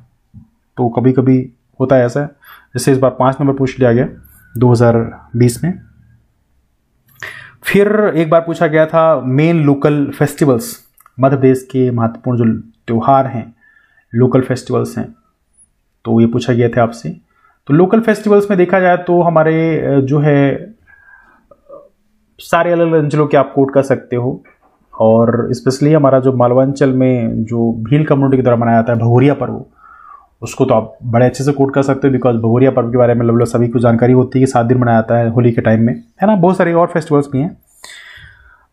Speaker 1: तो कभी कभी होता है ऐसा, जैसे इस बार 5 नंबर पूछ लिया गया 2020 में। फिर एक बार पूछा गया था मेन लोकल फेस्टिवल्स, मध्य प्रदेश के महत्वपूर्ण जो त्यौहार हैं, लोकल फेस्टिवल्स हैं, तो ये पूछा गया था आपसे। तो लोकल फेस्टिवल्स में देखा जाए तो हमारे जो है सारे अलग अलग अंचलों के आप कोट कर सकते हो, और स्पेशली हमारा जो मालवांचल में जो भील कम्युनिटी के द्वारा मनाया जाता है भगोरिया पर्व, उसको तो आप बड़े अच्छे से कोट कर सकते हो, बिकॉज भगोरिया पर्व के बारे में लगभग सभी को जानकारी होती है कि 7 दिन मनाया जाता है होली के टाइम में, है ना। बहुत सारे और फेस्टिवल्स भी हैं,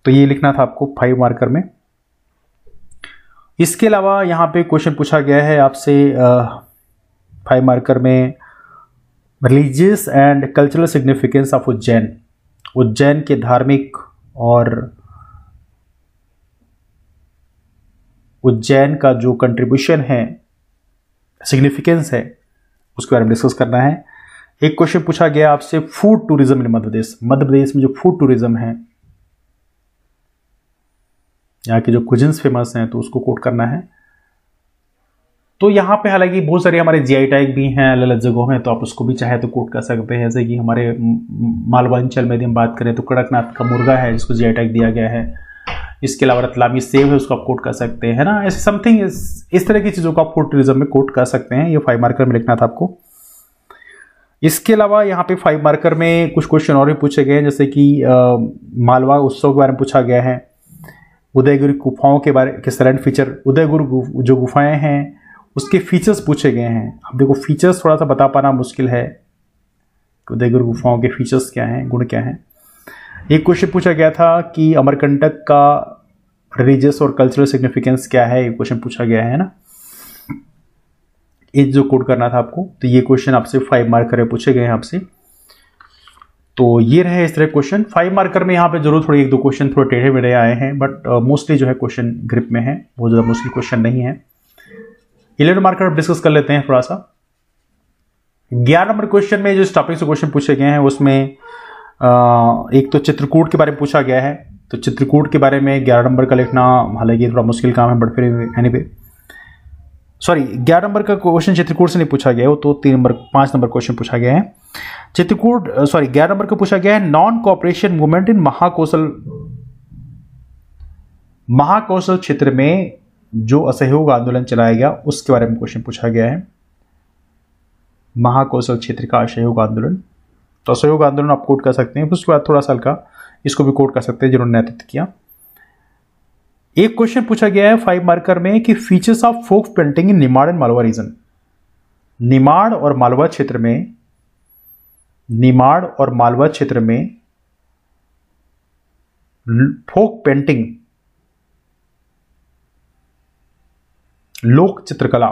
Speaker 1: तो ये लिखना था आपको 5 मार्कर में। इसके अलावा यहाँ पे क्वेश्चन पूछा गया है आपसे 5 मार्कर में religious and cultural significance of Ujjain. Ujjain के धार्मिक और उज्जैन का जो कंट्रीब्यूशन है, सिग्निफिकेंस है, उसके बारे में डिस्कस करना है। एक क्वेश्चन पूछा गया आपसे फूड टूरिज्म इन मध्य प्रदेश। मध्य प्रदेश में जो फूड टूरिज्म है, यहाँ के जो कुजिन्स फेमस हैं, तो उसको कोट करना है। तो यहाँ पे हालांकि बहुत सारे हमारे जीआई टैग भी हैं अलग अलग जगहों में, तो आप उसको भी चाहे तो कोट कर सकते हैं। जैसे कि हमारे मालवांचल में यदि हम बात करें तो कड़कनाथ का मुर्गा है जिसको जीआई टैग दिया गया है। इसके अलावा रतलामी सेब है, उसको आप कोट कर सकते हैं, है ना। ऐसे समथिंग इस तरह की चीज़ों को आप फूड टूरिज्म में कोट कर सकते हैं। ये 5 मार्कर में लिखना था आपको। इसके अलावा यहाँ पे 5 मार्कर में कुछ क्वेश्चन और भी पूछे गए हैं, जैसे कि मालवा उत्सव के बारे में पूछा गया है, उदयगिरि गुफाओं के बारे के सैलेंट फीचर, उदयगिरि जो गुफाएं हैं उसके फीचर्स पूछे गए हैं। अब देखो फीचर्स थोड़ा सा बता पाना मुश्किल है, उदयगिरि गुफाओं के फीचर्स क्या हैं, गुण क्या हैं। एक क्वेश्चन पूछा गया था कि अमरकंटक का रिलीजियस और कल्चरल सिग्निफिकेंस क्या है, ये क्वेश्चन पूछा गया है ना, ये जो कोड करना था आपको। तो ये क्वेश्चन आपसे 5 मार्कर में पूछे गए हैं आपसे। तो ये रहे इस तरह क्वेश्चन 5 मार्कर में। यहाँ पे जरूर थोड़ी 1-2 क्वेश्चन थोड़े टेढ़े मेढ़े आए हैं, बट मोस्टली जो है क्वेश्चन ग्रिप में है, बहुत ज़्यादा मुश्किल क्वेश्चन नहीं है। 11 मार्कर डिस्कस कर लेते हैं थोड़ा सा। 11 नंबर क्वेश्चन में जो टॉपिक से क्वेश्चन पूछे गए हैं उसमें एक तो चित्रकूट के बारे में पूछा गया है। तो चित्रकूट के बारे में 11 नंबर का लिखना हालांकि थोड़ा मुश्किल काम है, बट फिर एनीवे सॉरी 11 नंबर का क्वेश्चन चित्रकूट से नहीं पूछा गया, वो तो 5 नंबर क्वेश्चन पूछा गया है। चित्रकूट 11 नंबर का पूछा गया है non cooperation movement in Mahakoshal क्षेत्र में जो असहयोग आंदोलन चलाया गया उसके बारे में क्वेश्चन पूछा गया है। महाकौशल क्षेत्र का असहयोग आंदोलन, तो असहयोग आंदोलन आप कोड कर सकते हैं, उसके बाद थोड़ा सा हल्का इसको भी कोड कर सकते हैं जिन्होंने नेतृत्व किया। एक क्वेश्चन पूछा गया है 5 मार्कर में कि features of folk painting in Nimar and Malwa region. Nimar और मालवा क्षेत्र में फोक पेंटिंग, लोक चित्रकला,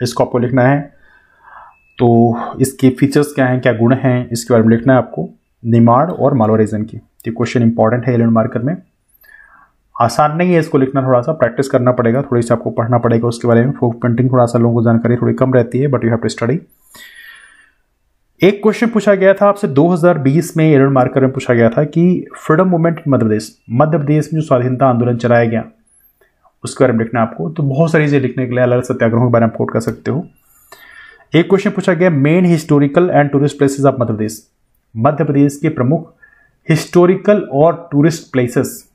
Speaker 1: इसको आपको लिखना है। तो इसके फीचर्स क्या हैं, क्या गुण हैं, इसके बारे में लिखना है आपको निमाड़ और मालवा रीजन की। तो क्वेश्चन इंपॉर्टेंट है 11 मार्कर में, आसान नहीं है इसको लिखना, थोड़ा सा प्रैक्टिस करना पड़ेगा, थोड़ी सी आपको पढ़ना पड़ेगा उसके बारे में। फोक पेंटिंग थोड़ा सा लोगों को जानकारी थोड़ी कम रहती है, but you have to study. एक क्वेश्चन पूछा गया था आपसे 2020 में 11 मार्कर में पूछा गया था कि freedom movement in Madhya Pradesh में जो स्वाधीनता आंदोलन चलाया गया उसके बारे में लिखना है आपको। तो बहुत सारी चीजें लिखने के लिए अलग सत्याग्रहों के बारे में कोट कर सकते हो। एक क्वेश्चन पूछा गया main historical and tourist places of Madhya Pradesh, Madhya Pradesh के प्रमुख हिस्टोरिकल और टूरिस्ट प्लेसेस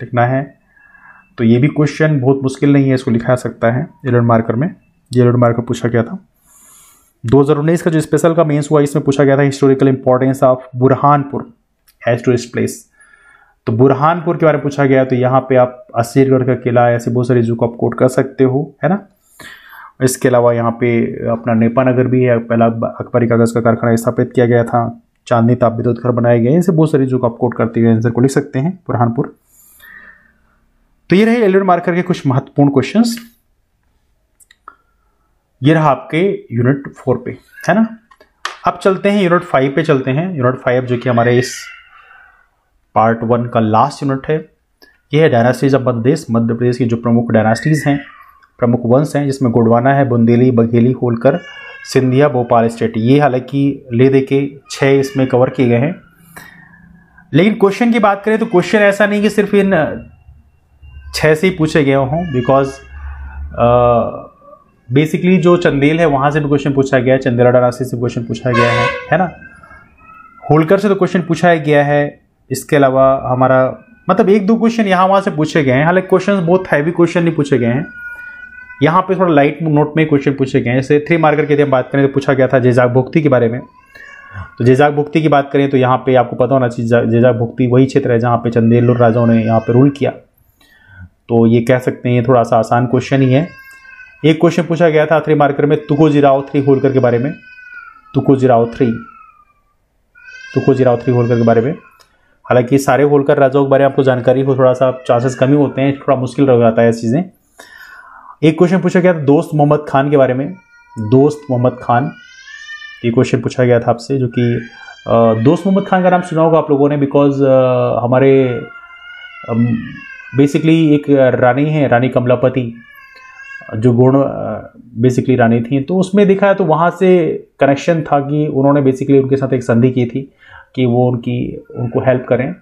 Speaker 1: लिखना है। तो ये भी क्वेश्चन बहुत मुश्किल नहीं है, इसको लिखा जा सकता है 11 मार्कर में। 11 मार्कर पूछा गया था। 2019 का जो स्पेशल का मेंस हुआ इसमें पूछा गया था historical importance of Burhanpur as tourist place. तो बुरहानपुर के बारे में पूछा गया, तो यहाँ पे आप असीरगढ़ का किला, ऐसे बहुत सारी चीजों को आप कोट कर सकते हो, है ना। इसके अलावा यहाँ पे अपना नेपा नगर भी है, पहला अकबरी कागज का कारखाना स्थापित किया गया था, चांदनी ताप विद्युत घर बनाए गए, ऐसे बहुत सारी चीजों को आप कोट करते हुए आंसर को लिख सकते हैं बुरहानपुर। तो ये रहे 11 मार्कर के कुछ महत्वपूर्ण क्वेश्चंस। ये रहा आपके यूनिट 4 पे, है ना। अब चलते हैं यूनिट 5 पे चलते हैं। यूनिट 5 जो कि हमारे इस पार्ट 1 का लास्ट यूनिट है। ये है डायनास्टीज ऑफ मध्य प्रदेश की जो प्रमुख डायनास्टीज हैं, प्रमुख वंश हैं, जिसमें गोंडवाना है, बुंदेली, बघेली, होलकर, सिंधिया, भोपाल स्टेट। ये हालांकि ले दे के 6 इसमें कवर किए गए हैं। लेकिन क्वेश्चन की बात करें तो क्वेश्चन ऐसा नहीं कि सिर्फ इन 6 से ही पूछे गए हों, बिकॉज बेसिकली जो चंदेल है वहां से भी क्वेश्चन पूछा गया है, चंदेला डायनास्टी से क्वेश्चन पूछा गया है ना। होलकर से तो क्वेश्चन पूछा गया है। इसके अलावा हमारा मतलब 1-2 क्वेश्चन यहाँ वहां से पूछे गए हैं, हालांकि क्वेश्चन बहुत हैवी क्वेश्चन नहीं पूछे गए हैं। यहाँ पे थोड़ा लाइट नोट में क्वेश्चन पूछे गए हैं। जैसे 3 मार्कर की हम बात करें तो पूछा गया था जेजाक भुक्ति के बारे में। तो जेजाक भुक्ति की बात करें तो यहाँ पे आपको पता होना चाहिए जेजाक भुक्ति वही क्षेत्र है जहाँ पे चंदेल राजाओं ने यहाँ पे रूल किया। तो ये कह सकते हैं थोड़ा सा आसान क्वेश्चन ही है। एक क्वेश्चन पूछा गया था 3 मार्कर में तुकोजीराव 3 होलकर के बारे में। तुकोजीराव 3 होलकर के बारे में। हालांकि सारे होलकर राजाओं के बारे में आपको जानकारी हो, थोड़ा सा चांसेस कम ही होते हैं, थोड़ा मुश्किल रह जाता है ये चीज़ें। एक क्वेश्चन पूछा गया था दोस्त मोहम्मद खान के बारे में। दोस्त मोहम्मद खान ये क्वेश्चन पूछा गया था आपसे, जो कि दोस्त मोहम्मद खान का नाम सुना होगा आप लोगों ने, बिकॉज हमारे बेसिकली एक रानी है, रानी कमलापति, जो गुण बेसिकली रानी थी। तो उसमें देखा है तो वहाँ से कनेक्शन था कि उन्होंने बेसिकली उनके साथ एक संधि की थी कि वो उनको हेल्प करें।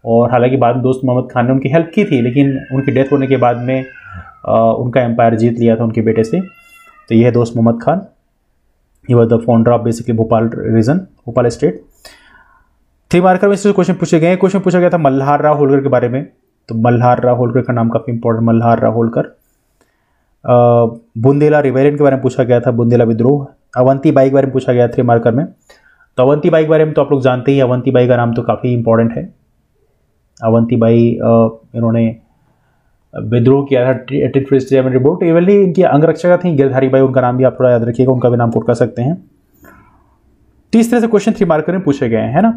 Speaker 1: और हालांकि बाद में दोस्त मोहम्मद खान ने उनकी हेल्प की थी, लेकिन उनकी डेथ होने के बाद में उनका एम्पायर जीत लिया था उनके बेटे से। तो यह है Dost Mohammad Khan. He was the founder of basically Bhopal region, Bhopal state. 3 marker में से क्वेश्चन पूछे गए। क्वेश्चन पूछा गया था मल्हार राव होलकर के बारे में। तो मल्हार राव होलकर का नाम काफी इंपॉर्टेंट, मल्हार राव होलकर। बुंदेला रिबेलियन के बारे में पूछा गया था, बुंदेला विद्रोह।
Speaker 2: अवंती बाई के बारे में पूछा गया 3 मार्कर में। तो अवंती बाई के बारे में तो आप लोग जानते ही, अवंती बाई का नाम तो काफ़ी इंपॉर्टेंट है। अवंती बाई इन्होंने विद्रोह किया था 1857 रिवोल्ट। इवनली इनकी अंगरक्षका थी गिरधारी बाई, उनका नाम भी आप थोड़ा याद रखिएगा, उनका भी नाम कोट कर सकते हैं। तो इस तरह से क्वेश्चन 3 मार्कर में पूछे गए हैं ना।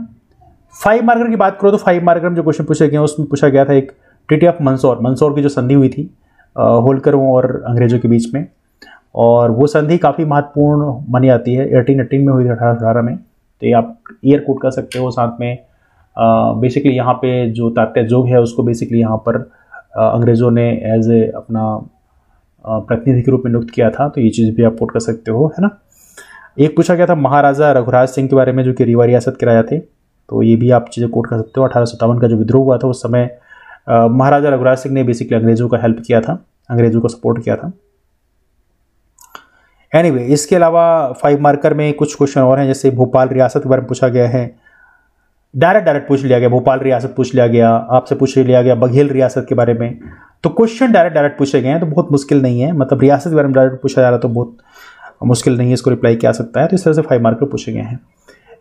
Speaker 2: 5 मार्कर की बात करो तो 5 मार्कर में जो क्वेश्चन पूछे गए हैं उसमें पूछा गया था एक ट्रीटी ऑफ मंदसौर, मंदसौर की जो संधि हुई थी होलकरों और अंग्रेजों के बीच में, और वो संधि काफ़ी महत्वपूर्ण मानी जाती है। 1818 में हुई थी, 1818 में। तो ये आप ईयर कोट कर सकते हो। साथ में बेसिकली यहाँ पे जो तात्या जोग है उसको बेसिकली यहाँ पर अंग्रेज़ों ने एज ए अपना प्रतिनिधि के रूप में नियुक्त किया था। तो ये चीज़ भी आप कोट कर सकते हो, है ना। एक पूछा गया था महाराजा रघुराज सिंह के बारे में, जो कि रीवा रियासत के राजा थे। तो ये भी आप चीज़ें कोट कर सकते हो। 1857 का जो विद्रोह हुआ था उस समय महाराजा रघुराज सिंह ने बेसिकली अंग्रेजों का हेल्प किया था, अंग्रेजों को सपोर्ट किया था। एनीवे, इसके अलावा 5 मार्कर में कुछ क्वेश्चन और हैं, जैसे भोपाल रियासत के बारे में पूछा गया है। डायरेक्ट पूछ लिया गया, भोपाल रियासत पूछ लिया गया, आपसे पूछ लिया गया बघेल रियासत के बारे में। तो क्वेश्चन डायरेक्ट पूछे गए हैं, तो बहुत मुश्किल नहीं है। मतलब रियासत के बारे में डायरेक्ट पूछा जा रहा तो बहुत मुश्किल नहीं है, इसको रिप्लाई किया सकता है। तो इस तरह से 5 मार्कर पूछे गए हैं।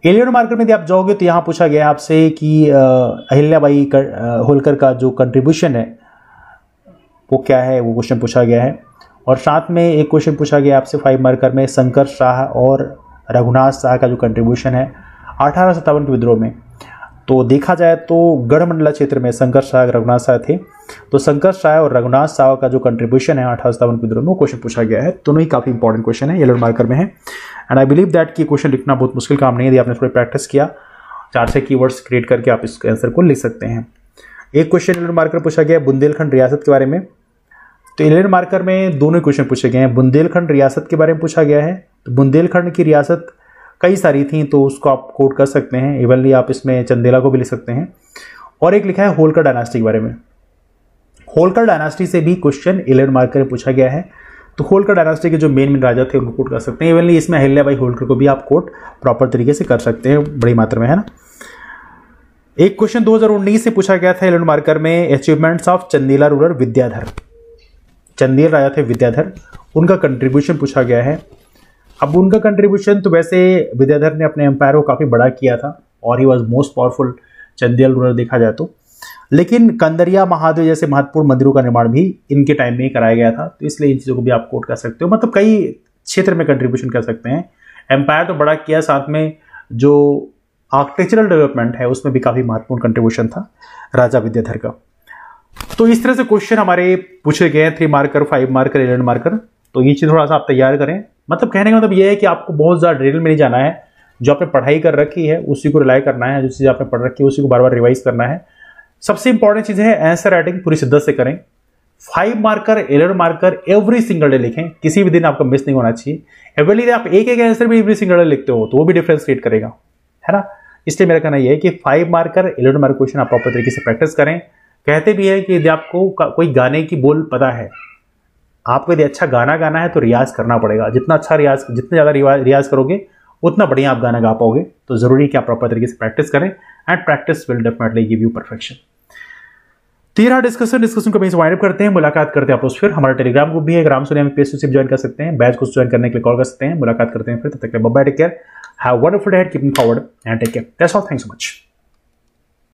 Speaker 2: 11 मार्कर में यदि आप जाओगे तो यहाँ पूछा गया है आपसे कि अहिल्याबाई होलकर का जो कंट्रीब्यूशन है वो क्या है, वो क्वेश्चन पूछा गया है। और साथ में एक क्वेश्चन पूछा गया आपसे 5 मार्कर में शंकर शाह और रघुनाथ शाह का जो कंट्रीब्यूशन है 1857 के विद्रोह में। तो देखा जाए तो गढ़मंडला क्षेत्र में शंकर शाह रघुनाथ शाह थे। तो शंकर शाह और रघुनाथ शाह का जो कंट्रीब्यूशन है 1857 के विद्रोह में, वो क्वेश्चन पूछा गया है। दोनों ही काफ़ी इंपॉर्टेंट क्वेश्चन है, येलो मार्कर में है। एंड आई बिलीव दैट कि क्वेश्चन लिखना बहुत मुश्किल काम नहीं है। यदि आपने थोड़ी प्रैक्टिस किया, 4-6 कीवर्ड्स क्रिएट करके आप इस आंसर को लिख सकते हैं। एक क्वेश्चन येलो मार्कर पूछा गया बुंदेलखंड रियासत के बारे में। तो येलो मार्कर में दोनों क्वेश्चन पूछे गए हैं। बुंदेलखंड रियासत के बारे में पूछा गया है। तो बुंदेलखंड की रियासत कई सारी थी, तो उसको आप कोट कर सकते हैं। इवनली आप इसमें चंदेला को भी लिख सकते हैं। और एक लिखा है होलकर डायनास्टी के बारे में। होलकर डायनास्टी से भी क्वेश्चन 11 मार्कर में पूछा गया है। तो होलकर डायनास्टी के जो मेन राजा थे उनको कोट कर सकते हैं। इवनली इसमें अहिल्याबाई होलकर को भी आप कोट प्रॉपर तरीके से कर सकते हैं, बड़ी मात्रा में, है ना। एक क्वेश्चन 2019 से पूछा गया था 11 मार्कर में, achievements of Chandela ruler Vidyadhar. Chandel राजा थे विद्याधर, उनका कंट्रीब्यूशन पूछा गया है। अब उनका कंट्रीब्यूशन तो वैसे विद्याधर ने अपने एम्पायर को काफ़ी बड़ा किया था और he was most powerful Chandel ruler देखा जाए तो। लेकिन कंदरिया महादेव जैसे महत्वपूर्ण मंदिरों का निर्माण भी इनके टाइम में ही कराया गया था। तो इसलिए इन चीज़ों को भी आप कोट कर सकते हो। मतलब कई क्षेत्र में कंट्रीब्यूशन कर सकते हैं। एम्पायर तो बड़ा किया, साथ में जो आर्किटेक्चरल डेवलपमेंट है उसमें भी काफ़ी महत्वपूर्ण कंट्रीब्यूशन था राजा विद्याधर का। तो इस तरह से क्वेश्चन हमारे पूछे गए हैं 3 मार्कर, 5 मार्कर, 11 मार्कर। तो ये चीज़ थोड़ा सा आप तैयार करें। मतलब कहने का मतलब ये है कि आपको बहुत ज़्यादा ड्रिल में नहीं जाना है। जो आपने पढ़ाई कर रखी है उसी को रिलाई करना है, जो चीज़ आपने पढ़ रखी है उसी को बार बार रिवाइज करना है। सबसे इंपॉर्टेंट चीज़ है आंसर राइटिंग पूरी शिद्दत से करें। 5 marker, 11 marker every single day लिखें, किसी भी दिन आपका मिस नहीं होना चाहिए। एवरी डे आप एक आंसर भी एवरी सिंगल डे लिखते हो तो वो भी डिफरेंस क्रिएट करेगा, है ना। इसलिए मेरा कहना यह है कि 5 मार्कर, 11 मार्कर क्वेश्चन आप प्रॉपर तरीके से प्रैक्टिस करें। कहते भी है कि यदि आपको कोई गाने की बोल पता है, आपको यदि अच्छा गाना गाना है तो रियाज करना पड़ेगा। जितना ज़्यादा रियाज करोगे उतना बढ़िया आप गाना गा पाओगे। तो जरूरी कि आप प्रॉपर तरीके से प्रैक्टिस करें and practice will definitely give you perfection. तेरा डिस्कशन को वहीं वाइंड अप करते हैं। मुलाकात करते हैं आप लोग फिर। हमारा टेलीग्राम ग्रुप भी है, ग्राम सोनिया में पेज ज्वाइन कर सकते हैं। बैच को ज्वाइन करने के लिए कॉल कर सकते हैं। मुलाकात करते हैं फिर, तब तक bye bye, take care, have wonderful day, keep moving forward and take care. That's all, thanks so much.